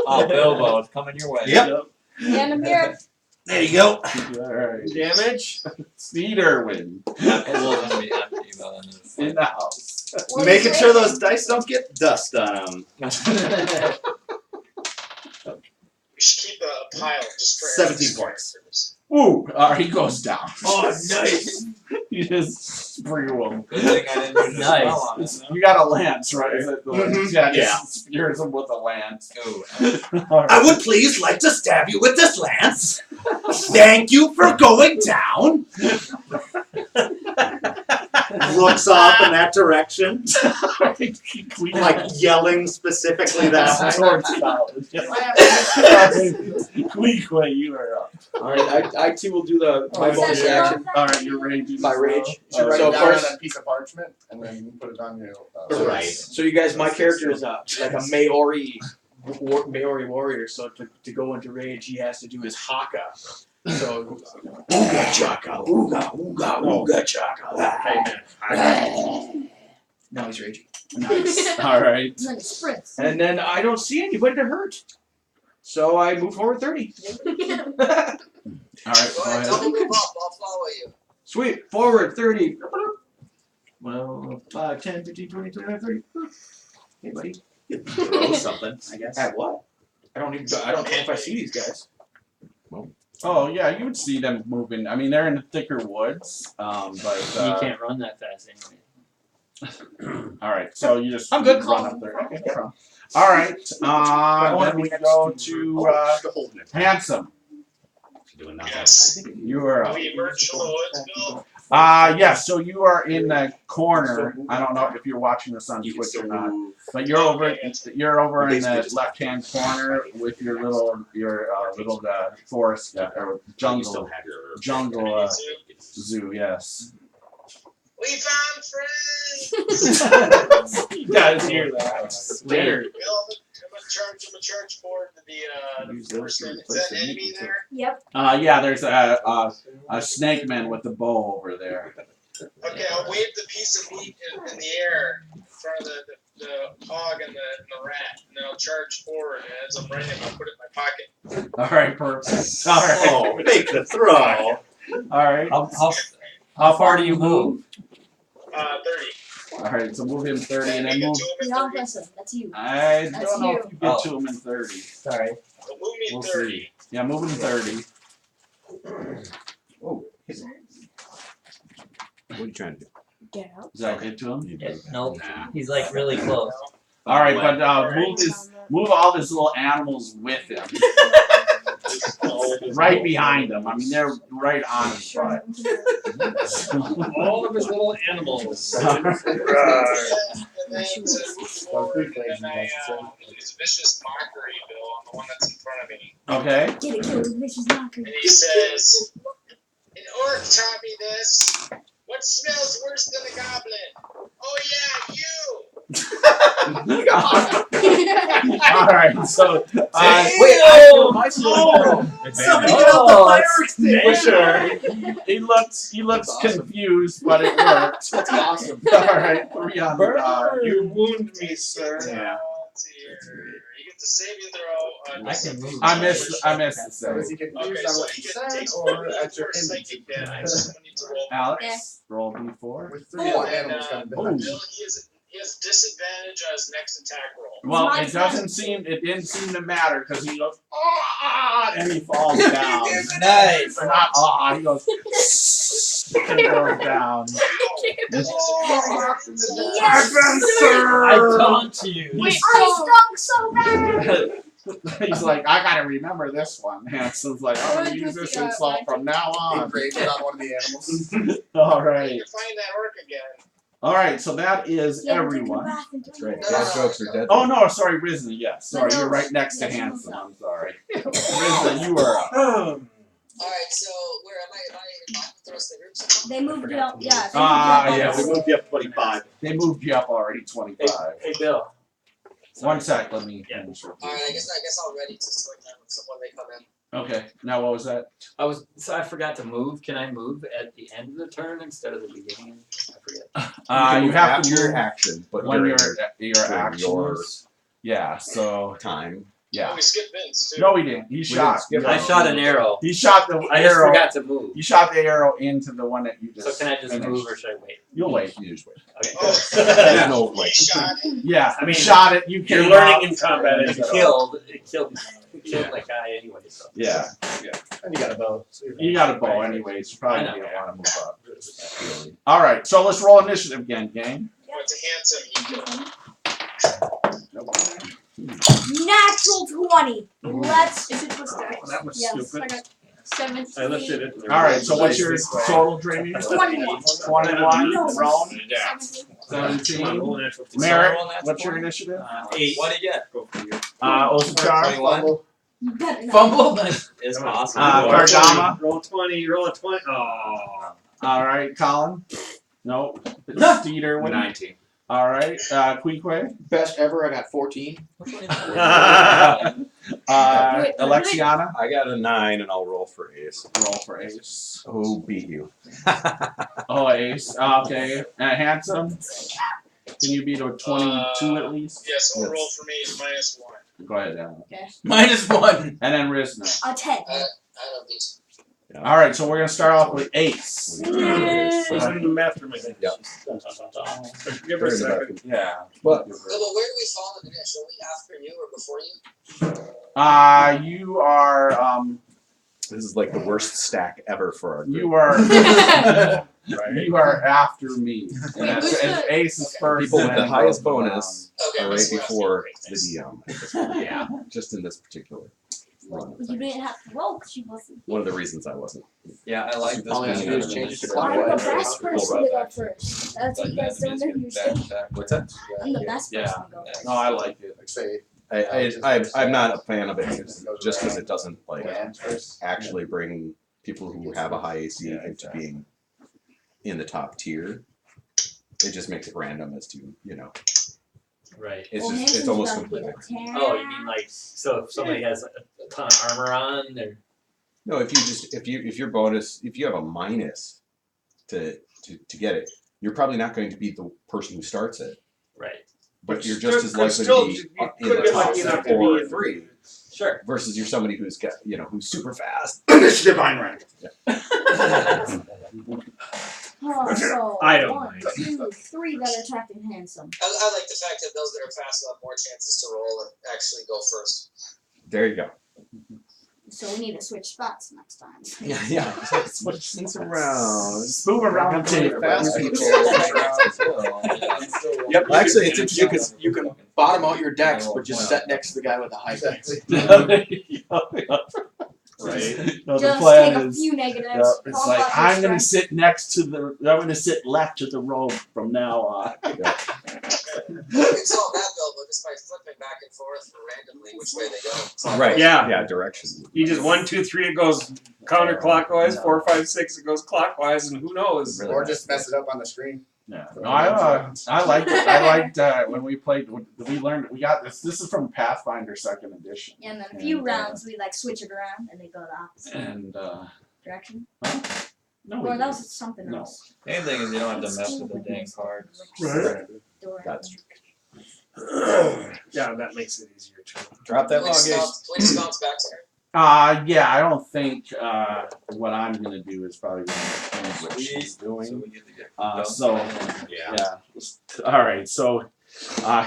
Oh, Bilbo, it's coming your way.
Yep.
And I'm here.
There you go.
All right.
Damage.
Steed Irwin
That pool is gonna be empty, but then it's
in the house.
Making sure those dice don't get dust on them.
We should keep a pile just for
17
Eric's
points.
characters.
Ooh, he goes down.
Oh, nice.
You just spew him.
Good thing I didn't use a
Nice.
spell on it.
You got a lance, right? Is it the lance? Yeah,
Yeah.
just spears him with a lance.
Ooh.
I would please like to stab you with this lance. Thank you for going down. Looks off in that direction, like yelling specifically that way.
Quiquay, you are up.
Alright, I too will do my bonus
Seth,
action.
Alright, you're raging.
My rage.
You should write
So
it
of
down
course-
on a piece of parchment and then put it on your.
Right. So you guys, my character is like a Maori warrior. So to go into rage, he has to do his haka. So
Ooga chaka, ooga, ooga, ooga chaka.
now he's raging.
Nice. Alright.
And then it sprints.
And then I don't see anybody to hurt. So I move forward 30.
Alright,
Go ahead, tell me to move up. I'll follow you.
Sweet. Forward 30. Well, 5, 10, 15, 20, 25, 30. Hey, buddy.
Throw something, I guess.
At what? I don't know if I see these guys.
Oh yeah, you would see them moving. I mean, they're in the thicker woods, but
You can't run that fast anyway.
all right. So you just
I'm good.
run up there. Okay, no problem. All right. Then we go to Handsome.
Doing nothing.
Yes.
You are up.
We emerged from the woods, Bill.
Yes. So you are in the corner. I don't know if you're watching this on
You can
Twitch
still
or not,
move.
but you're over. You're over in
Basically
the
just-
left-hand corner with your little forest or
You still
jungle
have your
zoo. Yes.
We found friends.
You guys hear that?
Scared.
Bill, I'm a charge forward to the first thing. Is that enemy there?
Yep.
Yeah. There's a snake man with the bow over there.
Okay, I'll wave the piece of meat in the air in front of the hog and the rat, and then I'll charge forward, and as I'm running, I'll put it in my pocket.
All right, perfect. All right.
Oh, make the throw.
All right.
How far do you move?
30.
All right. So move him 30, and then
Make it
move.
to him in
Beyond
30.
listen. That's you.
I
That's
don't know
you.
if you get to him in 30.
Sorry.
Well, move me in
We'll
30.
see. Yeah, move him 30.
Oh, what are you trying to do?
Get out.
Is that good to him?
Yeah, nope.
Nah.
He's like really close.
All right, but move all his little animals with him, right behind him. I mean, they're right on his butt.
All of his little animals.
And then to move forward, and then I use vicious mockery, Bill, on the one that's in front of me.
Okay.
Get it, kill the vicious mockery.
And he says, an orc taught me this. What smells worse than a goblin? Oh yeah, you!
All right. So,
Wait, I
oh,
Somebody get out the fire extinguisher.
he looks confused, but it worked.
That's awesome.
All right, 3 on the die.
You wound me, sir.
Yeah.
You get the saving throw.
I can move.
I missed the save.
Was he confused
Okay,
on
so
what
he
you
gets
said
takes
or
one
at your
for
image?
psychic damage. Someone needs to roll.
Alex, roll d4.
With 3 other animals kind of
Oh.
behind
Bill,
you.
he has disadvantage on his next attack roll.
Well, it didn't seem to matter because he goes, and he falls down.
Nice.
Or not, he goes, and goes down.
I taunt you.
Wait, I stunk so bad.
He's like, I gotta remember this one. Hanson's like, I'm gonna use this insult from now
He
on.
grazed it on one of the animals.
All
You
right.
can find that orc again.
All right, so that is
Yeah,
everyone.
That's right.
No,
Dead
no,
jokes are dead.
Oh no, sorry, Risna. Yes, sorry,
No,
you're right next to
yes,
Hanson.
no.
I'm sorry. Risna, you are up.
Alright, so where am I in the rest of the group?
They moved you up. Yeah. They
Yeah,
We moved you up 25.
they moved you up already 25.
Hey, Bill.
One sec, let me finish.
Alright, I guess I'm ready to swing them when they come in.
Okay, now what was that?
I forgot to move. Can I move at the end of the turn instead of the beginning? I forget.
You have to
your
move
action, but
when
during
your
during
actions. Yeah, so
time.
Yeah.
we skipped Vince too.
No, we didn't. He shot.
I shot an arrow.
He shot the
I just
arrow.
forgot to move.
You shot the arrow into the one that you just.
So can I just
finished.
move or should I wait?
You'll wait.
You just wait.
Okay.
There's no
He
like.
shot it.
Yeah,
I mean,
shot it. You
You're
came
learning
out.
in combat as you go.
It killed that guy anyway. So.
Yeah.
And you got a bow.
You got a bow anyways. You probably
I know.
don't want to move up. All right, so let's roll initiative again, gang.
Went to Handsome. He killed.
Natural 20. Let's.
Is it plus dice?
That was
Yes.
stupid.
I got 17.
I lifted it.
All right, so what's your total training?
21.
21. Rohn.
Yeah.
17. Merik, what's your initiative?
8. What did you get?
Ozichar.
21.
You better not.
Fumble.
It's possible.
Cardoma.
Roll 20. Roll a 20. Oh.
All right, Collin. Nope. Steeder.
19.
All right, Quiquay.
Best ever. I got 14.
Alexianna.
I got a 9 and I'll roll for ace.
Roll for ace.
Who beat you?
Oh, ace. Okay. Handsome. Can you beat a 22 at least?
Yeah, so roll for me is -1.
Go ahead, Emma.
Okay.
-1.
And then Risna.
A 10.
I don't beat
All right, so we're gonna start off with ace.
Who's in the mastermind?
Yep.
Give her a second.
Yeah.
But
you. But where do we fall in the dish? Are we after you or before you?
You are
this is like the worst stack ever for our group.
you are
Right.
you are after me. And ace is first.
People with
and
the
then
highest
goes
bonus
Okay,
are
what's
right
left?
before the DM. at this point.
Yeah.
Just in this particular run.
You didn't have to roll because you wasn't.
One of the reasons I wasn't.
Yeah, I like this.
All you have to do is change it to
I'm the
clockwise.
best person to go first. That's what you guys don't understand.
What's that?
I'm the best
Yeah.
person to go first.
No, I like it.
Like say,
I'm not a fan of it just because it doesn't like actually bring people who have a high AC into being in the top tier. It just makes it random as to, you know.
Right.
It's
Well,
just
Hanson's
it's almost
about to
completely.
get a
Oh, you mean like so if somebody has a ton of armor on, or
No, if your bonus if you have a minus to get it, you're probably not going to be the person who starts it.
right?
But you're just as
Could
likely
still-
to
you
be in
could
the
get
top
lucky enough to
4 or
be-
3
Sure.
versus you're somebody who's got who's super fast.
initiative Ayn Rand.
Oh, so
I don't
1, 2, 3 that are attacking handsome.
I like the fact that those that are fast will have more chances to roll and actually go first.
There you go.
So we need to switch spots next time.
Yeah. Switch things around.
Move around the table.
Fast people.
Yep. Actually, it's interesting because you can bottom out your decks, but just set next to the guy with the high deck.
Right. No, the
Just
plan
take a
is.
few negatives.
It's
call
like
up your
I'm gonna
strength.
sit next to the. I'm gonna sit left to the rope from now on.
You can solve that Bilbo just by flipping back and forth randomly which way they go.
Right.
Yeah.
Yeah. Direction.
You just 1, 2, 3. It goes counterclockwise. 4, 5, 6. It goes clockwise, and who knows?
Really
Or just mess it up on the screen.
Yeah. No, I liked it. I liked when we played. We learned. We got this. This is from Pathfinder 2nd edition.
And then a few
And,
rounds we like switch it around and they go the opposite
And
direction.
no,
Or
we
that was
didn't.
something
No.
else.
Main thing is you don't have to mess with the dang cards.
Right.
That's
Yeah, that makes it easier too.
drop that
We
log.
just bounce back to her.
Yeah, I don't think what I'm gonna do is probably gonna change what she's
So
doing.
we need to get
Yeah. All right. So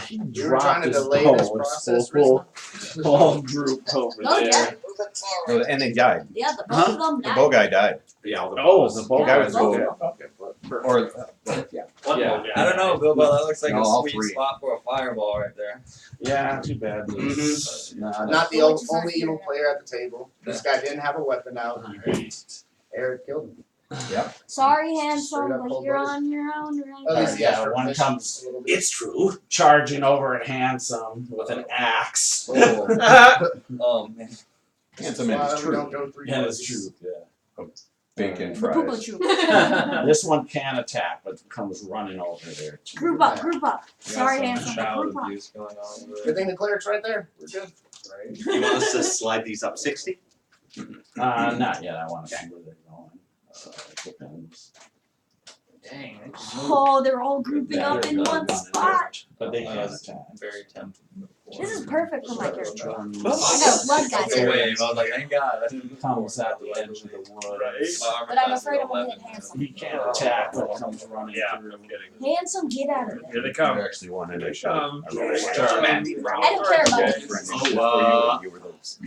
he
You were
dropped
trying to
his
delay
bow.
this
It's
process,
whole group over
Oh,
there.
yeah.
Move it far
Oh,
right.
and they died.
Yeah, the both of them
The
died.
bow guy died.
Yeah. The bow
Yeah,
guy
the
was
bow
good.
Or yeah.
Yeah.
I don't know, Bilbo. That looks like
No,
a
all
sweet
3.
spot for a fireball right there.
Yeah. Too bad.
Mhm.
Nah,
Not the
Which is
only
not
evil
fair.
player at the table. This guy didn't have a weapon out. Eric killed him.
Sorry, handsome,
Straight up
but
cold
you're
blooded.
on your own right
At
now.
least he
yeah,
asked for
one
permission
comes-
a little bit.
It's true. Charging over at Handsome with an axe.
Oh man.
Handsome
That's
and
why
it's
we don't
true.
go 3
That is
places.
true. Yeah.
Bacon
The poo-poo
fries.
troop.
This one can attack, but comes running over there. Too.
Group up, group up.
We got
Sorry,
some
handsome, but
child
group up.
abuse going on over
Good
there.
thing the cleric's right there. We're good.
Right?
You want us to slide these up 60?
Not yet. I want to see where they're going. It depends.
Dang.
Oh, they're all grouping
Yeah,
up
they're
in
really
one
running
spot.
But they can
That's
attack.
very tempting.
This is perfect for my character. I
Journeys
got a blood guy.
It's a wave. I was like, thank God.
comes at the edge of the woods.
But I'm afraid I'm gonna hit Handsome.
He can't attack when it comes running
Yeah,
through.
I'm kidding.
Handsome, get out of there.
Here they
I
come.
actually wanted to show.
I
don't care about this.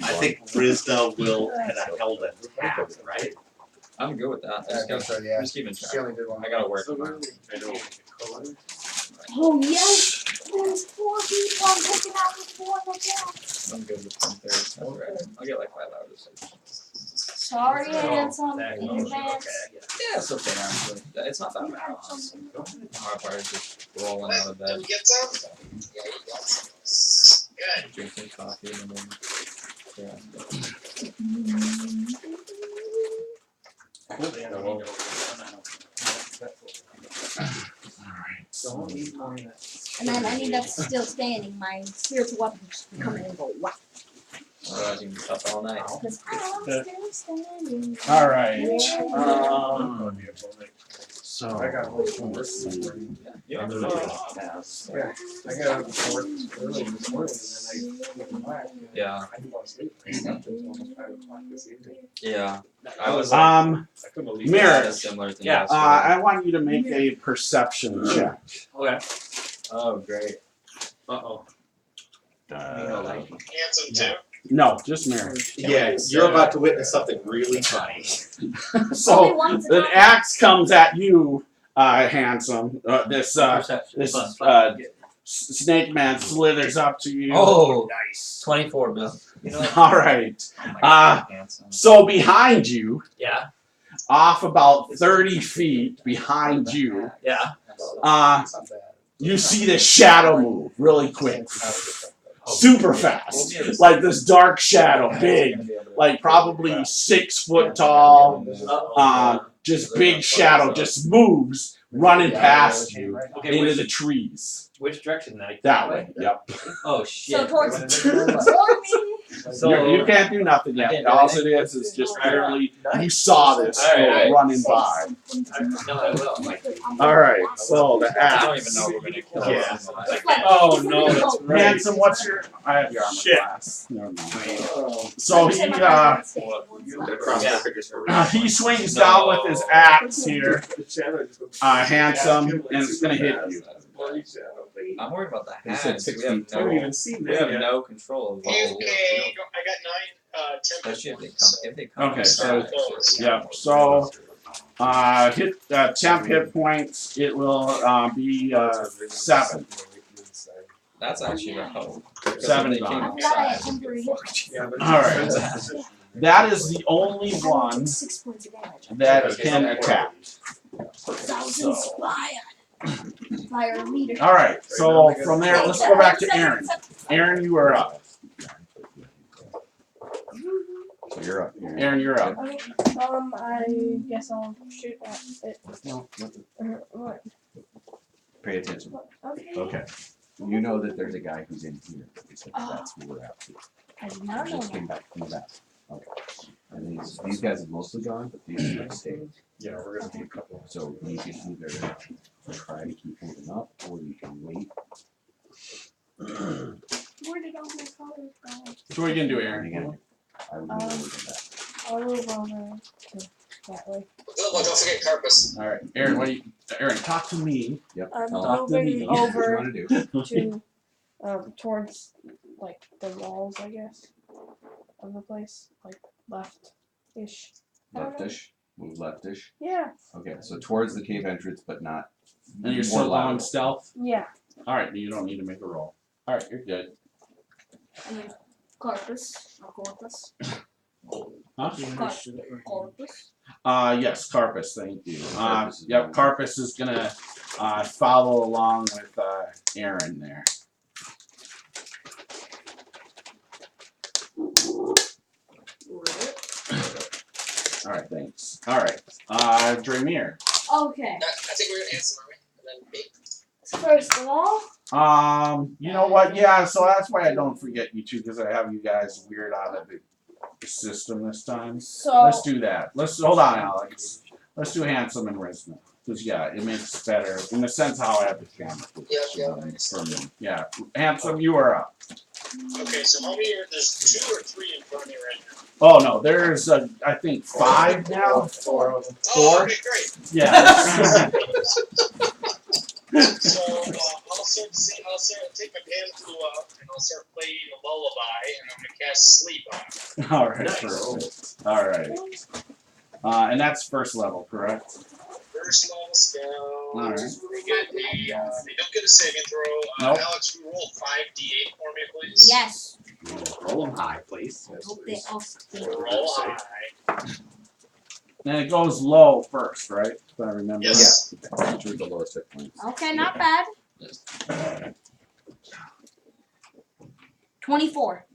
I
think Risna will have held it half, right?
I'm good with that.
I think so, yeah.
Just keeping
She
track.
only did one.
I gotta work tomorrow.
Oh yes! There's 4 people. I'm taking out with 4 like that.
I'm good with 10:30. That's alright. I'll get like 5 hours.
Sorry, Handsome. In advance.
Yeah, it's okay actually. It's not that bad, honestly. The hard part is just rolling out of
Did
bed,
we get some? Yeah, you got some. Good.
drinking coffee, and then
And then any that's still standing, my spiritual weapons come in and go whack.
otherwise you can be up all night.
Because I'm still standing.
Alright. So
I got
let's see.
Yeah.
I got up to work early this morning and then I went back.
Yeah.
I didn't want to sleep. I slept until almost 5 o'clock this evening.
Yeah. I was
I couldn't believe
Merik.
a similar thing.
Yeah,
yesterday.
I want you to make a perception check.
Okay.
Oh great.
Uh-oh.
Handsome too.
No, just Merik.
Yeah, you're about to witness something really funny.
So the axe comes at you, Handsome. This
Perception.
this
Plus
snake man slithers up to you.
Oh,
Nice.
24, Bill. You know what?
All right.
Oh my God, handsome.
So behind you,
Yeah.
off about 30 feet behind you,
Yeah.
you see this shadow move really quick. Super fast. Like this dark shadow, big. Like probably 6 foot tall. Just big shadow, just moves, running past you
Okay,
into the trees.
which direction?
That way, yep.
Oh,
So
shit.
towards me.
So,
You can't do nothing
I
yet.
can't do
All
anything?
it is just barely, you saw this
Alright.
running by.
no, I will. Like,
Alright, so the
I don't
axe.
even know if we're gonna kill
Yeah.
this.
Oh, no, that's right.
Handsome, what's your, I have your armor
Shit.
class. Never mind. So he swings down with his axe here, Handsome, and it's gonna hit you.
I'm worried about the
He said
hands.
6
We have
feet
no,
tall.
we have no control of what we'll do.
Okay, I got 9 temper
Especially if they
points.
come. If they come.
Okay, so
Close.
yeah, so hit temp hit points. It will be 7.
That's actually the hope.
7
They came
gone.
outside.
All right, that is the only one
6 points of damage.
that can attack.
Thousand fire meter.
All right, so from there, let's go back to Eryn. Eryn, you are up.
So you're up.
Eryn, you're up.
I guess I'll shoot at it. What?
Pay attention.
Okay.
Okay. You know that there's a guy who's in here. So that's who we're after.
I did not know
Just came
that.
back from the back. Okay. And these guys have mostly gone, but these two have stayed.
Yeah, we're gonna be a couple.
So you can either try to keep moving up, or you can wait.
Where did all my colors go?
So what are you gonna do, Eryn?
Again, I would move over to that.
I'll move over to that way.
Bilbo, don't forget Carpus.
All right, Eryn, what do you? Eryn, talk to me.
Yep.
I'm
Talk to me.
moving
What you
over
want to do?
to towards like the walls, I guess, of the place, like left-ish. I don't know.
Leftish. Move leftish.
Yeah.
Okay, so towards the cave entrance, but not.
And you're
more
still
lateral.
going stealth.
Yeah.
All right, you don't need to make a roll. All right, you're good.
I mean, Corpus. Or Corpus.
Huh?
Corpus.
Yes, Carpus. Thank you.
Carpus is
Yep,
going.
Carpus is gonna follow along with Eryn there. All right, thanks. All right, Dramire.
Okay.
I think we're gonna answer, aren't we? And then B.
First of all,
You know what? Yeah, so that's why I don't forget you two, because I have you guys weird out of the system this time.
so
Let's do that. Let's hold on, Alex. Let's do Handsome and Risna. Because yeah, it makes better in the sense how I have the camera.
Yeah.
For me. Yeah, Handsome, you are up.
Okay, so how many there's 2 or 3 in front of me right now?
Oh no, there's I think 5 now.
4 of them.
Oh, okay, great.
Yeah.
So I'll start take my pan flute out and I'll start playing a lullaby and I'm gonna cast sleep on it.
All right. Perfect. All right. And that's first level, correct?
First level spell.
All right.
They get they don't get a saving throw.
Nope.
Alex, we roll 5d8 for me, please.
Yes.
Roll them high, please.
Hope they all stay.
Roll high.
And it goes low first, right? If I remember.
Yes.
Yeah. Choose the lowest hit points.
Okay, not bad. 24.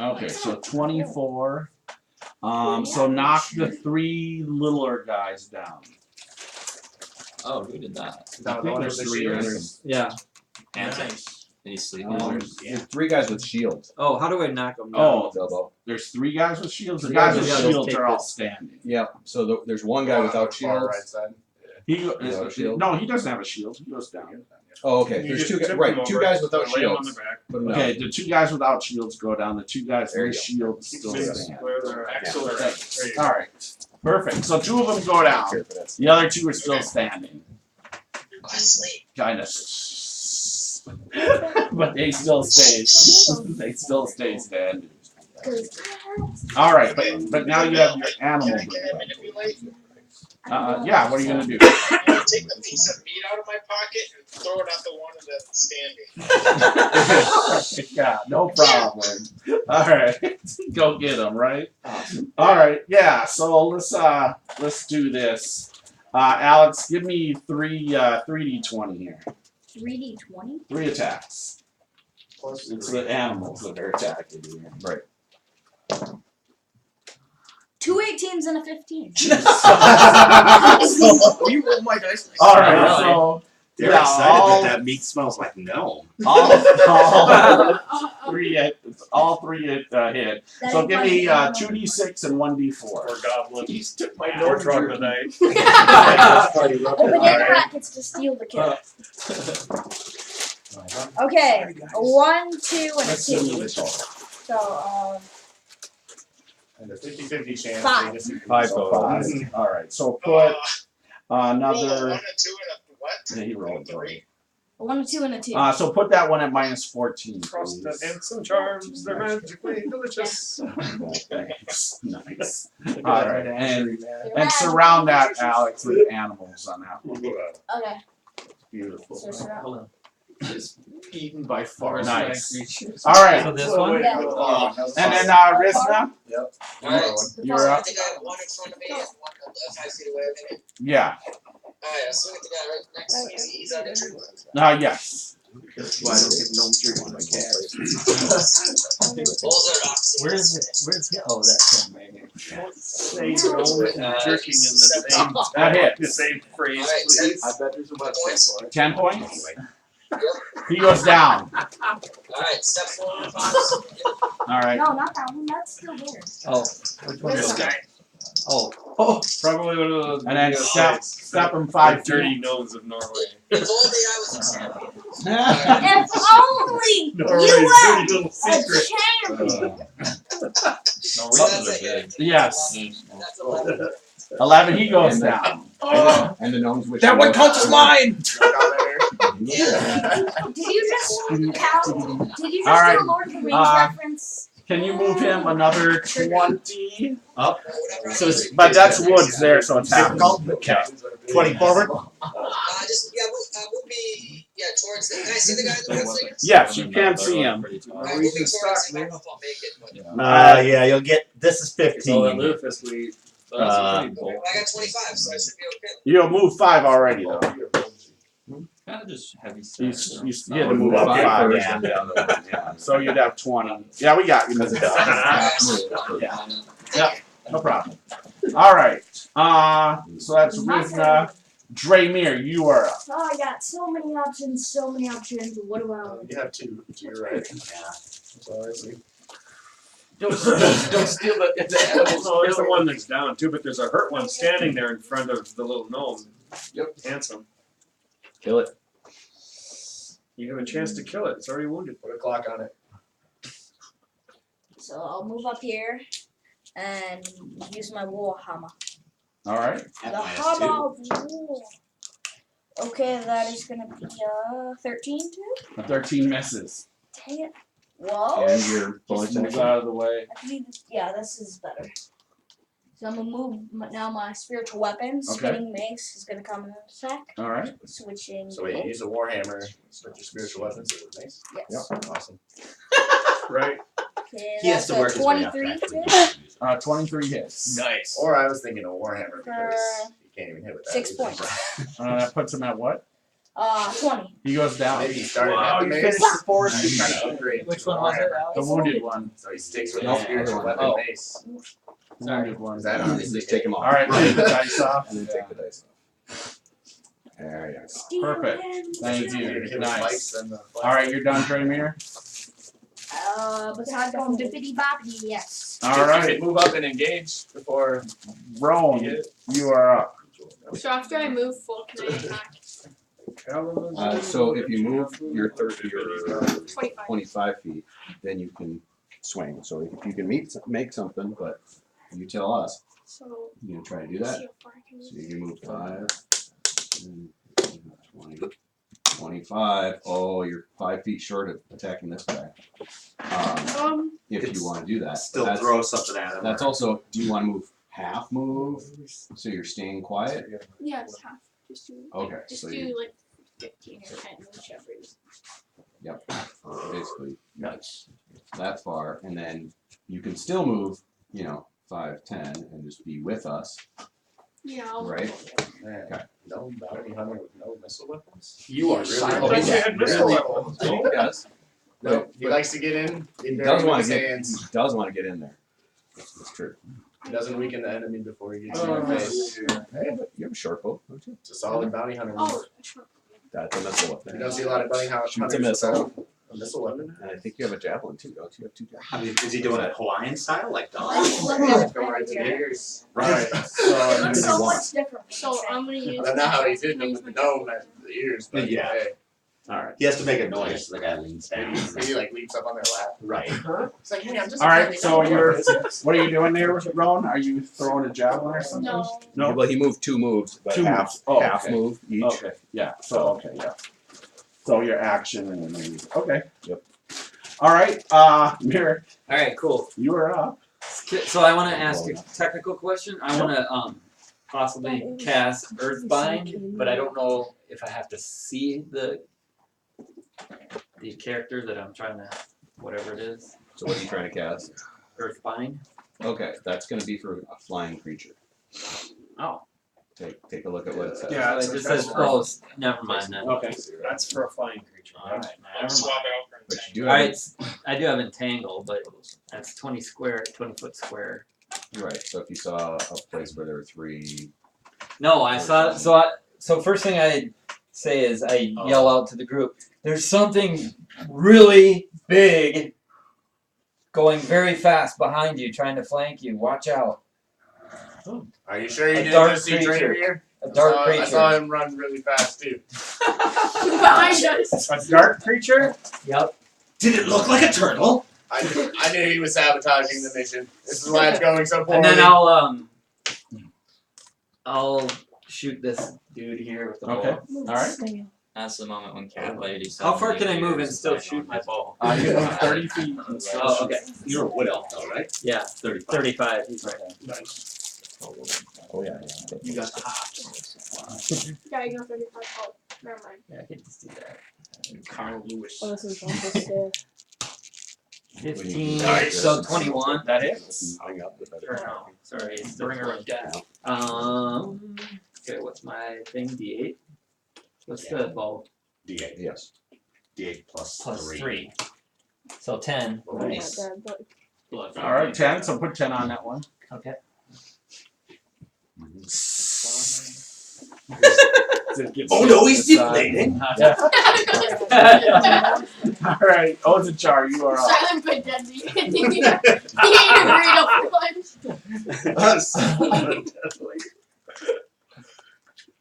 Okay, so 24. So knock the 3 littler guys down.
Oh, who did that?
I think there's 3 others.
Yeah.
Hanson. Did he sleep?
There's 3 guys with shields.
Oh, how do I knock them down?
Oh,
Bilbo.
there's 3 guys with shields. The
3
guys
guys
with
with
shields
shields
are all
take
standing.
Yep. So there's one guy without
Far right
shields.
side.
He
Without a shield?
no, he doesn't have a shield. He goes down.
Oh, okay.
You
There's
just
2 guys.
tip
Right,
them
2
over,
guys without
lay 'em on
shields.
the back.
Put 'em down.
Okay, the 2 guys without shields go down. The 2 guys
There
with
you
shields still
Spin
stand.
square there. Excellent. There you go.
All right, perfect. So 2 of them go down.
Here for that.
The other 2 are still standing.
Go to sleep.
Kind of. But they still stay. They still stay standing. All right, but now you have your animal.
Can I manipulate?
Yeah. What are you gonna do?
I'm gonna take the piece of meat out of my pocket and throw it at the one that's standing.
Yeah, no problem. All right, go get them. Right. All right. Yeah. So let's do this. Alex, give me 3d20 here.
3d20?
3 attacks. It's the animals that are attacking you.
Right.
2 18s and a 15.
You roll my dice.
All right. So
They're
yeah,
excited that meat smells like gnome.
all 3 hit.
That
So
ain't
give
funny.
me 2d6 and 1d4.
Poor goblin.
He took my
Or
North
drug tonight.
Open your hat gets to steal the kill. Okay, a 1, 2, and a
Let's see
2.
the total.
So,
And a 50-50 chance.
5.
they just-
5
So
total.
5. All right. So put
Roll a 1,
another.
a 2, and a what?
Yeah, he rolled
3.
a 1, a 2, and a 2.
So put that one at minus 14,
Frosted
please.
and some charms. They're magically delicious.
Thanks. Nice. All right, and
They're
surround that,
magical
Alex, with animals on that one.
Okay,
Beautiful.
Sorcerer.
Hold on.
Just eaten by far.
Nice.
creatures.
All right,
So this one?
Yeah.
and then Risna.
Alright,
You're
I
up.
think I have 1 in front of me and 1 5 feet away. I think.
Yeah.
Alright, I'll swing at the guy right next to me. He's on the tree.
Yes.
That's why I don't give gnome tree on my cat.
Bulls are opposite.
Where's it? Where's it? Oh, that's him right here.
Say gnome and jerking in the same
That hit.
the same phrase,
Alright,
please.
I bet there's a website for it.
10 points. He goes down.
Alright, step forward, Fox.
All right.
No, not that one. That's still there.
Oh, which one is that? Oh,
Probably one of the
And then
biggest
step him
the
5
dirty
feet.
gnomes of Norway.
If only I was a champion.
If only
Norway's
you
dirty
were
little
a
secret.
champion.
Norwegians are big.
Yes.
That's 11.
11. He goes down.
And the gnomes wish
That
you
one
luck.
counts as mine!
Did you just count? Did you just
All right.
do a Lord of the Rings reference?
Can you move him another 20?
Up.
So it's,
But that's woods there, so it's half.
okay. 20 forward.
Just, move me, towards the, can I see the guy in the woods there?
Yes, you can see him.
Alright, move me towards him. I don't know if I'll make it, but.
Yeah, you'll get. This is
It's all
15.
aloof as we.
I got 25, so I should be okay.
You'll move 5 already, though.
Kind of just heavy
You
stuff.
had to move up 5. Yeah. So you'd have 20. Yeah, we got you. Yeah. Yeah, no problem. All right. So that's Risna. Dramire, you are up.
Oh, I got so many options. What do I want?
You have 2 to your right. That's all I see.
Don't steal the animals.
Oh, there's the one that's down too, but there's a hurt one standing there in front of the little gnome.
Yep.
Handsome.
Kill it.
You have a chance to kill it. It's already wounded.
Put a clock on it.
So I'll move up here and use my war hammer.
All right.
The hammer of war. Okay, that is gonna be 13 too.
A 13 misses.
Dang it. Whoa.
And your bonus
Moves
action.
out of the way.
I believe yeah, this is better. So I'm gonna move now my spiritual weapon.
Okay.
Spinning mace is gonna come in attack.
All right.
Switching.
So wait, you use a warhammer, switch your spiritual weapons to the mace?
Yes.
Awesome.
Right.
Okay,
He has
that's
to work
a
his way up
23
back.
too.
23 hits.
Nice.
Or I was thinking a warhammer because you can't even hit with that.
6 points.
That puts him at what?
20.
He goes down.
Maybe he started
Wow,
at the
you
mace.
finished the fourth.
Now he's trying to upgrade.
Which
to
one was it,
warhammer.
Alex?
The wounded one.
So he sticks with
No,
his spiritual weapon
Oh.
mace.
Wounded one.
Is that on?
Just take him off.
All right. Take the dice off.
And then take the dice off. There you go.
Steal
Perfect.
him.
Thank
You're
you.
gonna hit with
Nice.
spikes and the
All right. You're done, Dramire.
Besides from Bippity Boppity, yes.
All right.
Move up and engage before
Rohn, you are up.
So after I move full, can I attack?
So if you move your
25.
25 feet, then you can swing. So if you can make something, but you tell us,
So
you gonna try to do
let's
that.
see how far I can move.
So you can move 5, 20, 25. Oh, you're 5 feet short of attacking this guy. If you want to do that.
Still
That's-
throw something at him.
That's also, do you want to move half move? So you're staying quiet?
Yeah, it's half. Just do.
Okay,
Just
so
do
you,
like 15 or 10, whichever is.
yep, basically, that far, and then you can still move, 5, 10, and just be with us,
Yeah. I'll
right?
Man, no bounty hunter with no missile weapons.
You are
Really?
silent.
I thought you had missile
Really?
weapons.
He does.
No, he likes to get in.
He
there
does
with
want
his
to get. He
hands.
does want to get in there. That's true.
He doesn't weaken the enemy before he gets
Oh,
in the face.
Hey, but you have a short bow, don't you?
It's a solid bounty hunter. move.
Oh, sure.
That's a missile
You
weapon.
don't see a lot of bounty hunters.
Shoots a missile.
A missile weapon.
And I think you have a javelin too, don't you? You have 2 javelins.
I mean, is he doing it Hawaiian style, like dog?
Go right to the ears.
Right. So
So what's different?
So I'm gonna use.
I don't know how he's hitting them with the dome at the ears, but
Yeah.
hey,
all right.
He has to make a noise so the guy leans down.
he like leaps up on their lap.
Right.
It's like, hey, I'm just.
All right. So what are you doing there, Rohn? Are you throwing a javelin or something?
No.
No.
Well, he moved 2 moves, but
2
half
moves. Oh,
half
okay.
move each.
Okay. Yeah. So okay. Yeah. So your action and then you. Okay.
Yep.
All right. Merik,
Alright, cool.
you are up.
So I want to ask a technical question. I want to possibly cast Earthbind, but I don't know if I have to see the character that I'm trying to, whatever it is.
So what are you trying to cast?
Earthbind.
Okay, that's going to be for a flying creature.
Oh.
Take a look at what it says.
Yeah,
it
it's
just
that's
says
for-
oh, never mind then.
Okay, that's for a flying creature.
Alright,
I'll
never
swap
mind.
it out for
But
intent.
you do have
Alright, I do have Entangle, but that's 20 foot square.
right. So if you saw a place where there were 3,
No, I saw. So first thing I say is I yell out to the group. There's something really big going very fast behind you, trying to flank you. Watch out!
Are you sure you
A
didn't
dark
just see
creature.
Dramire?
A dark
I
creature.
saw him run really fast too.
Behind us.
A dark creature?
Yep.
Did it look like a turtle?
I knew he was sabotaging the mission. This is why it's going so poorly.
And then I'll shoot this dude here with the
Okay.
bow.
All right.
That's the moment when Cat Lady said.
How far can I move and still shoot my bow?
You move 30 feet. And still
Oh,
shoot.
okay.
You're a wood elf, though, right?
Yeah,
35.
35. He's right.
oh yeah.
You got the hops.
Yeah, you go 35. Oh, never mind.
Yeah, I can just do that.
Carl Lewis.
Oh, this is also
15.
Nice.
So 21.
That is.
Hung up with
Or no, sorry, it's the
Bringer of death.
Okay, what's my thing? D8. What's the bow?
D8.
Yes.
D8 plus
Plus
3.
3. So 10.
Nice.
Blood.
All right. 10. So put 10 on that one.
Okay.
Oh no, he's deflating.
Yeah. All right. Ozichar, you are up.
Silent but deadly. He ate a burrito for lunch.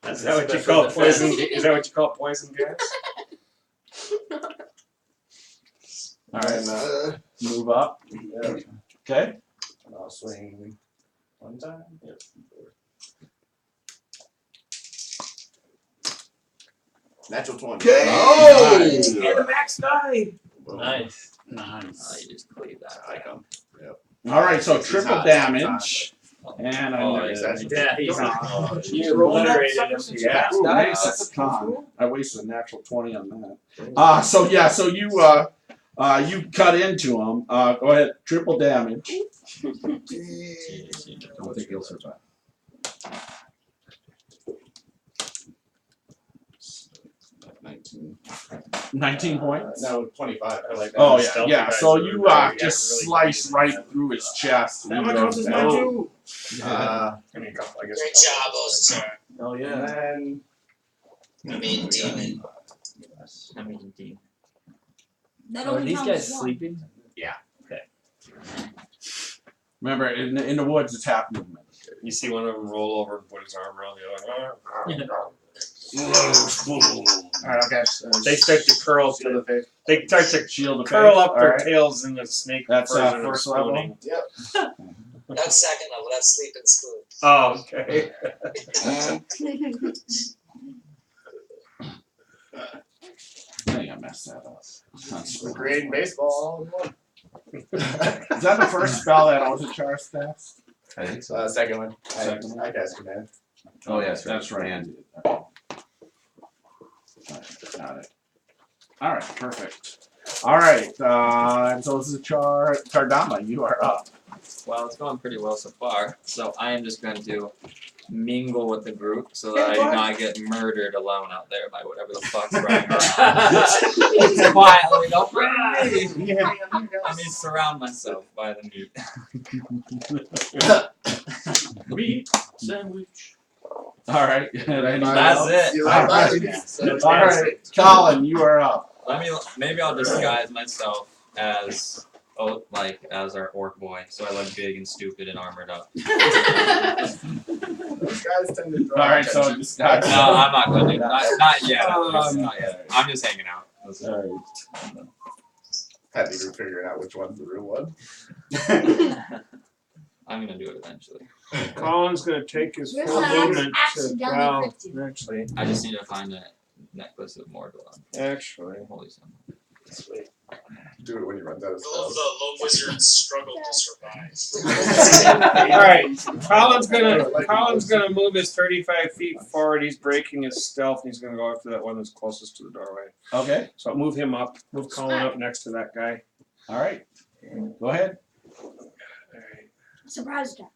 Is that what you call poison? Is that what you call poison gas?
All right. move up.
Yeah.
Okay.
I'll swing one time. Yep. Natural 20.
Okay.
Oh!
Nice.
And a max die.
Nice.
Nice.
You just cleave that.
I come. Yep.
All right, so
He's
triple
hot,
damage. And I'm
Oh,
gonna.
he's
actually-
yeah, he's
Oh,
you
rolled that
obliterated him.
sucker since
Yeah.
you
Ooh,
Nice.
nice. That's a con. I wasted a natural 20 on that. So you cut into him. Go ahead, triple damage.
I don't think he'll survive.
19.
19 points.
No, 25. I like that.
Oh yeah,
Stealthy
yeah.
guys
So
are
you
really-
just
really
slice
good.
right through his chest. And
That
he
one counts
goes
as mine
down.
too.
I mean, a couple, I guess.
Great job, Ozichar.
Oh
And
yeah.
then
I mean, demon.
I mean, deep.
That
Are
only
these
counts
guys
one.
sleeping?
Remember, in the woods, it's half movement.
You see one of them roll over and put his arm around the other.
alright, okay.
They start to curl to the face. They start to
Shield of
curl
faith.
up their
Alright.
tails in the snake.
That's
version of
first level.
spooning.
That's second level. That's sleep and spoon.
Oh, okay.
I think I messed that up.
We're creating baseball all in one.
Is that the first spell that Ozichar stats?
I think so.
Second one.
Second one.
I cast command.
Oh, yes,
That's right.
And
Got it. All right, perfect. All right, so Ozichar, Cardoma, you are up.
Well, it's going pretty well so far. So I am just going to mingle with the group so that I do not get murdered alone out there by whatever the fuck's running around. Quietly, don't bring me. I mean, surround myself by the meat.
Meat sandwich.
All right, anyone
That's
else?
it.
You
All
like
right.
that?
All right, Collin, you are up.
Maybe I'll disguise myself as as our orc boy, so I look big and stupid and armored up.
Those guys tend to draw
All right, so
attention.
disguise.
No, I'm not going to. Not yet. Not yet. I'm just hanging out.
All right.
Had to be figuring out which one's the real one.
I'm gonna do it eventually.
Colin's gonna take his
Where's
full
that
movement to,
accidentally
well,
cryptic?
actually,
I just need to find a necklace of Mordor.
actually.
Holy son.
Sweet.
Do it when he runs out of
I love
spells.
the low wizards struggle to survive.
Colin's gonna move his 35 feet forward. He's breaking his stealth. And he's gonna go after that one that's closest to the doorway.
Okay.
So move him up. Move Colin up next to that guy.
All right. Go ahead.
All right.
Surprise attack.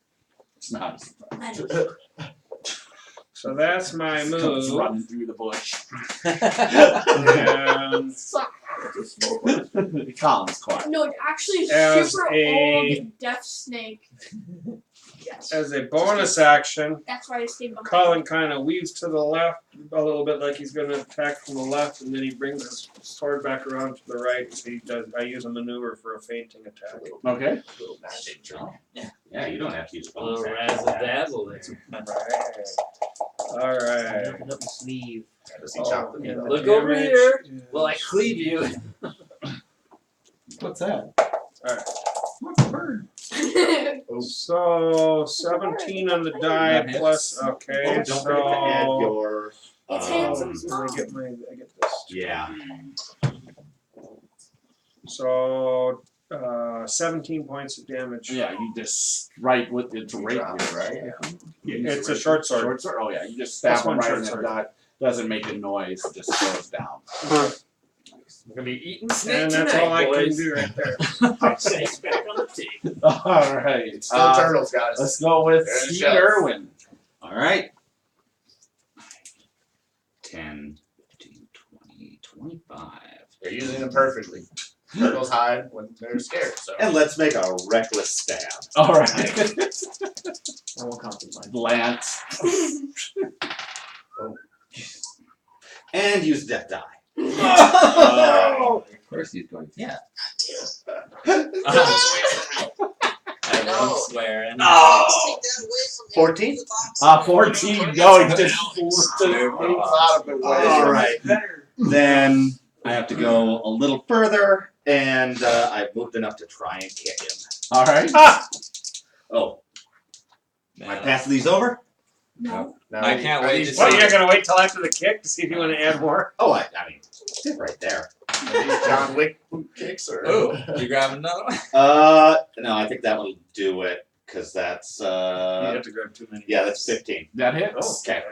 It's not.
I know.
So that's my
Comes
move.
running through the bush.
And
Colin's quiet.
No, it actually is
As
super
a-
old death snake. Yes.
as a bonus action,
That's why I stayed behind.
Colin kind of weaves to the left a little bit, like he's going to attack from the left, and then he brings his sword back around to the right. So he does. I use a maneuver for a fainting attack.
Okay.
yeah, you don't have to use
A little
bonus
razzle dazzle there.
All right.
Open up the sleeve.
Does he chop the meat
And
off?
the
Look over
damage
here.
is-
Well, I cleave you.
What's that?
So 17 on the die
That hits.
plus. Okay,
Oh, don't forget to add
so
your.
It's handsome.
I get this.
Yeah.
So 17 points of damage.
Yeah, you just right with it's a rapier, right? Yeah,
It's a short sword.
Short sword. Oh yeah, you just stab
That's
him
one
right
short
in the
sword.
gut. Doesn't make a noise. It just goes down.
We're gonna be eating snake
And that's
tonight,
all I can
boys.
do right there.
Snake's back on the table.
All right.
Still turtles, guys.
Let's go with
They're in the
Steve
shelf.
Irwin.
All right. 10, 15, 20, 25.
They're using them perfectly. Turtles hide when they're scared. So
And let's make a reckless stab.
All right.
I won't compromise.
Lance.
And use death die.
Oh!
Of course he's going to.
Yeah.
Just wait for me.
I
No.
won't swear. And
Let's take that away from him.
14?
14. No, he just moves out of the way.
All right. Then I have to go a little further
And I've moved enough to try and kick him.
All right.
Oh. Am I passing these over?
No.
I can't wait to see.
Well, you're not gonna wait till after the kick to see if you want to add more.
Oh, I mean, it's right there.
John Wick kicks or?
Oh, you grabbing another one?
No, I think that will do it because that's
You have to grab too many.
yeah, that's 15.
That hits.
Okay.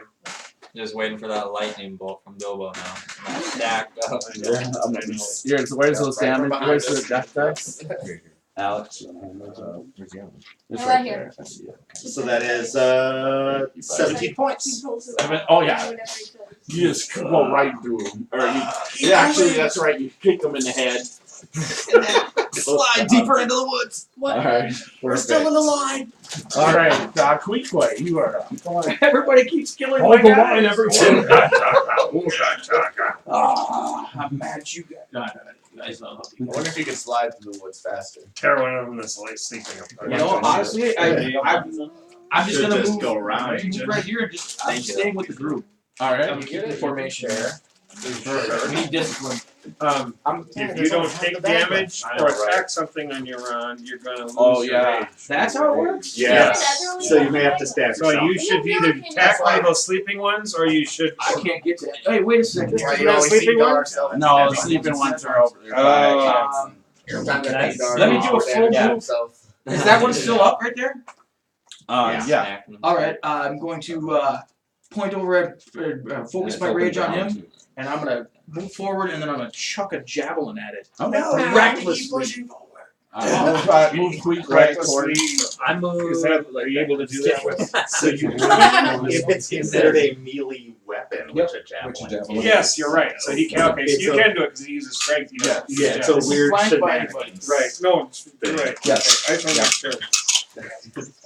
Just waiting for that lightning bolt from Bilbo now. Not stacked up.
Here's, where's those damage? Where's the death dice?
Alex.
It's
Right here.
I see it.
So that is 17 points.
Oh yeah. You just go right through him. Or you actually, that's right. You kick him in the head.
Slide deeper into the woods.
All right.
We're still in the line.
All right, Quiquay, you are up. Come on.
Everybody keeps killing
Hold
my
the
guy.
line, everyone.
I'm mad you got.
I wonder if you could slide through the woods faster.
Tear one of them that's like sleeping up there.
You know, honestly, I'm just gonna
Just
move,
go around.
move right here and just I'm staying with the group.
All right.
I'm keeping the formation there. We need discipline.
If you don't take damage or attack something on your round, you're gonna lose your rage.
That's how it works?
Yeah. So you may have to stab
So
yourself.
you should either attack one of those sleeping ones, or you should.
I can't get to it. Hey, wait a second.
That's why
You
you
got a
always
sleeping
see
one?
dark stuff.
No, the sleeping ones are over there.
Every time that dark,
Let me do a full
damage
move.
himself.
Is that one still up right there?
Yeah.
All right. I'm going to point over at focus my rage on him, and I'm gonna move forward, and then I'm gonna chuck a javelin at it.
Okay.
Recklessly.
Move Quiquay towards.
I move. Are you able to do that with?
So you if it's considered a melee weapon, which a javelin.
Yes, you're right. So he can. Okay, so you can do it because he uses strength. You don't use
It's a
javelin.
weird
flanked by
shenanigans.
Right. No, you're right.
Yes.
Okay, I just want to make sure.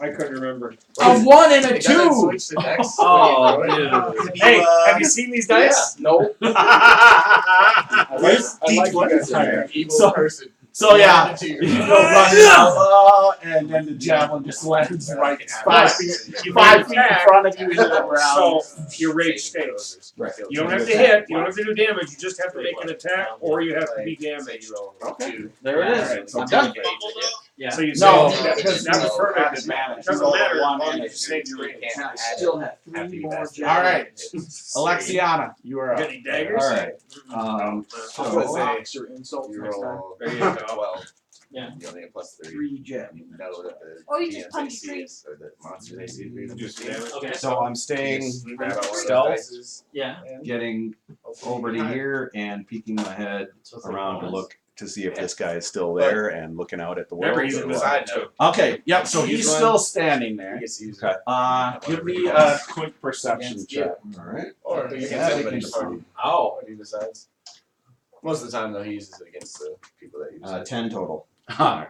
I couldn't remember.
A 1 and a
It doesn't
2.
switch the decks.
Oh,
when you throw it.
dude.
Hey, have you seen these dice?
No.
I like you guys are an evil
So-
person.
So yeah,
Into your-
you go running out, and then the javelin just lands right 5 feet in front of you into the ground.
So your rage stays.
Right.
You don't have to hit. You don't have to do damage. You just have to make an attack, or you have to be damaged.
Okay.
There it is.
Alright, so
I'm done.
Yeah.
So you
No,
say
because
that was
no
perfect.
advantage.
It doesn't
You
matter.
roll one
As long
and
as you save your rage.
And I still have 3 more javelins.
All right, Alexianna, you are
Got
up.
any daggers?
All right.
I'm
gonna
gonna
say,
rocks or insults
You
next time.
roll
There you go.
12.
Yeah.
You only get plus 3.
3 javelins.
That'll look at the
Or you just
DM's
punch
AC
trees.
or the monster's AC.
Just damage.
Okay.
So I'm staying
Grab out one of those
stealth,
dices
Yeah.
and
getting
hopefully
over
you
to
hide.
here and peeking my head around to look to see if this guy is still there and looking out at the world.
Remember, he's
or
in
what.
the side too.
Okay, yep. So he's still standing there.
He gets to use
Okay.
it.
Give me a quick perception
Against
check.
All right.
Or against
Yeah,
everybody in
we
the
can
party.
Oh.
What he decides. Most of the time, though, he uses it against the people that use it.
10 total.
Okay.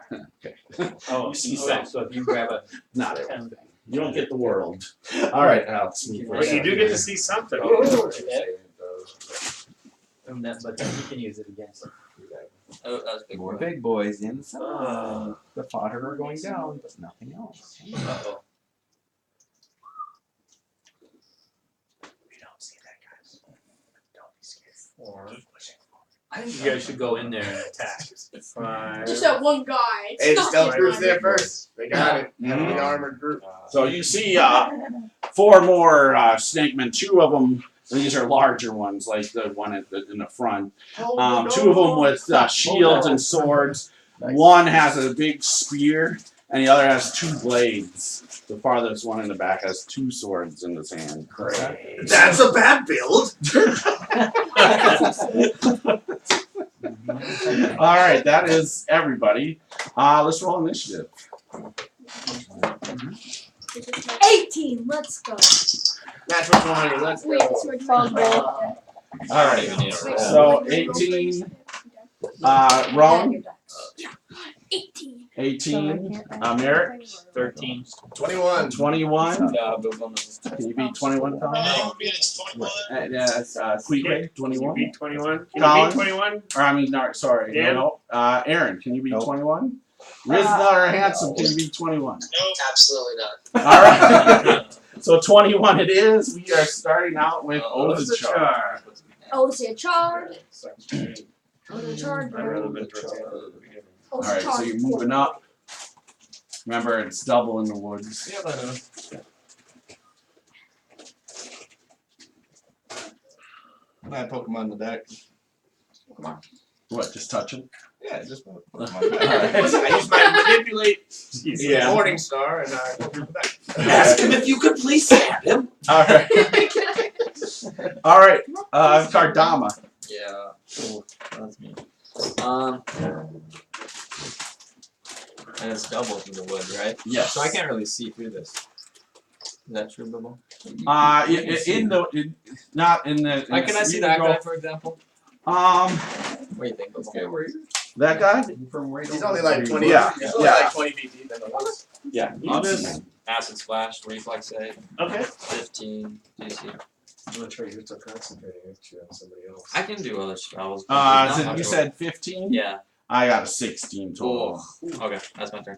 Oh,
You see
okay. So if you grab a
Not
10.
You don't get the world. All right, Alex. move
But you do
forward.
get to see something.
And then, but then you can use it against. Oh, that was a big
More
one.
big boys inside. The fodder are going down, but nothing else.
Uh-oh.
We don't see that, guys. Don't be scared. 4.
I think you guys should go in there and attack.
5.
Just that one guy. It's
Hey, the
not
stealth
that
group's
one.
there first. They got it.
Mhm.
The armored group.
So you see 4 more snake men. 2 of them. These are larger ones, like the one in the front. 2 of them with shields and swords. One has a big spear, and the other has 2 blades. The farthest one in the back has 2 swords in his hand.
Great.
That's a bad build.
All right, that is everybody. Let's roll initiative.
18. Let's go.
Natural 20. Let's
Wait,
go.
so we're doing
All right,
Wait,
so
wait, wait,
18. Rohn,
18.
18. Merik,
13.
21.
21.
Bilbo knows.
Can you beat 21, Collin?
It's 21.
Yeah, that's Quiquay,
Can
21.
you beat 21? Can you
Colin?
beat 21?
Or I mean, no, sorry.
Dan?
No. Eryn, can you beat
Nope.
21? Risna or Handsome, can you beat 21?
Absolutely not.
All right. So 21 it is. We are starting out with
Ozichar.
Ozichar.
Ozichar. Ozichar,
I'd rather been towards the end of the beginning.
Alright, so you're moving up. Remember, it's double in the woods.
Yeah, I know. I have Pokemon in the deck. Pokemon.
What, just touching?
Yeah, just Pokemon.
Alright.
I use my manipulate
Yeah.
Morning Star and I Pokemon in the deck.
Ask him if you could please stab him.
Alright. Alright, Cardoma.
Yeah. Ooh, that's me. And it's double from the wood, right?
Yes.
So I can't really see through this. Is that true, Bilbo?
Not in the.
Can I see
you
that
go-
guy, for example?
Um,
What do you think, Bilbo?
that guy?
He's only like 20.
Yeah,
He's only
yeah.
like 20 feet deep in the woods.
Yeah.
I'll just acid splash, reflex save.
Okay.
15 DC.
I'm not sure you're still concentrating actually on somebody else.
I can do other spells. but there's not
So
much
you
of-
said 15?
Yeah.
I got a 16 total.
Okay, that's my turn.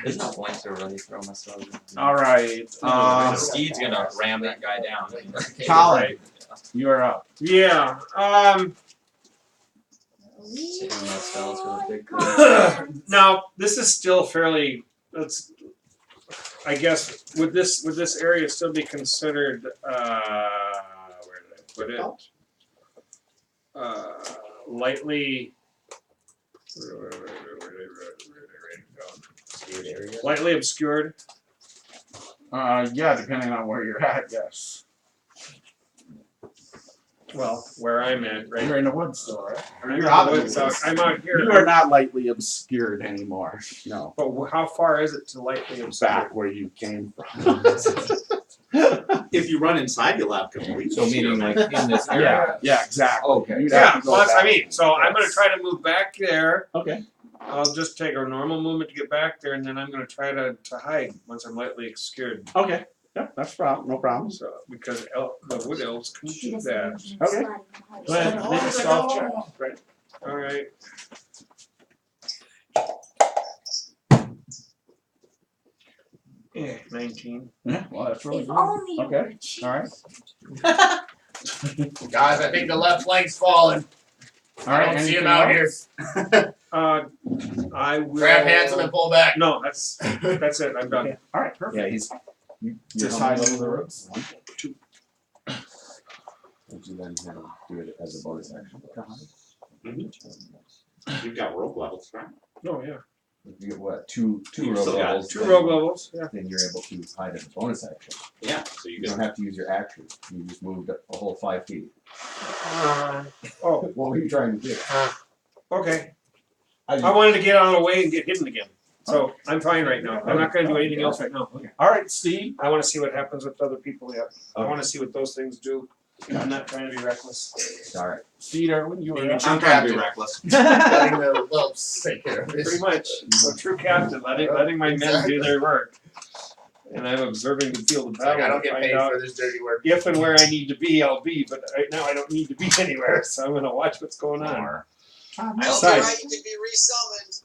There's no point to really throw myself.
Alright.
Steed's gonna ram that guy down.
Collin, you're up.
Yeah.
Saving my spells for the big
Now this is still fairly. Let's. I guess would this area still be considered? Where did I put it? Lightly. Where did I write it down? Lightly obscured.
Yeah, depending on where you're at, yes.
Well, where I'm at, right?
You're in the woods still, right?
I'm
You're
in
out
the
of the
woods,
woods.
I'm out here.
You are not lightly obscured anymore. No.
But how far is it to lightly obscured?
Back where you came from.
If you run inside, you'll have complete.
So meaning like in this
Yeah,
area?
yeah, exactly.
Okay.
You'd have
Yeah,
to go
well, that's what I
back.
mean. So I'm going to try to move back there.
Okay.
I'll just take a normal movement to get back there, and then I'm going to try to hide once I'm lightly obscured.
Okay. Yeah, that's no problem.
So because the wood elves can do that.
Okay. Go ahead, make a stealth check.
Right. All right. Yeah, 19.
Yeah, well, that's really
If
good.
only you
Okay.
were cheap.
All right.
Guys, I think the left flank's falling.
All
I
right.
don't see
anything
him out
else?
here.
I will.
Grab handsome and pull back.
No, that's it. I'm done.
Okay. All right. Perfect.
Yeah, he's.
Just hide under the ropes.
Would you then do it as a bonus action?
You've got rogue levels, right?
Oh yeah.
You get what? Two
You've
rogue
still got
levels.
2 rogue levels. Yeah.
Then you're able to hide as a bonus action.
Yeah. So you
You
get.
don't have to use your action. You just moved a whole 5 feet.
Oh,
What were you trying to do?
okay. I wanted to get out of the way and get hidden again. So I'm fine right now. I'm not going to do anything else right now.
All right, Steve.
I want to see what happens with other people yet. I want to see what those things do. I'm not trying to be reckless.
All right.
Steve, Erwin, you were
I'm
up.
trying to be reckless.
Letting the whelps take care of
Pretty
this.
much. A true captain, letting my men do their work. And I'm observing the field of
Like,
battle.
I don't
to
get
find
paid
out
for this dirty work.
if and where I need to be, I'll be. But right now, I don't need to be anywhere. So I'm going to watch what's going on.
Or-
I hope
Besides-
you're right. You can be resummoned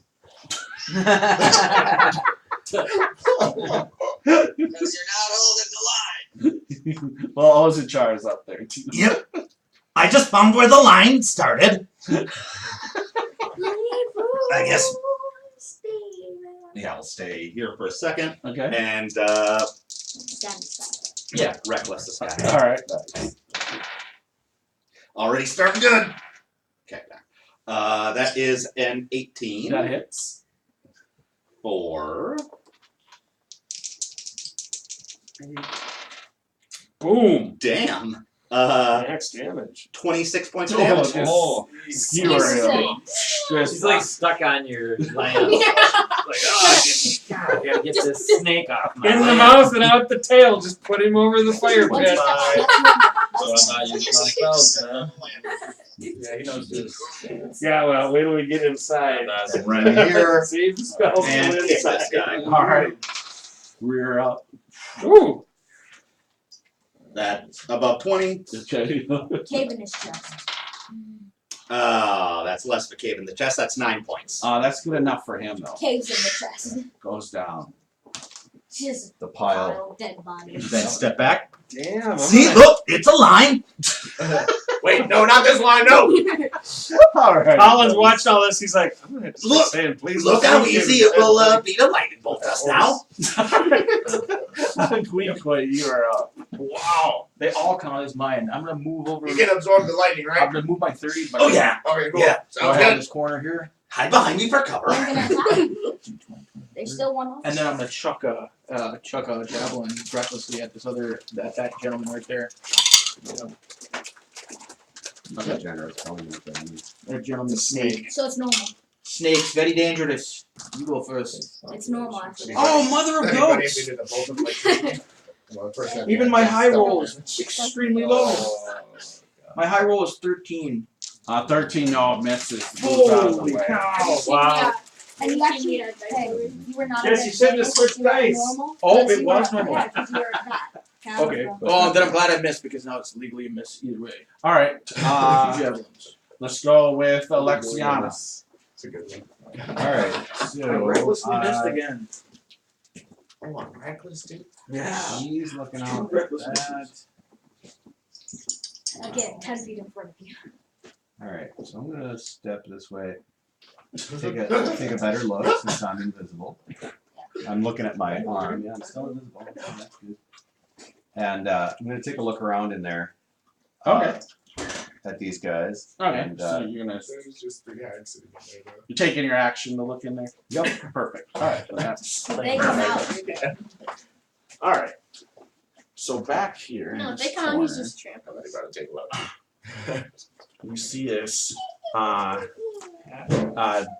because you're not holding the line.
Well, Ozichar is up there too.
Yep. I just found where the line started. I guess.
Yeah, I'll stay here for a second
Okay.
and
Stand aside.
yeah, reckless this guy.
All right.
Already starting good. Okay. That is an 18
That hits.
for
Boom.
damn.
Max damage.
26 points of
Oh,
damage.
just
Oh.
skewering.
She's like stuck on your land.
Yeah.
Like, oh, God, I gotta get this snake off my
In the
land.
mouth and out the tail. Just put him over the fire pit.
So I'm not using my spells, man.
Yeah, he knows this.
Yeah, well, wait till we get inside.
That's
Right here.
Save the spells
And
till
kick
inside.
this guy.
All right. We're up.
Ooh.
That's above 20.
Okay.
Cave in his chest.
That's less of a cave in the chest. That's 9 points.
That's good enough for him though.
Caves in the chest.
Goes down.
Just
The pile.
dead bodies.
Then step back.
Damn.
See, look, it's a line.
Wait, no, not this line, no!
All right.
Colin's watched all this. He's like, I'm gonna have to
Look,
saying, please.
Look how easy it will be to lightning bolt us now.
Quiquay, you are up.
Wow. They all count as mine. I'm gonna move over.
You can absorb the lightning, right?
I'm gonna move my 30.
Oh yeah.
Okay, cool.
Yeah.
Go
Sounds
ahead in
good.
this corner here.
Hide behind me for cover.
I'm gonna attack. There's still one off.
And then I'm gonna chuck a javelin recklessly at that gentleman right there.
Not a generous telling you things.
That gentleman snake.
So it's normal.
Snake's very dangerous. You go first.
It's normal actually.
Oh, mother of
Anybody
goats!
if we did the both of them, like, well, first time-
Even my high roll is extremely low. My high roll is 13.
13, no, misses. Moves out of the
Holy
way.
cow!
Wow.
And you actually, hey, you were not.
Yes, you said to switch dice.
Normal,
Oh,
because
it
you
was
were-
normal.
Yeah, 'cause you were not.
Okay. Oh, then I'm glad I missed because now it's legally a miss either way.
All right.
Javelins.
Let's go with Alexianna.
It's a good one.
All right.
I
So
recklessly missed again.
Oh, I'm reckless, dude.
Yeah.
he's looking out
Reckless
for that.
Again, 10 feet in front of you.
All right. So I'm gonna step this way. Take a better look since I'm invisible. I'm looking at my arm. Yeah, I'm still invisible. Oh, that's good. And I'm gonna take a look around in there.
Okay.
At these guys.
Okay.
And,
So you're gonna
There's just 3 hags sitting in there, though.
you're taking your action to look in there.
Yep.
Perfect. All right. So that's
They come out.
all right. So back here. in
No,
this
they come out. He's
corner,
just trample
They
us.
gotta take a look.
you see this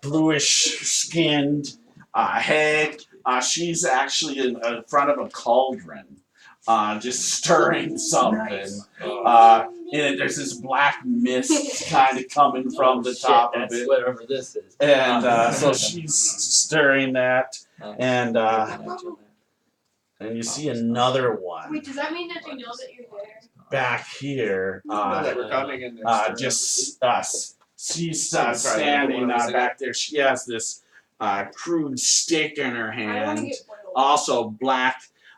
bluish skinned hag. She's actually in front of a cauldron, just stirring something. And there's this black mist kind of coming from the top of
That's
it.
whatever this is.
And so she's stirring that, and you see another one
Wait, does that mean that they know that you're there?
back here.
Know that we're coming in there.
Just she's standing back there. She has this crude stick in her
I don't want to
hand.
get boiled.
Also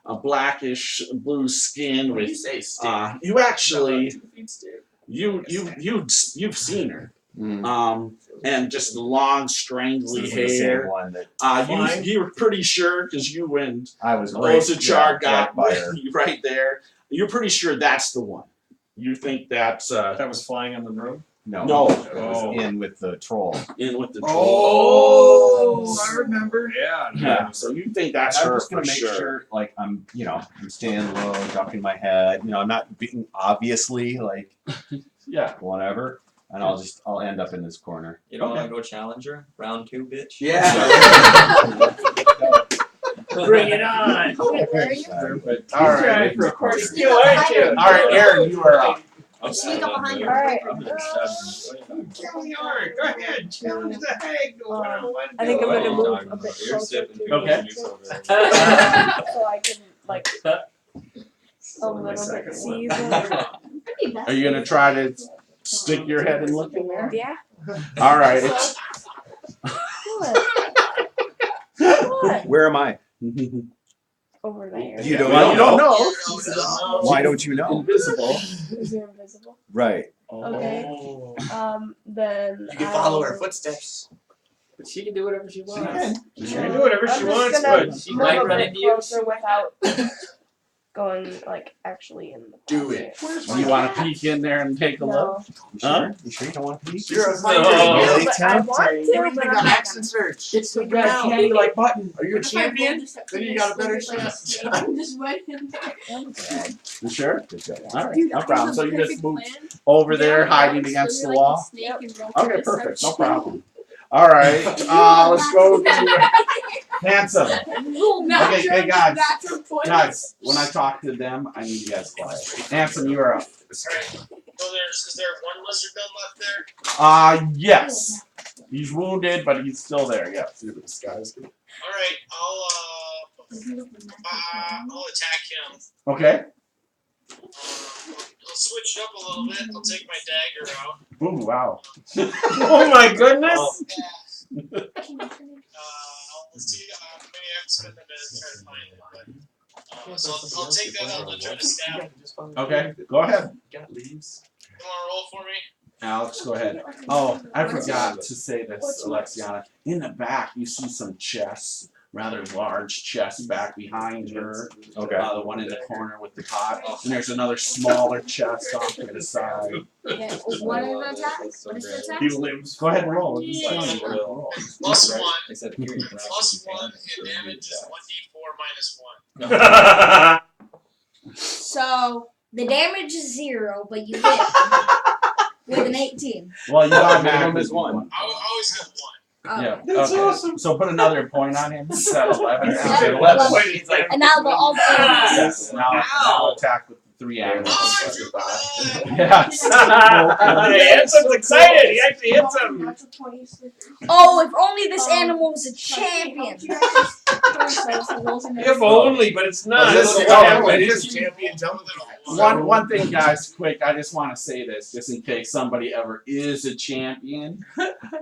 a blackish blue skin
When you
with.
say stick,
You actually
2 feet stick.
you've seen her.
Mm.
And just the long, strangly
This is the same
hair.
one that
You were pretty sure because you and
I was right.
Ozichar got
by her.
right there. You're pretty sure that's the one. You think that's
That was flying in the room.
No.
No.
It was in with the troll.
in with the
Oh, I remember.
Yeah.
Yeah. So you think that's
I'm
her
just gonna
for
make
sure.
sure, like I'm staying low, ducking my head. I'm not being obviously like
Yeah.
whatever, and I'll end up in this corner.
You don't
Okay.
want to go challenger? Round 2, bitch?
Yeah.
Bring it on.
Wait, where are you?
Perfect.
All right.
For a quarter
skill, aren't you?
All right, Eryn, you are up.
Sneak up behind her.
Alright.
Here we are. Go ahead. Challenge the hag. Go one-on-one.
I think I'm gonna
What are you
move
talking
a
about?
bit
You're
closer
sipping
to
too
Okay.
much, so
so I can like a little bit see them.
Are you gonna try to stick your head and look in there?
Yeah.
All right.
What? What?
Where am I?
Over there.
You don't
Well, you
know.
don't know.
Why don't you know?
Invisible.
Is it invisible?
Right.
Okay. Then
You can follow her footsteps.
But she can do whatever she wants.
She can do whatever
I'm
she
just
wants,
gonna
but
she
move
might
a
run
bit
into you.
closer without going like actually in the
Do it.
Do you want to peek in there and take a look?
No.
You
Huh?
sure? You sure you don't want to peek?
You're a
No.
fighter.
Really
But I want to,
Everything
but I'm
got
not
accent search.
It's the red candy like button.
Are you a champion? Then you got a better chance.
Just went in there.
gonna. Okay.
You sure?
Good job.
All right,
Dude,
no
that
problem.
was
So
a
you just
perfect
move
plan.
over there,
Yeah,
hiding
it's
against the
literally like a
wall.
snake and roll
Okay,
to the
perfect. No
search.
problem. All right. Let's go to Handsome.
Rule
Okay,
natural,
hey guys.
natural point.
Guys, when I talk to them, I need you guys quiet. Handsome, you are up.
Alright, so is there one lizard gun left there?
Yes. He's wounded, but he's still there. Yes.
Alright, I'll attack him.
Okay.
I'll switch it up a little bit. I'll take my dagger out.
Ooh, wow.
oh my goodness.
Let's see, maybe I have to spend a minute to try to find it. But, so I'll take that out and try to stab him.
Okay, go ahead.
Got leaves.
wanna roll for me?
Alex, go ahead. Oh, I forgot to say this, Alexianna. In the back, you see some chests, rather large chests back behind her.
Okay.
The one in the corner with the cot. And there's another smaller chest off to the side.
Okay, what are the attacks? What is the attack?
Go ahead and roll.
Roll. Plus one. Plus one, and damage is 1d4 minus 1.
So the damage is 0, but you hit with an 18.
Well, you got
Minimum
back
is 1.
I always have 1.
Oh.
Yeah.
That's
okay.
awesome.
So put another point on him. So 11.
Yeah.
11.
And now all the arrows.
Yes. Now attack with the 3 arrows.
Oh,
Yes.
Hansom's excited. He actually hits him.
Oh, if only this animal was a champion.
If only, but it's not.
This
It's
is-
what
oh,
happened.
it is-
champion jump.
One thing, guys, quick. I just want to say this, just in case somebody ever is a champion.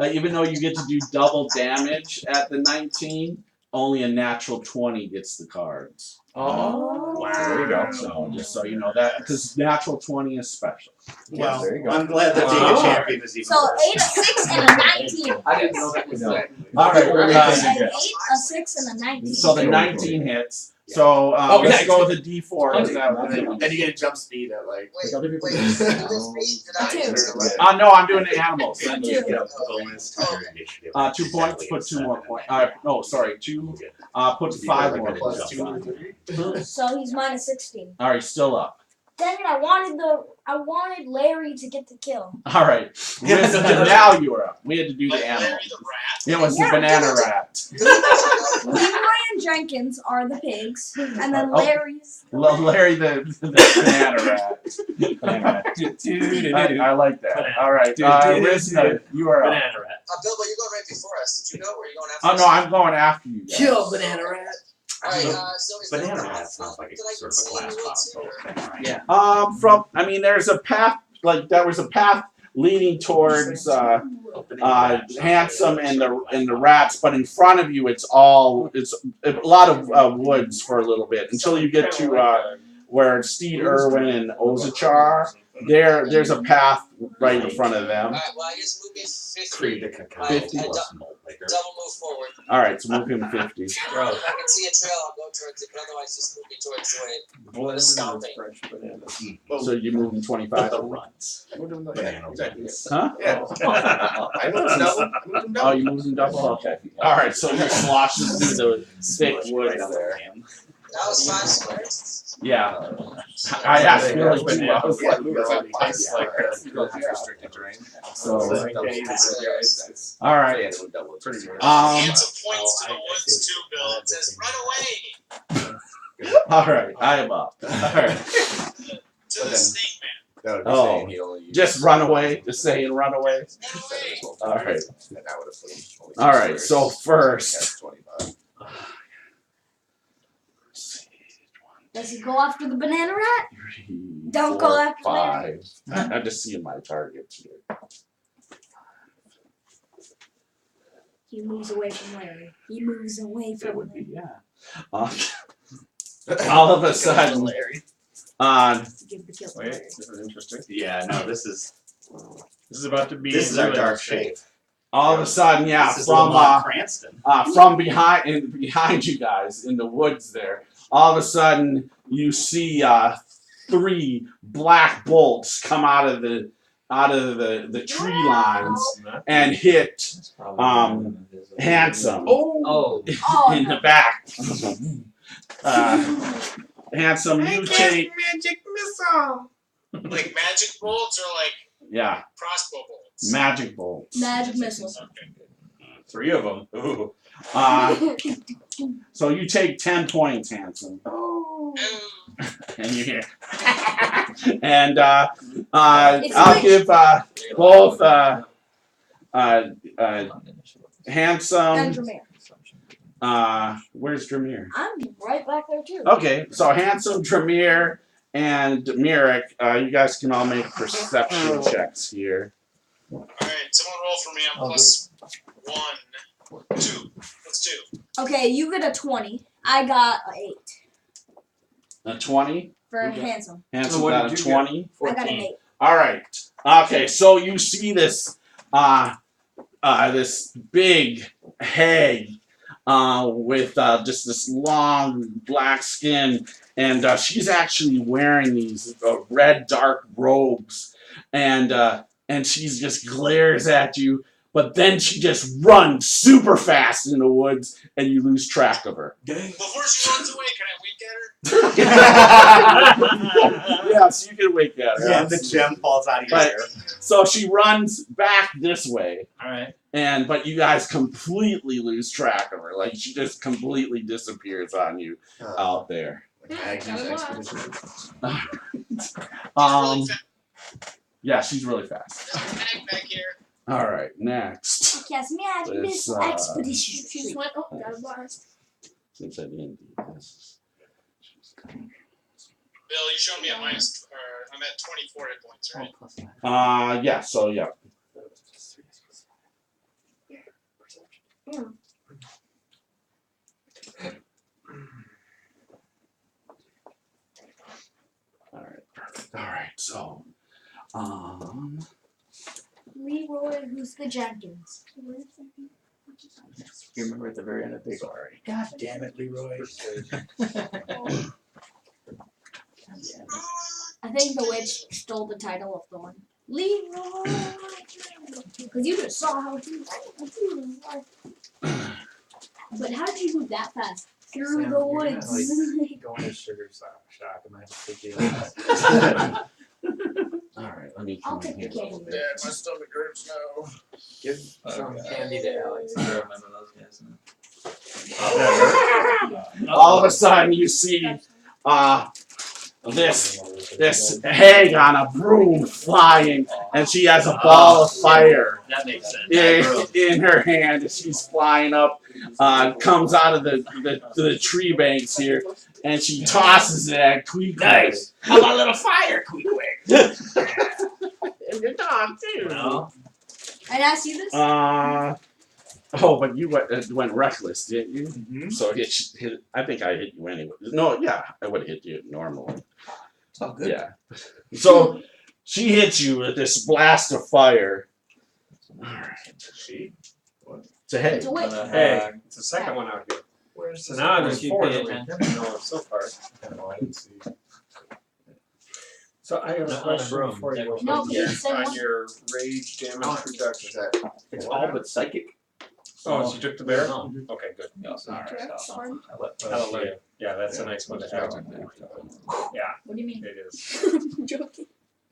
Even though you get to do double damage at the 19, only a natural 20 gets the cards.
Oh, wow. There you go.
So just so you know that, because natural 20 is special.
Well,
there you go.
I'm glad that being a champion is even
So
worse.
8, a 6, and a 19.
I didn't know that was
No.
that.
All right,
An 8, a 6, and a 19.
so the 19 hits. So let's go with the D4. Is that what it is?
And you get a jump speed at like.
Wait, did you do this feat? Did I?
No, I'm doing the animals.
You get a bonus to your initiative.
2 points. Put 2 more points. No, sorry, 2. Put 5 more points.
So he's minus 16.
All right, still up.
Dang it! I wanted Larry to get the kill.
All right, now you are up. We had to do the animal.
Larry the rat.
It was the banana rat.
Leroy and Jenkins are the pigs, and then
Oh.
Larry's.
Larry the banana rat. I like that. All right, Risna, you are up.
Banana rat.
Bilbo, you're going right before us. Did you know, or are you going after
Oh
us?
no, I'm going after you guys.
Kill banana rat.
Alright, so is
Banana
there
rat sounds like
that
it's
I
sort
can
of a
see in the
glass
woods
bottle
here?
thing, right?
There's a path, like there was a path leading towards Handsome and the rats, but in front of you it's a lot of woods for a little bit until you get to where Steed, Irwin, and Ozichar. There's a path right in front of them.
Alright, well, I guess move me 50.
Create a cacao
50.
plus malt liquor.
Double move forward.
All right, so move him 50.
If I can see a trail, I'll go towards it, but otherwise just move me towards the way. The scouting.
So you move him 25.
The runs.
Huh?
Yeah. I moved double.
Oh, you moved him double? Okay. All right, so you're sloshing through the thick woods there.
That was 5 squares.
Yeah. I asked really too. I was like,
Restricted terrain.
so, all right.
Handsome points to the woods too, Bill. It says, run away!
All right, I am up. All right.
To the snake man.
Oh, just run away. Just saying run away. All right. All right, so first.
Does he go after the banana rat?
3,
Don't
4,
go after
5. I'm just seeing my targets here.
He moves away from Larry. He moves away
It
from
would
Larry.
be, yeah. All of a sudden,
Give the kill to
Wait,
Larry.
this is interesting.
Yeah, no, this is
About to be.
this is our dark shape.
all of a sudden, yeah,
This is
from
Lamont Cranston.
from behind you guys in the woods there, all of a sudden you see 3 black bolts come out of the tree lines and hit Handsome
Oh.
in the back. Handsome, you take
magic missile.
Like magic bolts or crossbow bolts?
magic bolts.
Magic missiles.
Okay.
3 of them. Ooh.
So you take 10 points, Handsome,
Ooh.
and you hear. And I'll give both Handsome.
And Dramire.
Where's Dramire?
I'm right back there too.
Okay, so Handsome, Dramire, and Merik, you guys can all make perception checks here.
Alright, someone roll for me. I'm plus 1, 2. That's 2.
Okay, you get a 20. I got an 8
A 20.
for
Okay.
Handsome.
Handsome
So what
got
did
a
you get?
20.
I got an 8.
All right. Okay, so you see this this big hag with just this long black skin, and she's actually wearing these red dark robes, and she just glares at you. But then she just runs super fast in the woods, and you lose track of her.
Before she runs away, can I wink at her?
Yeah, so you can wink at her.
Yeah, the gem falls out of your hair.
So she runs back this way.
All right.
But you guys completely lose track of her. Like she just completely disappears on you out there. Yeah, she's really fast.
Back here.
All right, next.
Yes, man,
This,
Miss Expedition.
She just went, oh, got a blast.
Since I didn't do this.
Bill, you showed me a minus, or I'm at 24 hit points, right?
Yeah. So yeah. All right. Perfect. All right. So,
Leroy, who's the Jenkins?
You remember at the very end of Big Sorry. God damn it, Leroy.
I think the witch stole the title of the one. Leroy! Because you just saw how he was. But how did you move that fast? Through the woods.
Going to sugar shock. I might have to take
all right. Let me.
I'll take the candy.
Dad, my stomach hurts now.
Give some candy to Alex.
I remember those guys.
All of a sudden, you see this hag on a broom flying, and she has a ball of fire
That makes sense.
in her hand as she's flying up. Comes out of the tree banks here, and she tosses it at Quiquay.
Nice.
How about a little fire, Quiquay? And your dog too.
No.
And I see this?
But you went reckless, didn't you? Mm-hmm. So I think I hit you anyway. No, yeah, I would have hit you normally.
It's all good.
Yeah. So she hits you with this blast of fire. All right.
She? What?
It's a hag.
It's a witch.
Hey, it's the second one out here.
Where's
So now there's
Keep
four
paying
that we
attention.
know of so far.
I didn't see.
So I have a
Not on a
question
broom.
before you go
No,
on
he said one.
your rage damage reduction.
It's all but psychic.
Oh, so you took the bear? Okay, good.
You also
All right.
Darn.
Hallelujah. Yeah, that's a nice one to have. Yeah,
What do you mean?
it is.
Joking.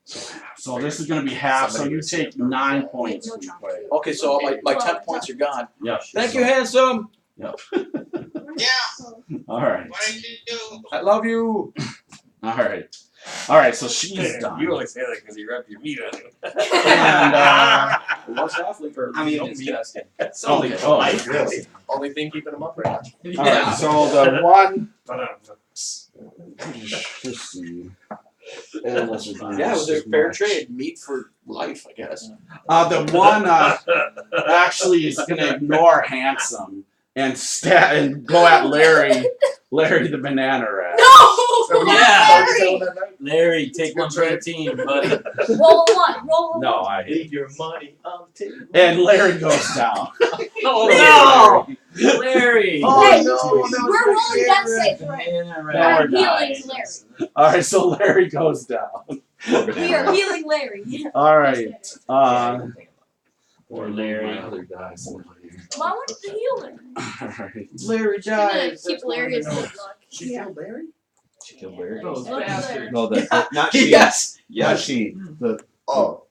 So this is going to be half. So you take 9 points. Quiquay.
Okay, so my 10 points are gone.
Yep.
Thank you, handsome.
Yep.
Yeah,
All right.
what did you do?
I love you.
All right. All right. So she's done.
You only say that because you rub your meat on it.
And
What's Halfling or
I mean,
no
it's
meat?
It's
only polite,
really.
Only thing keeping them up right now.
all right. So the one.
But,
Let's see. Unless we're doing
Yeah, it was a
this
fair
much.
trade. Meat for life, I guess.
The one actually is going to ignore handsome and go at Larry the banana rat.
No!
Yeah.
Larry!
Larry, take one for the team, buddy.
Roll one. Roll one.
No, I hit.
Leave your money on the table.
And Larry goes down.
Oh no! Larry!
Hey, we're rolling death safe for it.
Banana
No,
rat.
we're
I'm
not.
healing Larry.
All right, so Larry goes down.
We are healing Larry.
All right.
Poor Larry.
My other guys.
Well, I wanted to heal him.
All right.
Larry
I'm gonna
dies.
keep Larry as good luck.
She killed Larry?
She killed Larry.
Look at Larry.
No, not she.
Yes.
Not she. The
Oh,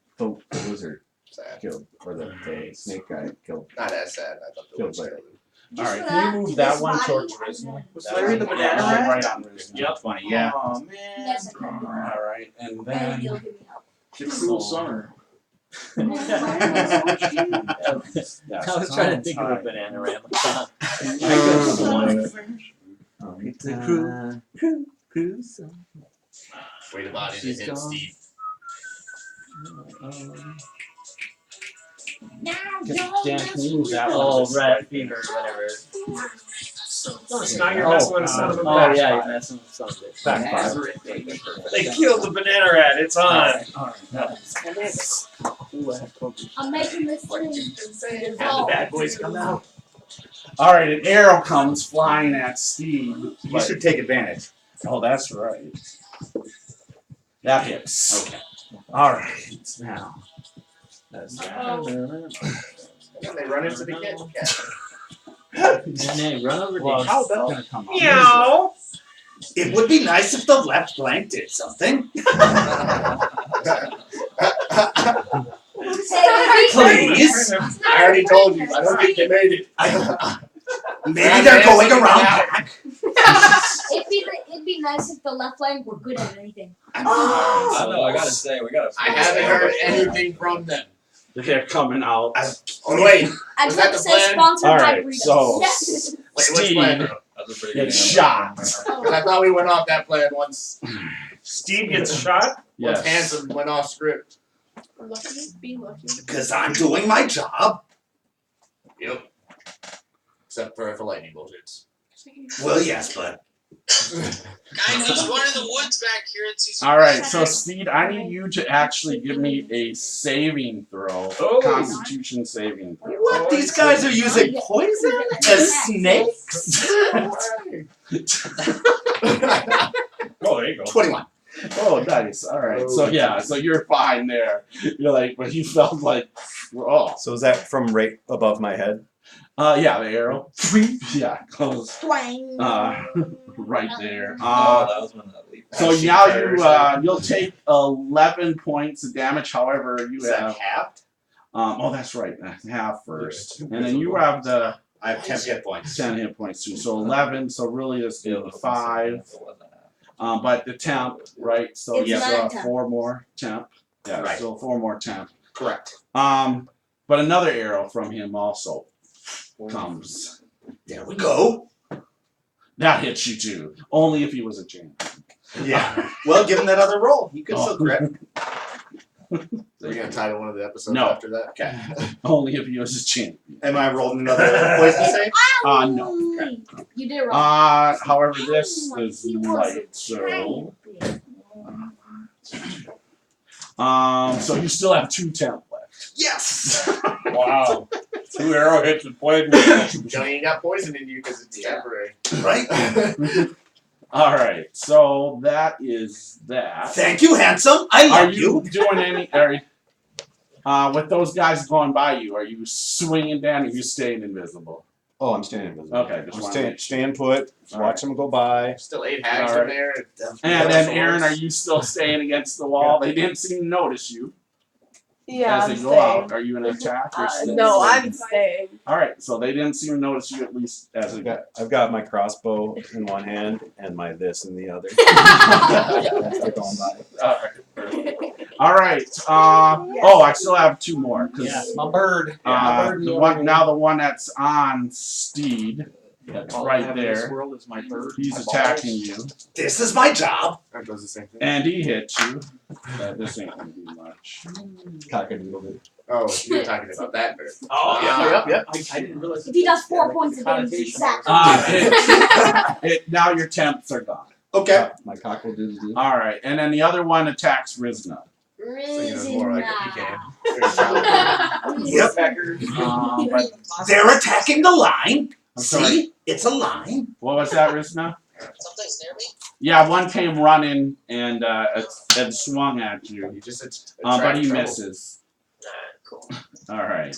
wizard
sad.
killed, or the snake guy killed.
Not as sad. I thought the
Killed
witch
Larry.
killed him.
All right.
for
Can you
that,
move
to
that
this
one
body,
towards
I'm
Risna?
gonna-
Was Larry the banana
Yeah,
rat?
right on Risna.
Yep, 20, yeah.
Oh man.
That's okay.
All right, and
And
then.
he'll give me help.
The cruel summer.
I was trying to think of a banana rat.
It's
a
Way the body to hit Steve.
Dan, can you move that one?
Oh,
just
rat
right
fever, whatever.
So now you're messing with a son of a
Oh
bitch.
yeah, you're messing with something.
Backfire. They killed the banana rat. It's on.
I'm making this thing dissolve.
Bad boys come out.
All right, an arrow comes flying at Steed.
You should take advantage.
Oh, that's right. That hits.
Okay.
All right, now. That's
And they run into the kitchen.
And then run over
well,
the
it's
cowbell.
gonna come out.
Meow. It would be nice if the left flank did something. Please.
I already told you. I don't think they made it.
Maybe they're going around back.
It'd be nice if the left flank were good at anything.
I know. I gotta say, we gotta.
I haven't heard anything from them.
They're coming out.
Oh wait.
I'd
Was
like
that
to
the
say
plan?
sponsored
All
by
right,
Burritos.
so
Yes.
Wait, which
Steed
plan?
That's a pretty good
gets
name.
shot.
Because I thought we went off that plan once.
Steve gets shot.
Once
Yes.
Handsome went off script.
Lucky, be lucky.
Because I'm doing my job.
Yep. Except for lightning bullshits.
Well, yes, but
Guy, there's one in the woods back here. It's easy.
All right, so Steed, I need you to actually give me a saving throw,
Oh.
Constitution saving throw.
what? These guys are using poison as snakes?
Oh, there you go.
21.
Oh, nice. All right. So yeah, so you're fine there. You're like, but you felt like, oh,
So is that from right above my head?
yeah, the arrow. Yeah, close.
Twang.
Right there.
Oh, that was one of the leap.
So now you'll take 11 points of damage. However, you
Is that
have
halved?
oh, that's right, half first, and then you have the
I have 10 hit points.
10 hit points too. So 11. So really, it's the 5. But the temp, right? So
It's
you
not
have
temp.
4 more temp. Yeah,
Right.
so 4 more temp.
Correct.
But another arrow from him also comes.
There we go.
That hits you too. Only if he was a champion.
Yeah. Well, give him that other roll. You could still crit.
So you're gonna title one of the episodes
No.
after that?
Okay.
Only if he was a champion.
Am I rolling another poison save?
No.
You did it wrong.
However, this is
He was
light,
a
so
champion.
so you still have 2 temp left.
Yes.
Wow. 2 arrow hits with poison.
Johnny ain't got poison in you because it's temporary.
Right.
All right, so that is that.
Thank you, handsome. I
Are
love
you
you.
doing any? With those guys going by you, are you swinging down? Or are you staying invisible?
Oh, I'm staying invisible.
Okay, just
I'm
wanna
staying put.
All
Watch them go by.
Still 8 hags
All right.
in there.
And then, Eryn, are you still staying against the wall? They didn't seem to notice you
Yeah,
as
I'm
they go
staying.
out. Are you in attack or staying?
No, I'm staying.
All right, so they didn't seem to notice you at least as a.
I've got my crossbow in one hand and my this in the other.
As they're going by. All right. Perfect. All right. Oh, I still have 2 more.
Yeah, my bird. My bird
The one that's on Steed. That's
All I
right
have in this
there.
world is my bird.
He's
my
attacking
balls.
you.
This is my job.
That does the same thing.
And he hits you. This ain't gonna do much.
Cock-a-doodle-doo.
Oh, you're talking about that bird.
Oh, yep. I didn't realize.
If he does 4 points of damage, exactly.
Now your temps are gone.
Okay.
My cock-a-doodle-doo.
All right, and then the other one attacks Risna.
Thinking more like a pecan.
Yep.
But
They're attacking the line.
I'm sorry.
See? It's a line.
What was that, Risna?
Something's near me.
Yeah, one came running and swung at you.
You just
But he
trouble.
misses.
Cool.
All right.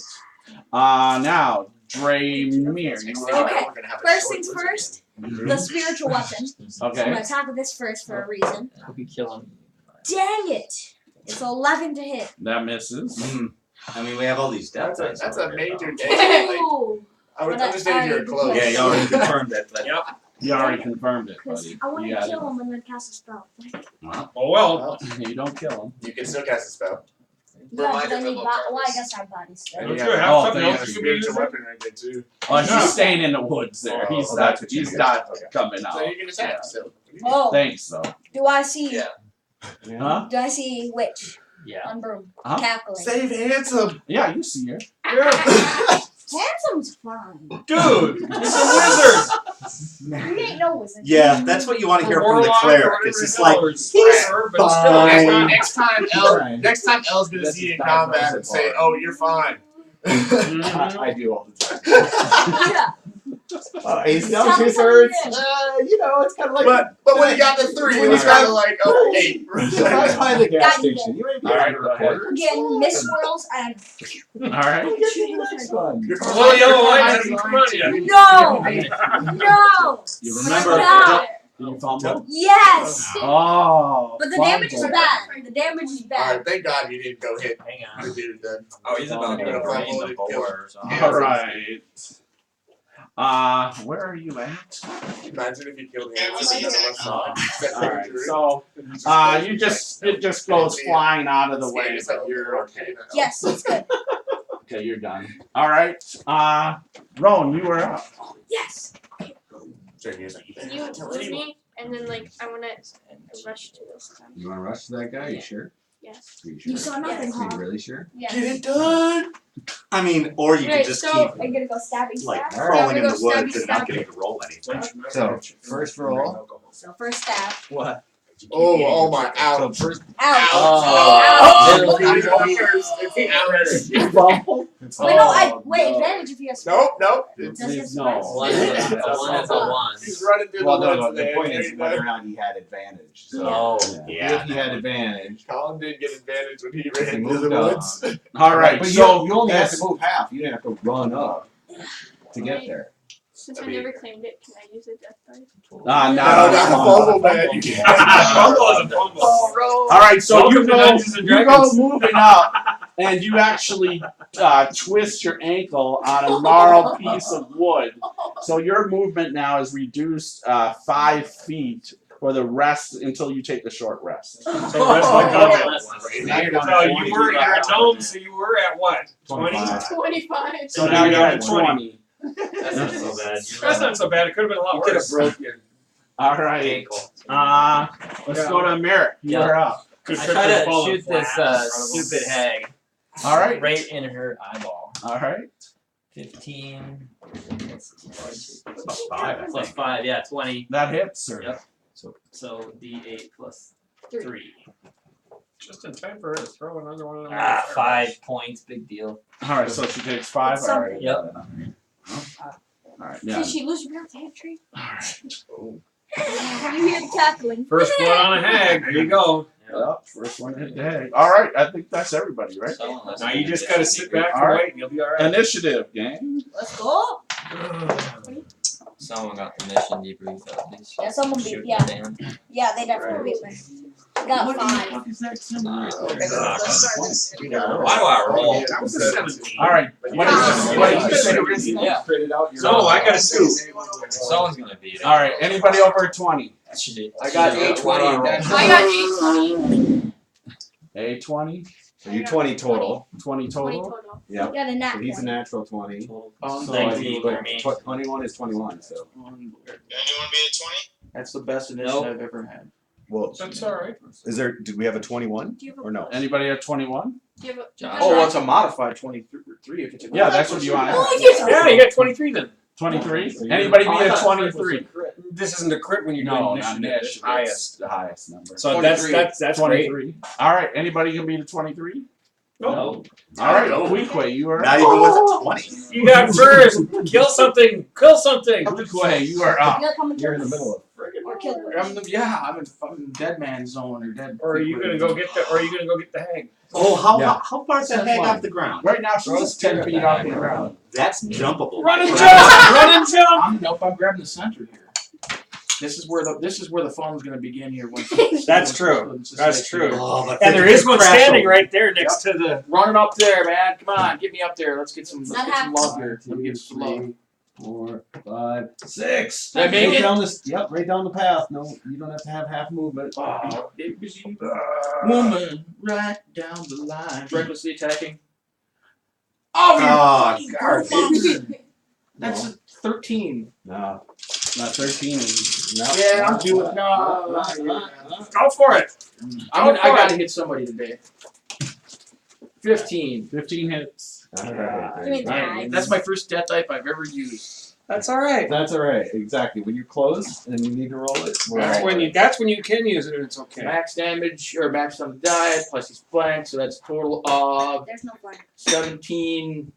Now, Dramire, you are
Okay.
We're gonna have a
First
short
things
list
first,
again.
the spiritual weapon. I'm
okay.
gonna attack with this first for a reason.
Hope you kill him.
Dang it! It's 11 to hit.
That misses.
I mean, we have all these death dice.
That's a major day. Like,
Ooh!
I would
But
understand you're
I-
close.
Yeah, you already confirmed it. But
Yep.
You already confirmed it,
Because
buddy.
I want
You
to
got
kill him and then cast a spell.
Oh well.
it. You don't kill him.
You can still cast a spell.
Yeah, but
Reminder
I
for
need
low
well, I
purpose.
guess I have body still.
And
Don't
you
you
have
have
Oh,
something
thank
else
a
you can be
spiritual
using?
weapon right there too.
Oh, he's staying in the woods there.
Oh,
He's
so
not.
that's what you
He's
do.
not
Okay.
coming out.
So you can attack. So.
Oh,
Thanks, though.
do I see?
Yeah.
Huh?
Do I see witch
Yeah.
on broom
Huh?
cackling?
Save handsome.
Yeah, you see her.
Yeah.
Handsome's fine.
Dude, he's a wizard.
You ain't no wizard.
Yeah, that's what you want to hear from the
Warlock or
cleric.
whatever
It's just
the hell,
like
or
he's
sorcerer, but still,
fine.
Next time Elle's gonna see you in combat and say, "Oh, you're fine."
I do all the time.
Yeah.
He's down
Tell me
2/3.
something
You know, it's kind of like.
But when he got to 3, it was kind of like, oh, 8.
That's by the gas
Got you.
station. You ain't
All right,
getting
go
a
ahead.
quarter.
Again, miss swirls and
All right.
We'll get to the next one.
Well, yellow light doesn't come on yet.
no, no.
You
But I'm
remember?
not.
You fumbled?
Yes.
Oh.
But the damage is
fumble.
bad. The damage is bad.
Alright, thank God you didn't go hit.
Hang
the
on.
dude then.
Oh, he's about to
Yeah.
drain the boar or something.
All right. Where are you at?
Imagine if you killed him.
It was
None of us saw it.
All right. So, it just goes flying out of the way, but you're okay.
Yes, it's good.
Okay, you're done. All right. Rohn, you were up.
Yes.
Can you leave me? And then like I wanna rush to this time.
You want to rush to that guy? You sure?
Yes.
Are you sure?
You saw nothing,
Are you
huh?
really sure?
Yes.
Get it done!
I mean, or you
Right,
could just
so-
keep
Are you gonna go stabby
like
stab?
crawling in
Yeah,
the
we're gonna
woods
go
and not
stabby
getting to roll anything.
So, first roll.
So first stab.
What?
Oh my, ouch.
So, first.
Ouch.
Oh.
You fumbled?
Wait, no, advantage if you have
Nope.
Does he have
No.
One is a one.
He's running through
Well,
the
no,
woods.
the
man.
point
There
is
you
whether
go.
or not he had advantage. So,
Oh.
If he had advantage,
Colin did get advantage when he
he
ran through
moved
the
up.
woods.
All right.
But
So
you only have
that's-
to move half. You didn't have to run up to get there.
Since I never claimed it, can I use a death dice?
No,
not
not
a
a
fumble.
fumble, man. You can't.
Fumble is a fumble.
All right, so
Welcome
you
to
go
Dungeons and Dragons.
moving up, and you actually twist your ankle on a gnarled piece of wood. So your movement now is reduced 5 feet for the rest until you take a short rest.
So rest like
Now you're down
No,
to
you
20.
were, you're a gnome, so you were at what?
25.
25.
So now you're at 20.
That's not so bad.
That's not so bad. It could have been a lot
Could have
worse.
broke your
All right.
Ankle.
Let's go to Merik. You're up.
Could
I try to
fall
shoot
flat
this
in front of him.
stupid hag
All right.
right in her eyeball.
All right.
15. Plus 5, yeah, 20.
That hits, sir.
Yep. So D8 plus 3.
Just in time for her to throw another one of them.
5 points, big deal.
All right, so she takes 5. All right.
Yep.
All right. Yeah.
Did she lose her parents' hand tree?
All right.
You hear the cackling.
First one on a hag. There you go.
Yep. First one hit the head. All right. I think that's everybody, right?
Now you just gotta sit back
All
and
right.
wait, and you'll be all right.
Initiative, gang.
Let's go.
Someone got the mission debrief at least.
Yeah, someone beat.
Shoot
Yeah,
the damn.
yeah, they definitely beat me. Got 5.
is that symbol?
Nah.
Why do I roll?
That was a 17.
All right. What did you say, Risna?
Yeah.
Printed out your
No, I got a 2.
Someone's gonna beat it.
All right. Anybody over 20?
I got A20. That's
I got 820.
A20.
So you 20 total.
20
20
total.
total.
Yep.
Got a nat
So he's a
20.
natural 20.
So
19
for me.
21 is 21. So
Anyone be at 20?
That's the best initiative I've ever had.
well,
That's all right.
is there? Do we have a 21
Do you have a,
or no?
Anybody at 21?
do you have a,
Josh.
Oh, well, it's a modified 23 if it's a
Yeah, that's what you want.
Oh, yes.
Yeah, you got 23 then.
23. Anybody be at 23?
This isn't a crit when you're
No,
doing
not
initiative.
initiative.
It's highest.
The highest number.
So
23.
that's great.
23. All right. Anybody can be to 23?
Nope.
All right. Quiquay, you are.
Not even with a 20.
You got first. Kill something. Kill something.
Quiquay, you are up.
You're coming
You're in the
to
middle of.
or kill her.
I'm in fucking dead man zone or dead.
Or are you gonna go get the? Or are you gonna go get the hag?
Oh,
Yeah.
how far is that hag off the ground?
Right now, she's just 10 feet off the ground.
That's jumpable.
Run and jump. Run and jump.
Nope, I'm grabbing the center here. This is where the fun's gonna begin here. Once
That's true. That's true.
Oh, but
And there is one standing right there next to the.
Running up there, man. Come on, get me up there. Let's get some
Not
love here. Let me get some love.
4, 5, 6.
Did I make
Right
it?
down this. Yep, right down the path. No, you don't have to have half movement.
Oh, woman, right down the line. Recklessly attacking.
Oh,
garbage. That's a 13.
No,
Not 13.
no.
Yeah, I'm doing it. No.
Go for it.
I gotta hit somebody today. 15.
15 hits.
Alright.
Give me the
Alright.
knife.
That's my first death type I've ever used.
That's all right.
That's alright, exactly. When you're close and you need to roll it, we're
That's
all
when
right.
you can use it and it's okay.
Max damage or max on the die plus he's blank, so that's a total of
There's no flank.
17.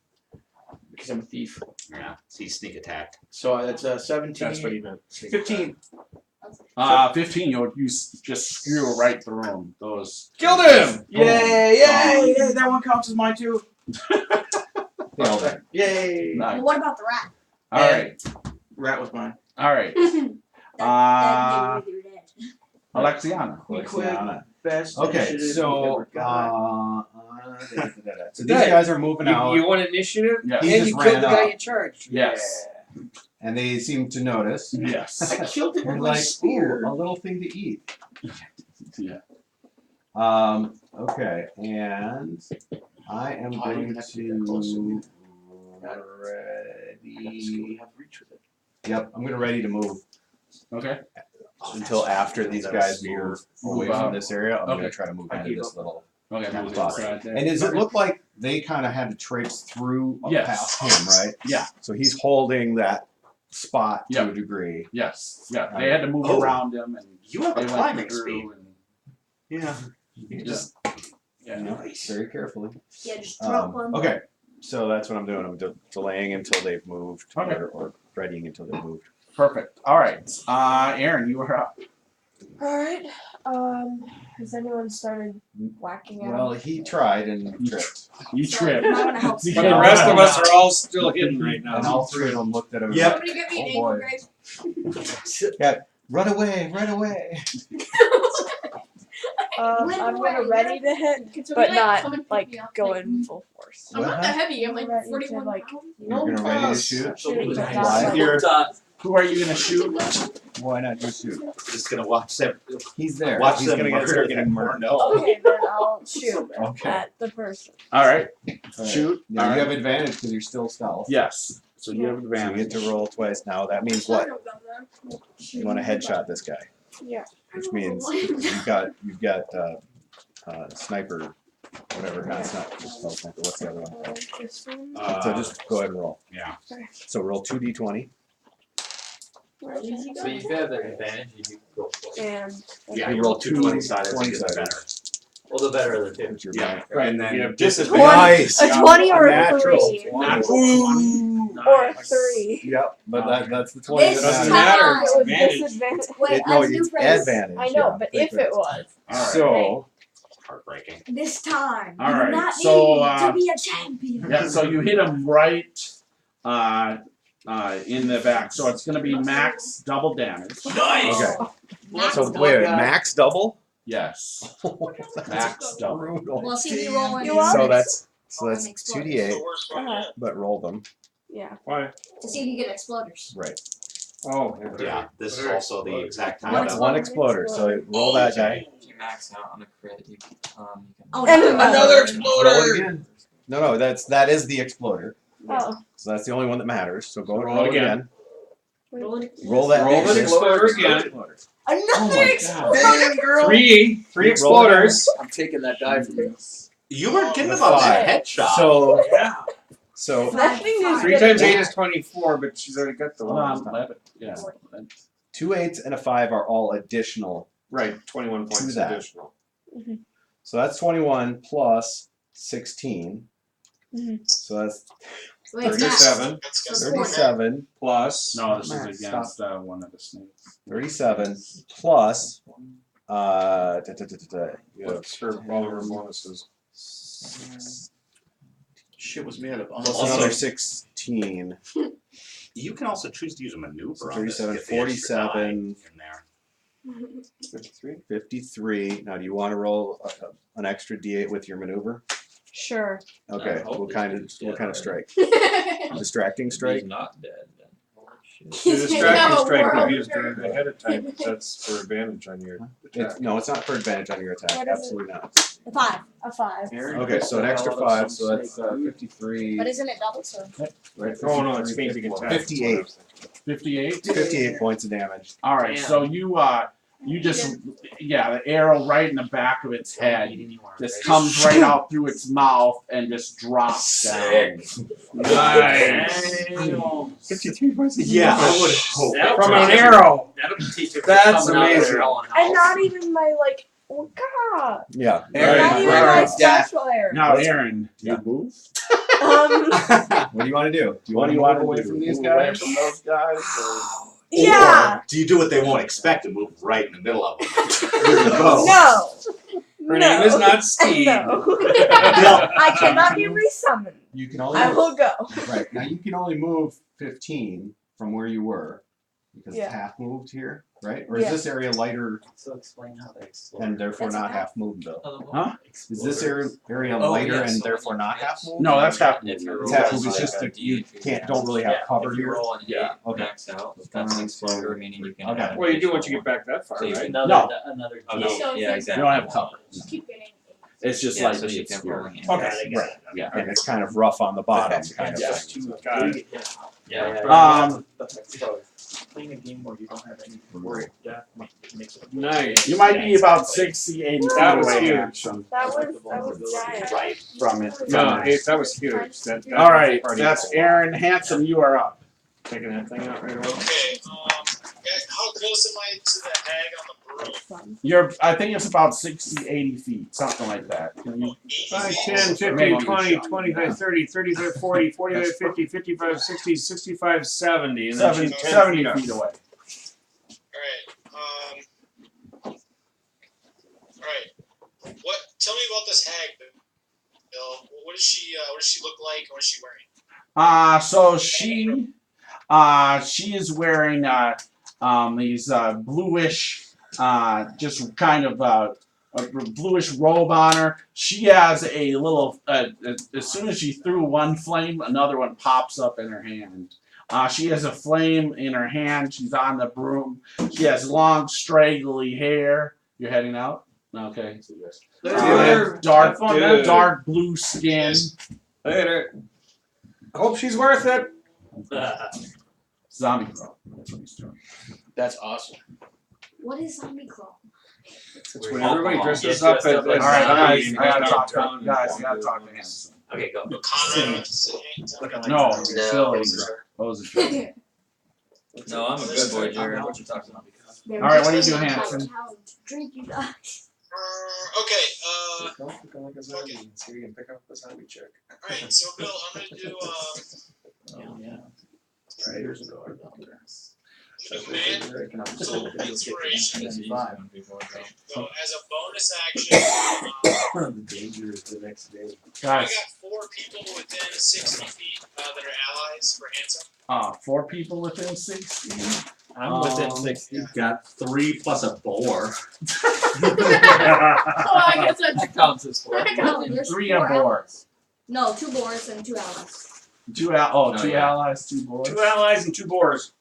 Because I'm a thief.
Yeah, see, sneak attack.
So that's 17.
That's what he meant.
15.
15. You just skew right through them. Those.
Killed him!
Yay! Yay! Yay! That one counts as mine too.
Nailed it.
Yay!
Nice.
Well, what about the rat?
All right.
Rat was mine.
All right.
That made me do that.
Alexianna.
Alexianna.
Best
Okay,
initiative
so
we've ever got.
so these guys are moving out,
You want initiative?
Yes.
He
And
just
you killed
ran
the guy
up.
you charged.
Yes.
and they seem to notice.
Yes.
I killed him
We're
with my
like,
spear.
ooh, a little thing to eat.
Yeah.
Okay, and I am
Oh, I
going
didn't have to get close
to
That's
ready.
we have reach with it.
Yep, I'm gonna ready to move
Okay.
until after these guys move away
out.
from this area. I'm
Okay.
gonna try to move into this little.
Okay.
Kind
Move
of spot.
inside there.
And does it look like they kind of had to traipse through
Yes.
past him, right?
Yeah.
So he's holding that spot to
Yep.
a degree.
Yes. Yeah. They had to move
Oh.
around him, and
You have a
they went
climbing
through
speed.
and-
Yeah. You just
yeah.
nice.
Very carefully.
Yeah, just drop one.
Okay, so that's what I'm doing. I'm delaying until they've moved,
Okay.
or readying until they've moved.
Perfect. All right. Eryn, you are up.
Alright. Has anyone started whacking at
Well,
him?
he tried and tripped,
You tripped.
I'm not gonna help.
But the rest of us are all still hidden right
and
now.
all three of them looked at him.
Yep.
Somebody get me an
Oh,
angle
boy.
grave.
Yeah, run away, run away.
I'm gonna ready to hit,
Can somebody,
but
like, come
not
and pick
like
me up?
go
Like,
in full force.
I'm not that heavy. I'm like
Ready to,
41
like,
pounds.
You're gonna ready to shoot?
Shooting, but
Why?
not like
Here.
Who are you gonna shoot?
Why not just shoot?
Just gonna watch them.
He's there.
Watch
He's
them
gonna
murder
start
that
getting murdered.
No.
Okay, then I'll shoot
Okay.
at the person.
All right.
All right.
Shoot.
Yeah,
All
you
right.
have advantage because you're still stealth.
Yes. So you have
So you
advantage.
get to roll twice now. That means what? You want to headshot this guy,
Yeah.
which means you've got sniper, whatever, not sniper, what's the other one?
This one.
So just go ahead and roll.
Yeah.
So roll 2d20.
So you have that advantage. You can go.
And
Yeah, you roll two 20-sided,
20-sided.
better.
Well, the better of the two.
Which you're
Yeah,
bad.
and then
Yeah,
disadvantage.
Nice.
A 20 or a
Natural
3?
Ooh.
or a 3.
Yep, but that's the 20
This
that
Doesn't
matters.
matter. It's
It was
advantage.
disadvantage.
Wait,
It, no,
let's do
it's
friends.
advantage.
I know,
yeah,
but
think
if
of
it was.
All right.
So,
Heartbreaking.
This time,
All
you
right,
do not
so,
need to be a champion.
Yeah. So you hit him right in the back. So it's gonna be max double damage.
Nice.
okay.
Max
So wait, max double?
Yes. Max double.
Brutal.
Well, see, we roll
You are?
So that's
Roll an
2d8,
The worst one
Uh-huh.
yet.
but roll them.
Yeah.
Why?
to see if you get exploders.
Right.
Oh,
Yeah, this is also the exact time.
That's one exploder. So roll that guy.
If you max out on a crit, you can.
Oh,
And
no.
another
Roll
exploder.
it again. No, that is the exploder.
Oh.
So that's the only one that matters. So go
Roll
roll
again.
again.
Roll it.
Roll that.
Roll
next
the exploder again.
exploder.
Another exploder.
Damn, girl.
Three
Roll it
exploders.
I'm taking that die from you.
You were getting
The
about
five.
that headshot.
So,
Yeah.
so
That thing is
3 times 8 is 24, but she's already got the one.
11. Yeah.
2 8s and a 5 are all additional.
Right, 21 points
that.
additional.
So that's 21 plus 16.
Mhm.
So that's
Wait, it's max.
37
So 20.
37
plus.
No, this
Max,
is against one of the snakes.
37 plus you have
What's her, all of her bonuses?
Shit was made of.
plus
Also-
another 16.
You can also choose to use a maneuver.
So
on this to
37,
get the extra die
47.
in there.
53.
53. Now, do you want to roll an extra d8 with your maneuver?
Sure.
Okay.
hope
What
he's
kind
dead
of strike?
already.
Distracting strike.
He's not dead. Then. Oh, shit.
The distracting
No,
strike
we're
we used ahead of time, but that's for advantage on your attack.
No, it's not for advantage on your attack.
What is it?
Absolutely not.
A 5.
A 5.
Okay, so an extra 5, so that's 53.
But isn't it double? So
Right,
Oh no, it's
53,
changing attack.
58.
58.
58 points of damage.
All right.
Damn.
So you You just, yeah, the arrow right in the back of its head just comes right out through its mouth and just drops down. Nice.
53 points.
Yeah, I would hope.
From an arrow.
That'll teach it.
That's
coming out of
amazing.
their own
And
house.
not even my like. Oh God.
Yeah.
Not even my special arrow.
Now, Eryn, do you move?
What do you want to do? Do you want to
wanna
move away
do?
from these
Move away
guys?
from those guys?
Yeah.
Or do you do what they won't expect and move right in the middle of them? Here you go.
No.
Her name is not Steed.
No. I cannot be resummoned.
You can only
I will go.
right now. You can only move 15 from where you were because
Yeah.
it's half moved here, right? Or
Yeah.
is this area lighter
So explain how they explode.
and therefore
That's
not
okay.
half moved though?
Huh?
Is this area
Oh,
lighter
yeah,
and
so
therefore
when
not
you
half moved?
No, that's half
If
moved.
you
It's
roll
half moved.
like
It's just
a
that you
D8,
don't really have cover
if you
here.
roll an 8,
Yeah, okay.
max out. That's an exploder, meaning you can.
Okay.
add
Well, you do
additional
once you get back that far,
So you
right?
can-
No.
Another
Oh, no.
So
Yeah,
if
exactly.
You don't have cover.
Just keep getting.
It's just
Yeah,
like
so
the
you can
obscure.
roll it.
Okay.
Right.
Yeah.
And it's kind of rough on the bottom, kind of
Yeah.
thing.
Got it.
Playing a game where you don't have any worry of death makes it
Nice.
You might be about 60, 80 feet
That was
away
huge.
actually
That was giant.
right from it.
No, that was huge. That
All right,
party
that's
was
Eryn. Handsome, you are up.
taking that thing out right away.
Okay, how close am I to the hag on the broom?
You're, I think it's about 60, 80 feet, something like that. Can you-
5, 10, 15, 20, 25, 30, 35, 40, 45, 50, 55, 60, 65, 70. And then she's 10
70
feet
feet away.
Alright, tell me about this hag, Bill. What does she look like? What is she wearing?
So she is wearing these bluish, just kind of a bluish robe on her. She has a little. As soon as she threw one flame, another one pops up in her hand. She has a flame in her hand. She's on the broom. She has long, straggly hair. You're heading out? Okay. So yes.
Later.
Dark blue skin.
Later. I hope she's worth it.
Zombie crawl. That's what he's doing.
That's awesome.
What is zombie crawl?
It's when everybody dresses
Get
up
dressed
as
up like
All right,
zombies
guys.
and
I gotta
go
talk to
downtown
guys. I
and
gotta
do
talk to him.
things.
Okay, go.
Konrad,
No,
no,
silly. Ozichar.
No, I'm a good boy, Jared. What you talking about?
They're
All right, what do you
just
do,
like
Hanson?
how to drink you guys.
Okay,
Don't look like a zombie and see if you can pick up the zombie chick.
alright, so Bill, I'm gonna do
Right, here's a door.
man, so inspiration. So as a bonus action,
The danger is the next day.
I
Guys,
got 4 people within 60 feet that are allies for Handsome.
4 people within 60.
I'm within 60.
You've got 3 plus a boar.
Oh, I guess
That counts as 4.
No, there's
3
4
on board.
allies. No, 2 boars and 2 allies.
2
yeah.
allies, 2 boys.
2 allies and 2 boars.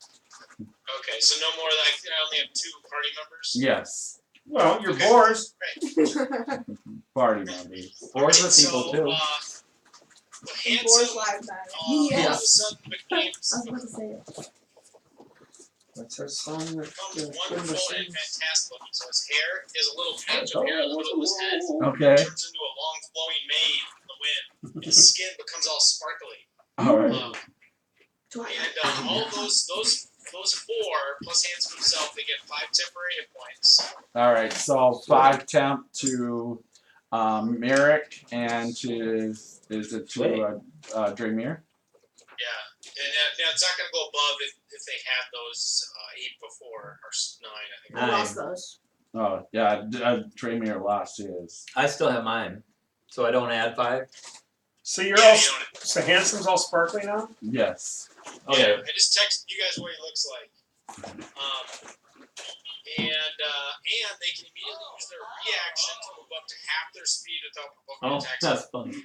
Okay, so no more like I only have 2 party members.
Yes,
Well, your boars.
party members.
Boars are
So,
people too.
Boars
Handsome
live matter.
all of a
Yes.
sudden became
I was about to say it.
That's our song.
wonderful and fantastic looking. So his hair, he has a little patch of hair in the middle of his head.
Okay.
Turns into a long flowing mane in the wind. And his skin becomes all sparkly.
All right.
And all those 4 plus Handsome himself, they get 5 temporary hit points.
All right. So 5 temp to Merik and to Dramire.
Yeah, and now it's not going to go above if they had those 8 before or 9, I think.
I lost those.
Oh yeah, Dramire lost his.
I still have mine, so I don't add 5.
So you're all. So Handsome's all sparkly now.
Yes.
Okay.
Yeah, I just texted you guys what he looks like. And they can immediately use their reaction to move up to half their speed without provoking
Oh,
attacks.
that's funny.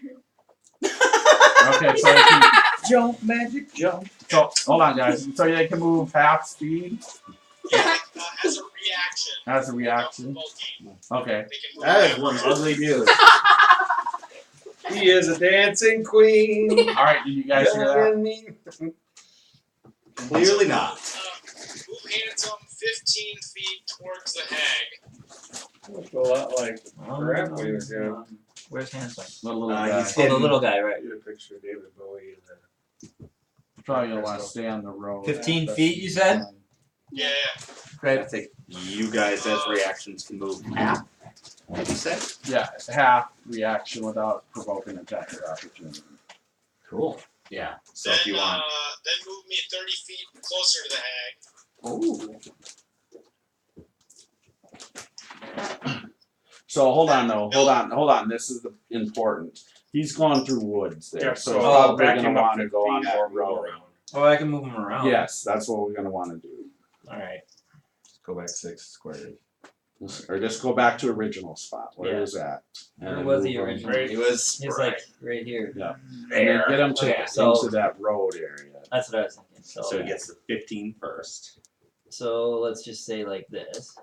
Okay. So they can,
Jump, magic jump.
so hold on, guys. So they can move half speed
Yeah, as a reaction.
as a reaction. Okay.
They can move
That is
half
one
their
ugly dude.
He is a dancing queen.
All right. Did you guys hear that?
Clearly not.
Move phantom 15 feet towards the hag.
Looks a lot like crap we were doing.
Where's Handsome?
The little guy.
Oh, the little guy, right?
Get a picture of David Bowie in
Probably you'll want to stay on the road.
15 feet, you said?
Yeah.
I think you guys as reactions can move half. What you said?
Yeah, half reaction without provoking attack or opportunity.
Cool. Yeah. So
Then,
if you want.
then move me 30 feet closer to the hag.
Ooh.
So hold on though, hold on. This is important. He's going through woods there,
Yeah,
so
so
probably
back
gonna
him up
want to go on
15
that
or go
road.
around.
Oh, I can move him around.
Yes, that's what we're gonna want to do.
Alright.
Go back 6 squares.
Or just go back to original spot. Where
Yeah.
is that?
Where
then
was
move
he
him.
originally?
He was.
He's like right here.
Yeah. And then get him to
Okay, so-
into that road area.
That's what I was thinking.
So he gets the 15 first.
So let's just say like this.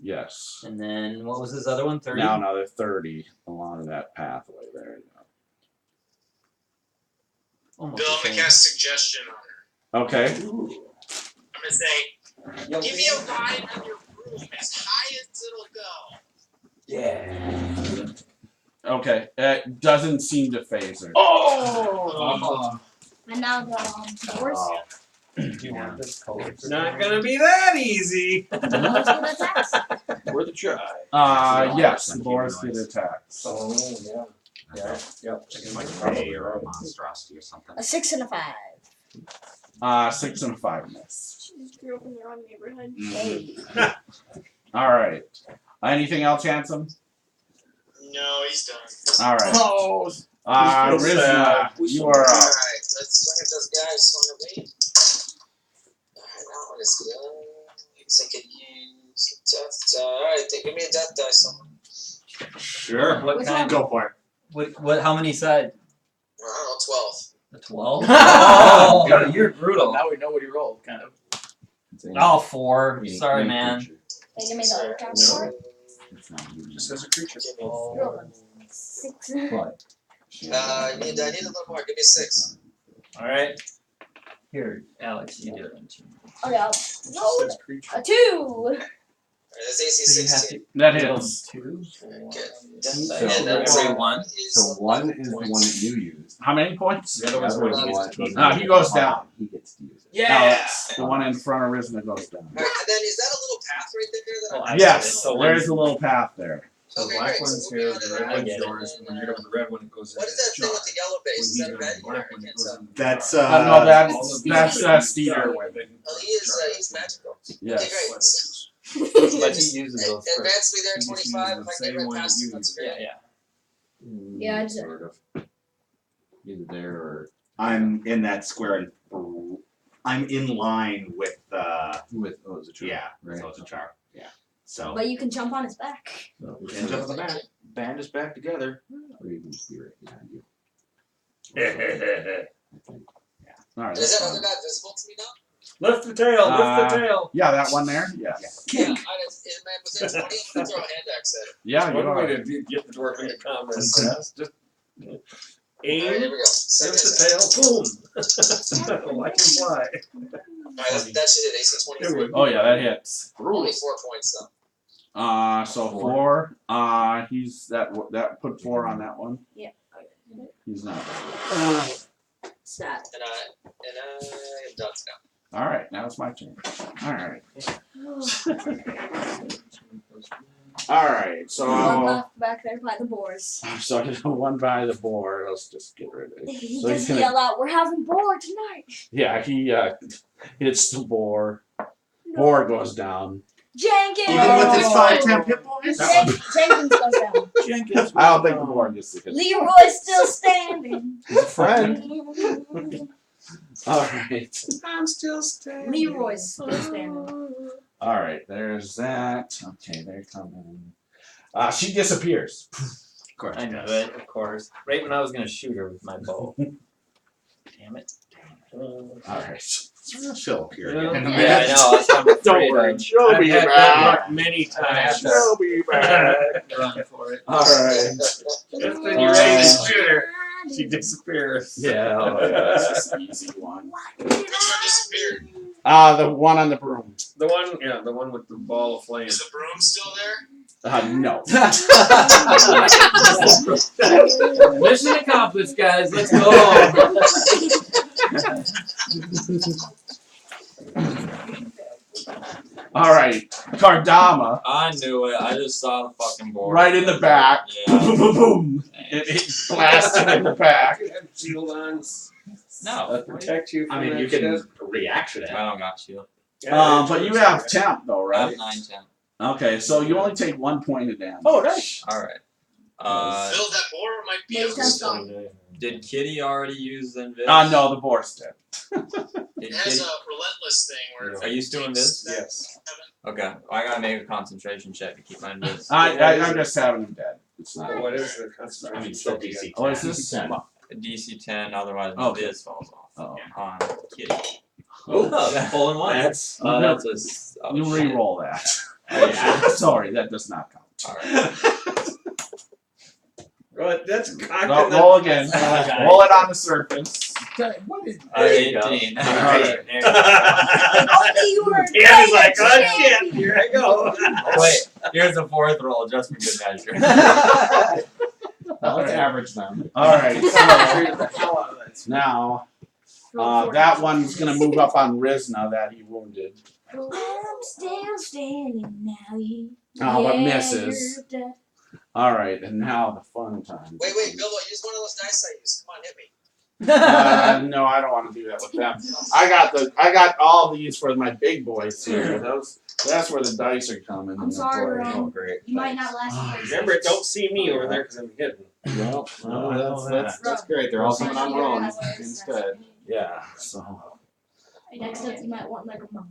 Yes.
And then what was this other one? 30?
Now another 30 along that pathway there.
Almost
Bill, I'm
the
gonna
same.
cast suggestion on her.
Okay.
I'm gonna say, give me a ride on your broom as high as it'll go.
Yeah. Okay. It doesn't seem to phase her.
Oh! And now the horse.
Do you want this color? It's not gonna be that easy.
Worth a try.
Yes, the boars get attacked.
Oh, yeah. Yeah, yep.
Like a ray or a monstrosity or something.
A 6 and a 5.
6 and 5 miss.
She just grew up in the wrong neighborhood.
Hey.
Alright. Anything else, Handsome?
No, he's done.
Alright.
Oh,
Risna, you are up.
Alright, let's swing at those guys, swing at me. Alright, that one is good. I guess I could use death. Alright, give me a death die, someone.
Sure. What
Which
kind?
one?
Go for it.
What? How many side?
I don't know, 12.
A 12? Oh, God, you're brutal.
Now we know what he rolled, kind of.
Oh, 4. Sorry, man.
Hey, give me the other count for it.
Just as a creature.
Roll 6.
I need a little more, give me 6.
Alright. Here, Alex, you do it.
Okay, I'll roll
Says creature.
a 2.
Alright, that's AC
So you have
16.
to
That
roll
hits.
2.
Good.
So-
And then say 1.
So 1 is the one that you used.
How many points?
The other one's
The
going
other
to
one
use
goes
No, he goes
down.
down.
He gets to use it.
Yeah.
The one in front of Risna goes down.
Alright, and then is that a little path right there that
Oh,
I'm
I
Yes,
So
there's a little path there.
So the
Okay,
black
great. So
one's
moving
here,
on to
the
that
red
one.
one's yours, and when you're done with the red one, it goes in.
What is that thing with the yellow base? Is that
When
red
he's
here? I
when it
can't
goes
tell.
in.
That's
No, that's Steed Irwin.
Oh, he's magical. Okay,
Yes.
great.
But he uses those first.
Advance me there
He just
25.
uses
If I
the
can get
same
right
one
past
that
him,
you
that's
use.
great.
Yeah.
Yeah, I just-
Sort of. Either there or
I'm in that square. I'm in line with
with Ozichar.
yeah,
Right.
Ozichar. Yeah. So
But you can jump on his back.
So
we can jump on the back. Band us back together.
or even spirit behind you.
Alright.
Is that other guy visible to me now?
Lift the tail, lift the tail.
Yeah, that one there? Yes.
Yeah, man, was there 20? I'm gonna throw a hand axe at it.
Yeah, you
One way
are.
to get the dwarf into combat fast. Just
Alright,
aim,
here we go.
lift the tail, boom. Like him fly.
Alright, that should hit AC
It
23.
would.
Oh yeah, that hits.
Only 4 points though.
So 4. He's that put 4 on that one.
Yeah.
He's not.
Sad.
And I am done now.
Alright, now it's my turn. Alright. Alright, so
One left back there by the boars.
so I get one by the board. Let's just get rid of it.
He
So he's
doesn't
gonna,
yell out, "We're having boar tonight."
yeah, he hits the boar. Boar goes down.
Jenkins.
Even with his 5'10" hit boys?
Jenkins goes down.
Jenkins.
I don't think the boar gets to hit.
Leroy's still standing.
He's a friend. Alright.
I'm still standing.
Leroy's still standing.
Alright, there's that. Okay, they're coming. She disappears.
Of course. I know it, of course. Right when I was gonna shoot her with my bow. Damn it.
Alright.
She'll appear
Yeah.
again.
Yeah, I know. That's what I'm afraid of.
she'll
I've had that luck many times.
She'll be back.
Run for it.
Alright.
Just when you're ready to shoot her, she disappears.
Yeah, oh, yeah, that's just an easy one.
Which one disappeared?
The one on the broom.
The one with the ball of flame.
Is the broom still there?
No.
Mission accomplished, guys. Let's go.
All right, Cardoma.
I knew it. I just saw the fucking board.
Right in the back.
Yeah.
Boom, boom, boom. It blasted in the back.
You have shield on.
No.
Protect you from
I mean,
that
you can
shit.
reaction it.
I don't got shield.
But you have temp though,
I have
right?
9 temp.
Okay, so you only take 1 point of damage.
Oh, nice.
Alright.
Build that board might be able to.
Did Kitty already use Invis?
No, the boar's dead.
Did
It has
Kitty?
a relentless thing where.
Are you still Invis?
Yes.
Okay. I gotta make a concentration check to keep my Invis.
I'm just having him dead. It's not.
What is the concentration?
I mean, still DC.
Oh, is this?
DC 10, otherwise my
Okay.
Invis falls off.
Oh.
On Kitty.
Oh, hole in one.
That's
You
shit.
re-roll that.
Yeah.
Sorry, that does not count.
Alright.
Right, that's cocked
No,
in the-
roll again. Roll it on the surface.
What is
18.
Alright.
Only you were
Andy's like, oh shit, here I go.
Wait, here's the 4th roll just for good measure.
Let's average them.
Alright, so now that one's gonna move up on Risna that he wounded.
I'm still standing now. You.
But misses.
you're dead.
Alright, and now the fun time.
Wait, Bilbo, use one of those dice I used. Come on, hit me.
No, I don't want to do that with them. I got all these for my big boys here. That's where the dice are coming.
I'm sorry,
into play.
Ron.
Great.
You might not last.
Remember, don't see me over there because I'm hidden.
Well, that's great. They're all coming on Rohn instead.
Yeah, so.
Next up, you might want like a monk.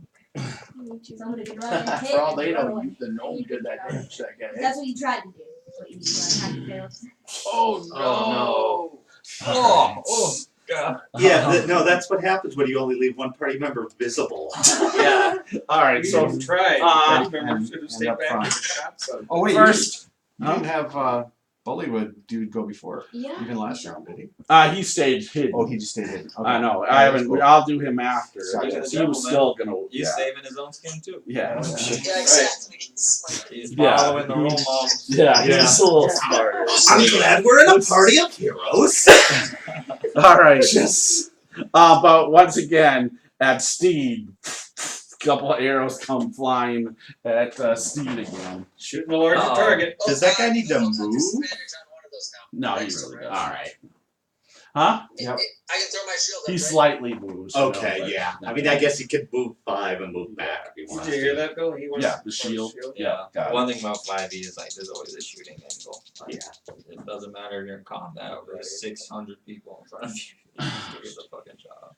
Somebody to run and hit.
For all they know,
and
the gnome did that damage to that guy.
That's what you tried to do. But you had to fail.
Oh
Oh, God.
Yeah, no, that's what happens when you only leave one party member visible.
Yeah. Alright,
We
so
didn't try.
and
Should have stayed
up
back
front.
in the shop. So.
Oh wait,
first.
you didn't have Bullywood dude go before.
Yeah.
Even last round, did he?
He stayed hidden.
Oh, he just stayed in. Okay.
I know.
Yeah,
I haven't.
that's cool.
I'll do him after.
Gotcha.
He was still gonna.
He's
Yeah.
saving his own skin too.
Yeah.
Yeah, exactly.
He's
Yeah.
following the rule model.
Yeah. He's a little smarter.
I'm glad we're in a party of heroes.
All right.
Just
But once again, at Steed, a couple of arrows come flying at Steed again.
Shooting a larger target.
Does that guy need to move?
No, he really does. All right. Huh?
I
Yep.
can throw my shield up,
He
right?
slightly moves.
Okay,
but-
yeah. I mean, I guess he could move 5 and move back if he
Did
wants
you hear
to.
that, Bill? He wants
Yeah, the
wants
shield.
Yeah.
Got
One thing about 5e is like there's always a shooting angle. Like,
Yeah.
It doesn't matter if you're in combat over 600 people in front of you. You just do the fucking job.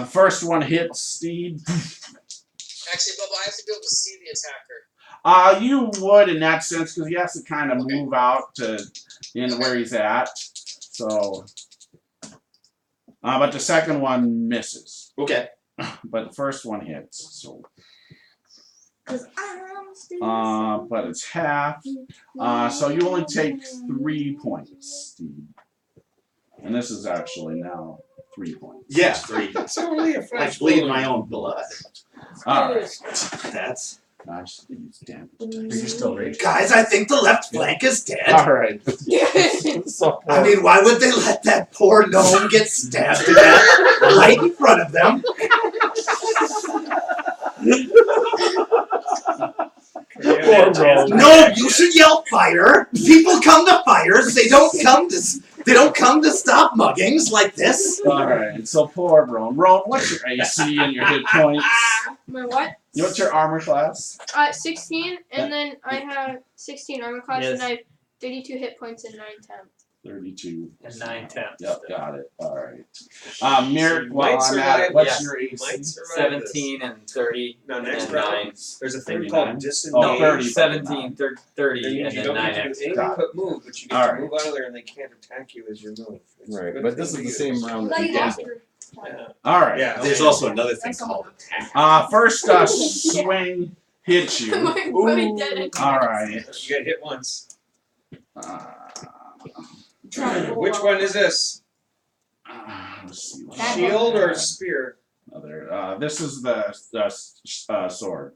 The first one hits Steed.
Actually, Bilbo, I have to be able to see the attacker.
You would in that sense because he has to kind of move out to in where he's at. So, but the second one misses.
Okay.
But the first one hits. So,
'Cause I'm still
but it's half. So you only take 3 points, Steve. And this is actually now 3 points.
Yeah, 3.
So really a
I
fresh
bleed
wound.
my own blood.
All right.
That's.
Gosh, these damn.
Are you still raging?
guys, I think the left flank is dead.
All right. So,
I mean, why would they let that poor gnome get stabbed to death right in front of them?
poor Rohn.
No, you should yell fire. People come to fires. They don't come to stop muggings like this.
All right. So poor Rohn. Rohn, what's your AC and your hit points?
My what?
What's your armor class?
16, and then I have 16 armor class,
Yes.
and I have 32 hit points and 9 temp.
32.
And 9 temp.
Yep, got it. All right. Merik,
You
while
might
I'm at it,
survive
what's
this.
your AC?
Might survive
17 and 30.
No, next
and
round.
9.
There's a thing
39?
called disengage.
Oh, 30.
17, 30,
Then you
and then
don't
9
get to do
extra.
anything
Got
but move, but you get
All
to
right.
move out of there and they can't attack you as you move. It's a
Right,
good
but this
thing
is
to
the
use.
same round
But
that
you
you
lost
did.
your.
Yeah.
All right.
Yeah.
There's also another thing called attack.
First swing hits you.
My buddy dead and
All right.
You get hit once.
Uh,
Which one is this?
let's see.
That
Shield or spear?
other. This is the sword.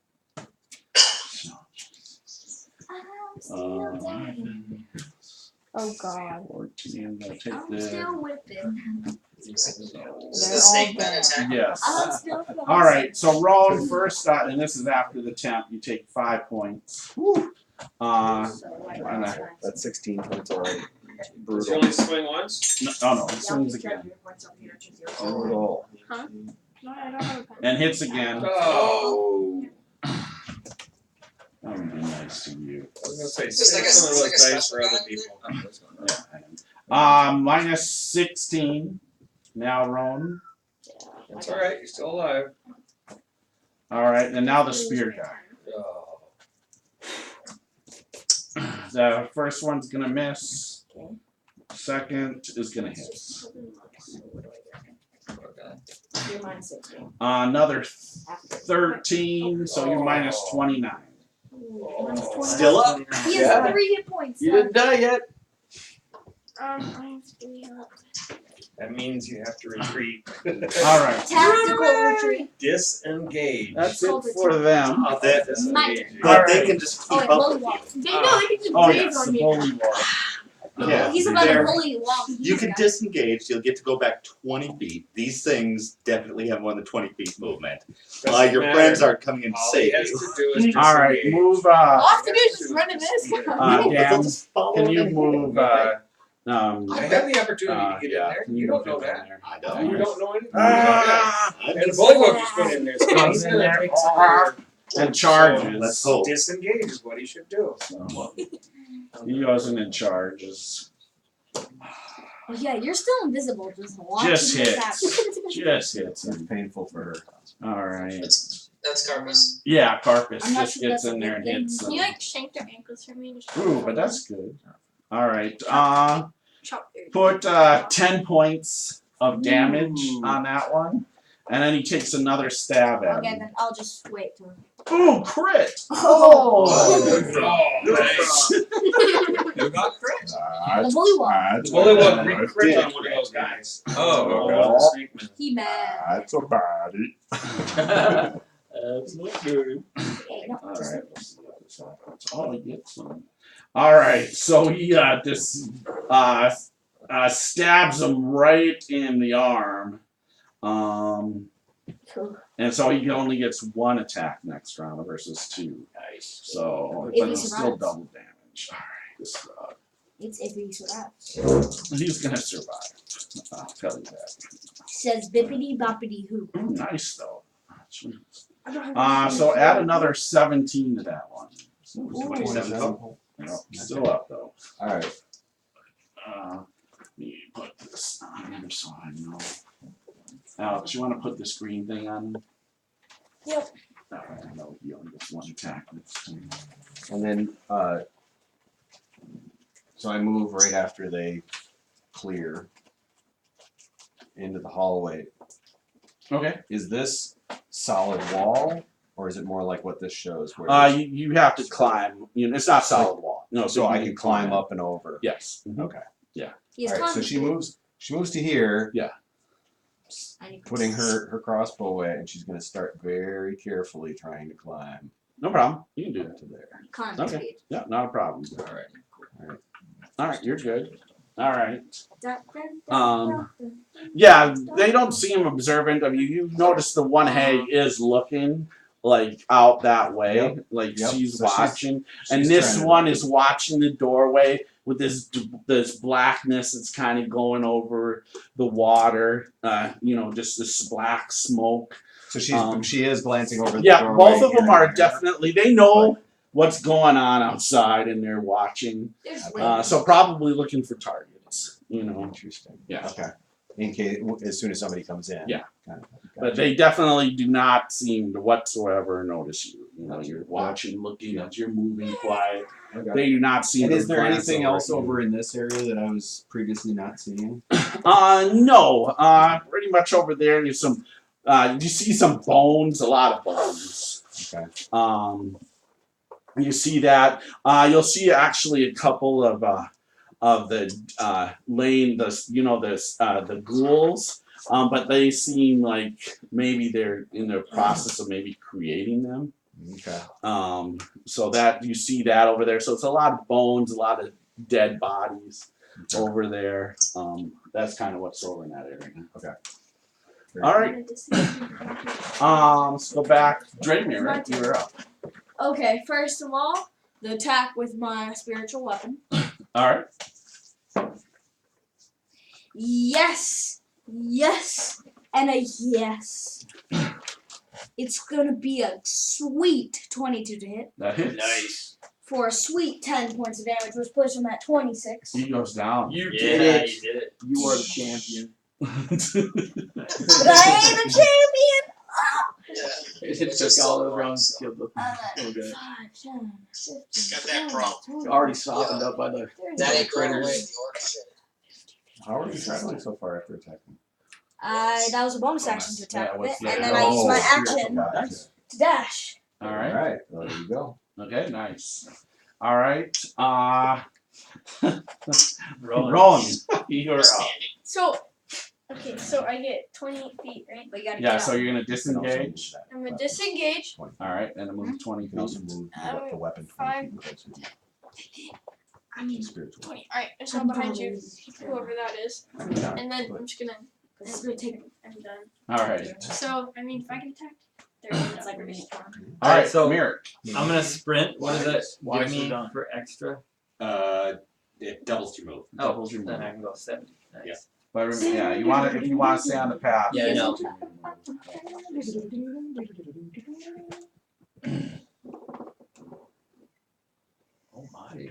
Oh god.
14. I'll take
I'm
the.
still with it.
Is the snake men attacking?
Yes.
I'm still with
All right. So Rohn first, and this is after the temp. You take 5 points. Woo.
That's 16 points already.
Does he only swing once?
No, it swings again.
Brutal.
Huh? No, I don't have a pen.
And hits again.
Oh.
That would be nice to you.
I was gonna say,
Is this
save
like a-
some of
is
those
this like a
dice for
special
other
guy?
people.
Minus 16. Now Rohn.
That's all right. You're still alive.
All right, and now the spear guy.
Oh.
The first one's gonna miss. Second is gonna hit.
You're minus 16.
Another 13, so you're minus 29.
Minus 29.
Still up.
He has 3 hit points.
You didn't die yet.
I have 3 health.
That means you have to retreat.
All right,
Tactical retreat.
Disengage.
that's it for them.
Oh,
That-
disengage.
But they can just
Oh,
keep
wait,
up
bully
with
wall.
you.
They know they can just
Oh
breathe
yes,
on
the
me.
bully wall.
Yeah,
He's about to
they're-
bully wall.
You can disengage. You'll get to go back 20 feet. These things definitely have more than 20 feet movement.
Doesn't
Your
matter.
friends aren't coming in to
All he
save
has
you.
to do is
All right,
disengage.
move.
All I have to do is just run in this.
Dan,
Follow
can you
him.
move?
I had the opportunity to get
yeah,
in there.
can
You don't know
move in
that.
there?
I
You
don't.
don't know anything.
Ah!
And the Bulldog just went in there. So
Comes
he's
in
gonna
there.
take some more.
And charges.
Let's hope.
Disengage is what he should do.
He wasn't in charges.
Oh, yeah, you're still invisible. Just watching
Just
this
hits.
happen.
Just hits
It's
him.
painful for her.
All right.
That's Carpus.
Yeah, Carpus
I'm not
just
sure
gets
that's
in
a
there and
good thing.
hits
Can you
him.
like shank their ankles for me? Just
Ooh, but that's good. All right.
chop their
Put 10 points of damage on that one, and then he takes another stab at
Okay,
him.
then I'll just wait till.
Ooh, crit!
Oh,
Nice.
Who got crit?
The bully wall.
The bully will re-crit on one of those guys.
Oh,
He mad.
That's a baddie.
That's not good.
Okay, no,
All
just-
right, let's see what this happens. Oh, he gets some. All right, so he stabs him right in the arm, and so he only gets 1 attack next round versus 2.
Nice.
So,
If
but
he
it's still
survives.
double damage. All right, this
It's if he survives.
he's gonna survive. I'll tell you that.
Says bippity boppity hoo.
Ooh, nice though. Jeez.
I don't have
So add another 17 to that one.
Ooh.
27.
Yep, still up though.
All right.
Let me put this on here so I know. Alex, you want to put the screen thing on?
Yep.
I know he only gets 1 attack.
And then, so I move right after they clear into the hallway.
Okay.
Is this solid wall, or is it more like what this shows? Where
You have to climb. You know, it's not solid wall. No,
so I
you
can climb up and over.
Yes.
Okay.
Yeah.
He's
All right. So she moves to here.
Yeah.
Putting her crossbow away, and she's going to start very carefully trying to climb.
No problem. You can do that.
To there.
Climb
Okay.
speed.
Yeah, not a problem.
All right. All right.
All right, you're good. All right.
Dun, dun, dun, dun, dun.
Yeah, they don't seem observant of you. You notice the one hag is looking like out that way,
Yep.
like
Yep.
she's
So she's-
watching, and
she's
this
trying to-
one is watching the doorway with this blackness that's kind of going over the water. Just this black smoke.
So she is glancing over the
Yeah,
doorway
both of
here
them
and
are
there.
definitely. They know what's going on outside, and they're watching. So probably looking for targets.
Interesting.
Yeah.
Okay. In case, as soon as somebody comes in.
Yeah.
Kind of.
But they definitely do not seem to whatsoever notice you. You're watching, looking as you're moving quiet.
Okay.
They do not seem
And
to
is there
glance
anything else
at you.
over in this area that I was previously not seeing?
No. Pretty much over there. There's some. You see some bones. A lot of bones.
Okay.
You see that. You'll see actually a couple of the laying the ghouls But they seem like maybe they're in the process of maybe creating them.
Okay.
So that you see that over there. So it's a lot of bones, a lot of dead bodies over there. That's kind of what's over in that area.
Okay.
All right. Let's go back. Dramire, right? You were up.
Okay, first of all, the attack with my spiritual weapon.
All right.
Yes, yes, and a yes. It's gonna be a sweet 22 to hit
That hits.
Nice.
for a sweet 10 points of damage, which puts him at 26.
He goes down.
You
Yeah,
did it.
you did it.
You are the champion.
But I ain't a champion.
It took all those rounds to kill the little guy.
5, 10, 15,
Got that problem.
It's already softened up by the
That ain't going away,
critters.
the orc shit.
How are you traveling so far after attacking?
that was a bonus action to attack
Yeah,
with
what's
it, and
that?
then I used my
spiritual
action
guidance.
to dash.
All right.
Alright, well, there you go.
Okay, nice. All right.
Rohn.
You're up.
So, okay, so I get 28 feet, right?
But you gotta
Yeah,
get
so
out.
you're gonna
You can also move
disengage.
that.
I'm gonna disengage.
All right, and then move 20
You can also
feet.
move the weapon 20 feet closer to you.
I mean,
Spiritual.
20. Alright, so I'm behind you, whoever that is. And then I'm just gonna.
It's gonna take.
I'm done.
All right.
So, I mean, if I get attacked,
It's like a mini farm.
All right,
so-
Merik.
I'm gonna sprint. What does that
Why
give
is it
me
done?
for extra?
It doubles your move.
Doubles your
Then
move.
I can go 70. Nice.
Yeah.
But yeah, you want to if you want to stay on the path.
Yeah, I know. Oh my. Yeah,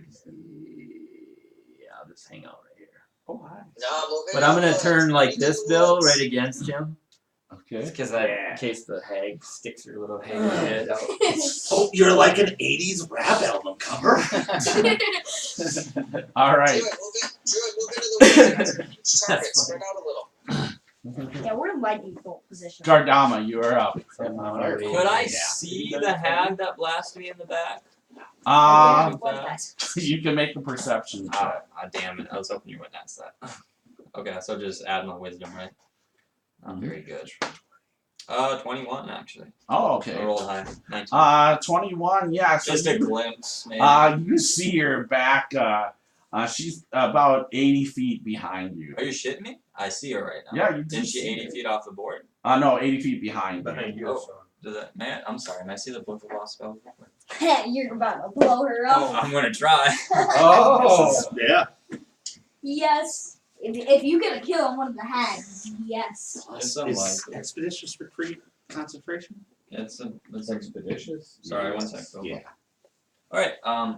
I'll just hang out right here.
Oh hi.
Nah, move
But
in.
I'm gonna turn like this, Bill, right against him.
Okay.
Because in case the hag sticks her little hanging head out.
Hope you're like an 80s rap album cover.
All right.
Druid, move into the way. Each target, spread out a little.
Yeah, we're in lightning bolt position.
Gardama, you are up.
Could I see the hag that blasted me in the back?
You can make a perception check.
Damn it. I was hoping you wouldn't ask that. Okay, so just add my wisdom, right? Very good. 21 actually.
Oh, okay.
I rolled high. 19.
21. Yeah. So
Just a
you,
glimpse, maybe.
you see her back. She's about 80 feet behind you.
Are you shitting me? I see her right now.
Yeah, you do
Is she
see
80
her.
feet off the board?
No, 80 feet behind you.
Behind you.
Oh, does that, man, I'm sorry. May I see the book of lost spells?
You're about to blow her up.
Oh, I'm gonna try.
Oh.
Yeah.
Yes. If you get a kill on one of the hags, yes.
It's
Is
unlikely.
expeditious retreat concentration?
It's
Expeditious?
Sorry, one sec.
Yeah.
All right.
I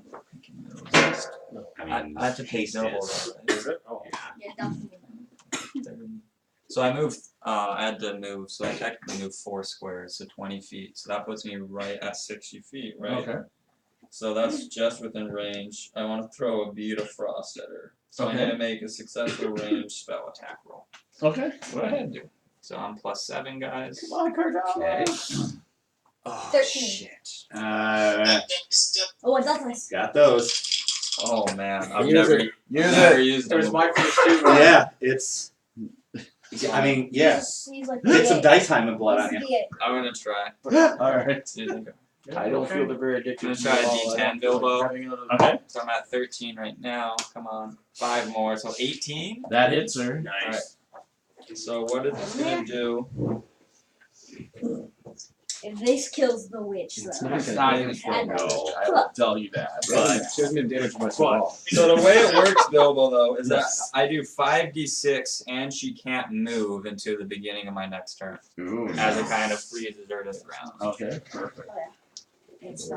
I have to take nobles.
Is it? Oh.
Yeah, definitely.
So I moved. I had to move. So I technically moved 4 squares, so 20 feet. So that puts me right at 60 feet, right?
Okay.
So that's just within range. I want to throw a bead of frost at her. So
Okay.
I'm gonna make a successful range spell attack roll.
Okay. Go
What I
ahead.
had to do. So I'm +7, guys.
Come on, Cardoma.
Oh,
13.
shit.
Oh, it's definitely.
Got those.
Oh man, I've
Use
never
Use
never
it.
used
There's
them.
my first two.
Yeah, it's. I mean, yeah.
He's like,
Get some
D8.
dice time and blood on
He's
you.
D8.
I'm gonna try.
All right.
See you think.
I don't feel they're very addictive.
I'm gonna try a D10, Bilbo.
Okay.
So I'm at 13 right now. Come on, 5 more. So 18.
That hits her.
Nice. So what is this gonna do?
If this kills the witch,
It's
though.
not gonna kill
I
no.
know.
I will tell you that. But
She doesn't do damage much at all.
So the way it works, Bilbo, though, is that I do 5d6 and she can't move until the beginning of my next turn,
ooh.
as it kind of freezes her to the ground.
Okay. Perfect.
It's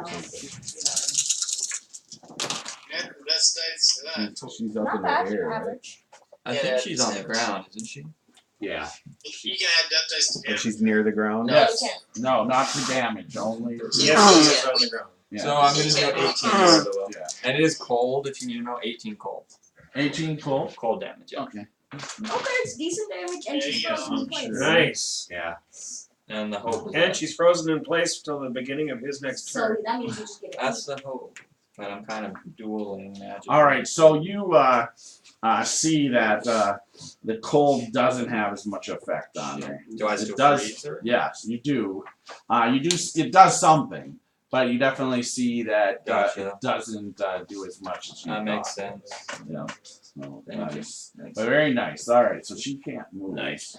Yeah, best dice for that.
She's up
not
in the
bad.
air. Right?
Average.
I
Yeah,
think she's on the
it's-
ground, isn't she?
Yeah.
You can add death dice to
And
damage.
she's near the ground.
No,
Yes.
you can't.
No, not for damage. Only.
Yes, it's on the ground.
Yeah.
So I'm gonna do 18 Bilbo.
Yeah.
And it is cold, if you need to know. 18 cold.
18 cool.
Cold damage, yeah.
Okay.
Okay, it's decent damage, and she's
There you
frozen in place.
Nice.
Yeah.
And the hope is
And
that-
she's frozen in place till the beginning of his next
So
turn.
that means you just get it.
That's the hope. But I'm kind of dueling magic.
All right. So you see that the cold doesn't have as much effect on her.
Do I
It
still
does.
freeze her?
Yes, you do. You do. It does something, but you definitely see that
Gotcha.
it doesn't do as much as you
That makes
thought.
sense.
Yeah. So,
Thank you.
nice.
Thanks.
But very nice. All right, so she can't move.
Nice.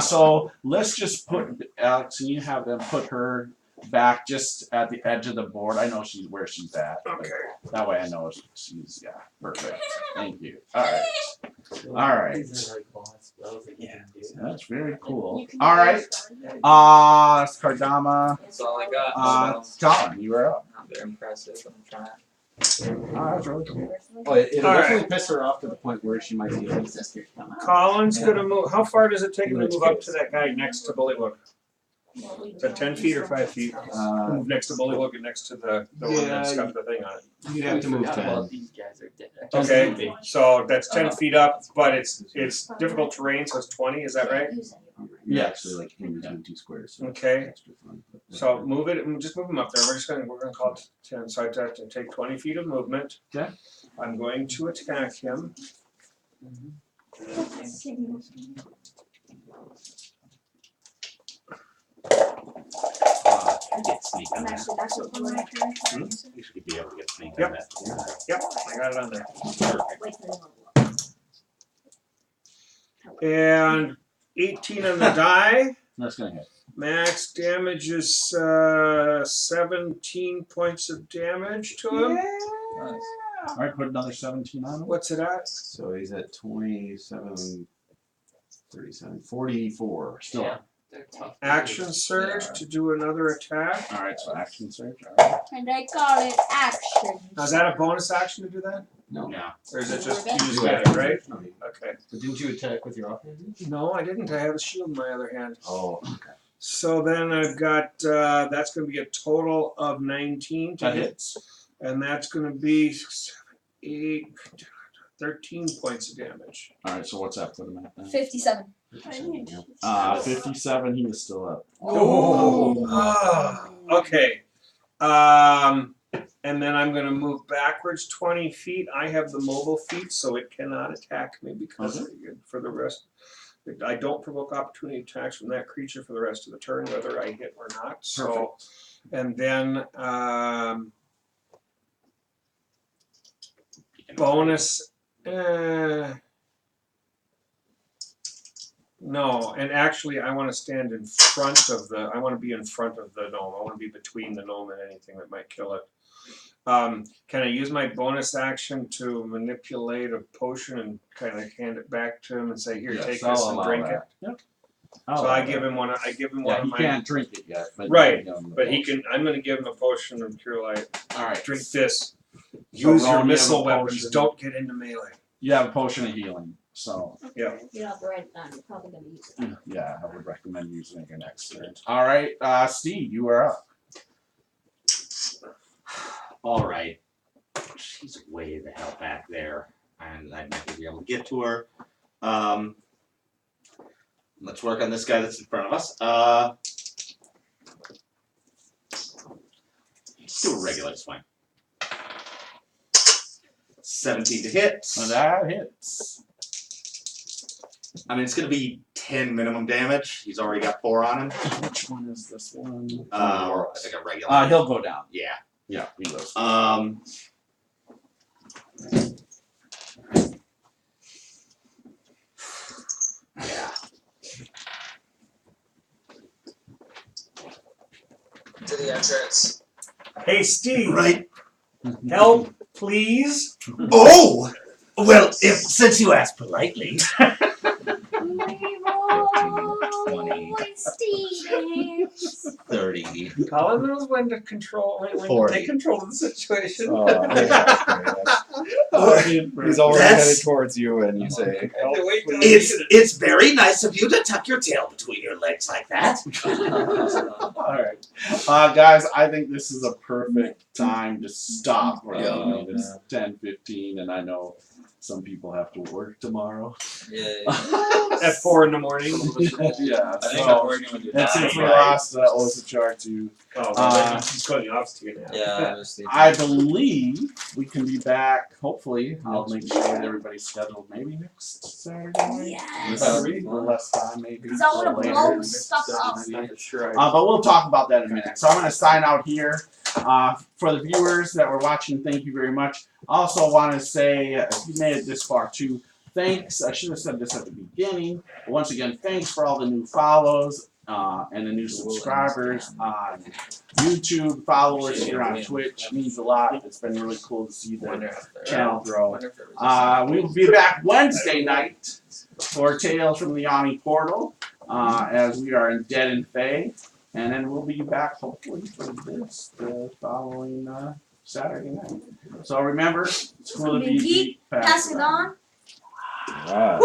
So let's just put Alex, and you have them put her back just at the edge of the board. I know where she's at. but
Okay.
That way I know she's perfect. Thank you. All right. All right.
Yeah.
That's very cool.
You can
All
do
right.
this one.
That's Cardoma.
That's all I got.
Collin, you are up.
Not very impressive. I'm trying.
Oh, that's really cool.
Oh, it'll
All right.
definitely piss her off to the point where she might be able to come out.
Colin's gonna move. How far does it take him to move up to that guy next to Bullywug? Is that 10 feet or 5 feet? Move next to Bullywug and next to the one that's got the thing on it.
You'd have to move 10.
These guys are dead.
Okay, so that's 10 feet up, but it's difficult terrain, so it's 20. Is that right?
You're actually like in between two squares. So
Okay.
extra fun, but-
So move it. Just move him up there. We're gonna call it 10. So I have to take 20 feet of movement.
Okay.
I'm going to attack him.
You get sneak on that.
Actually, that's what my turn.
You should be able to get sneak
Yep.
on that.
Yep, I got it on there.
Wait till they level up.
And 18 on the die.
That's gonna hit.
Max damage is 17 points of damage to him.
Nice.
All right, put another 17 on him.
What's it at?
So he's at 27, 37, 44.
Still.
Yeah. They're tough.
Action surge to do another attack.
All right, so action surge. All right.
And I call it action.
Now, is that a bonus action to do that?
No.
Yeah.
Or is it just, you
You
just get it, right? Okay.
But didn't you attack with your offhand?
No, I didn't. I have a shield in my other hand.
Oh, okay.
So then I've got, that's going to be a total of 19 to
That
hit.
hits.
And that's going to be 8, 13 points of damage.
All right, so what's that put him at then?
57.
57. He is still up.
Okay. And then I'm going to move backwards 20 feet. I have the mobile feat, so it cannot attack me because for the rest, I don't provoke opportunity attacks from that creature for the rest of the turn, whether I hit or not. So, and then bonus. No, and actually, I want to stand in front of the. I want to be in front of the gnome. I want to be between the gnome and anything that might kill it. Can I use my bonus action to manipulate a potion and kind of hand it back to him and say, "Here,
Yes,
take
I'll
this and
allow
drink
that.
it"?
Yep.
So I give him one. I give him one
Yeah,
of
he
my.
can't drink it yet, but
Right,
you know,
but he can. I'm going to give him a potion of cure light.
All right.
Drink this.
So
Use your
Rohn, you have
missile
a
weapons.
potion.
Don't get into melee.
You have a potion of healing, so
Yeah.
You don't have to write it down. You're probably going to use it.
yeah, I would recommend using it your next turn. All right, Steve, you are up.
All right. She's way the hell back there, and I'm not gonna be able to get to her. Let's work on this guy that's in front of us. Do a regular swing. 17 to hit.
So that hits.
I mean, it's gonna be 10 minimum damage. He's already got 4 on him.
Which one is this one?
I think a regular.
He'll go down.
Yeah.
Yeah, he goes.
Yeah.
To the entrance.
Hey, Steve.
Right.
Help, please.
Oh! Well, since you asked politely.
20,
Steve.
30.
Colin knows when to control, when to
40.
take control of the situation.
He's already
That's-
headed towards you, and you say,
I have to wait till
It's very nice of you to tuck your tail between your legs like that.
All right. Guys, I think this is a perfect time to stop.
Yeah.
It's 10:15, and I know some people have to work tomorrow.
Yeah.
At 4 in the morning.
Yeah,
I think
so,
I'm working with you.
and since we
Right.
lost Ozichar to,
Oh, he's going the opposite to you now.
Yeah, obviously.
I believe we can be back, hopefully, Saturday. I'll make sure that everybody's scheduled maybe next Saturday.
Yes.
A little less time maybe.
Cause I wanna
later.
blow stuff up.
But we'll talk about that in a minute. So I'm going to sign out here. For the viewers that were watching, thank you very much. I also want to say, if you made it this far too, thanks. I should have said this at the beginning. But once again, thanks for all the new follows and the new subscribers on YouTube, followers here on Twitch. It means a lot. It's been really cool to see the channel grow. We will be back Wednesday night for Tales from the Yawning Portal, as we are in Dead and Fey. And then we'll be back hopefully for this the following Saturday night. So remember, it's cool to be geek.
Pass it on.
Wow.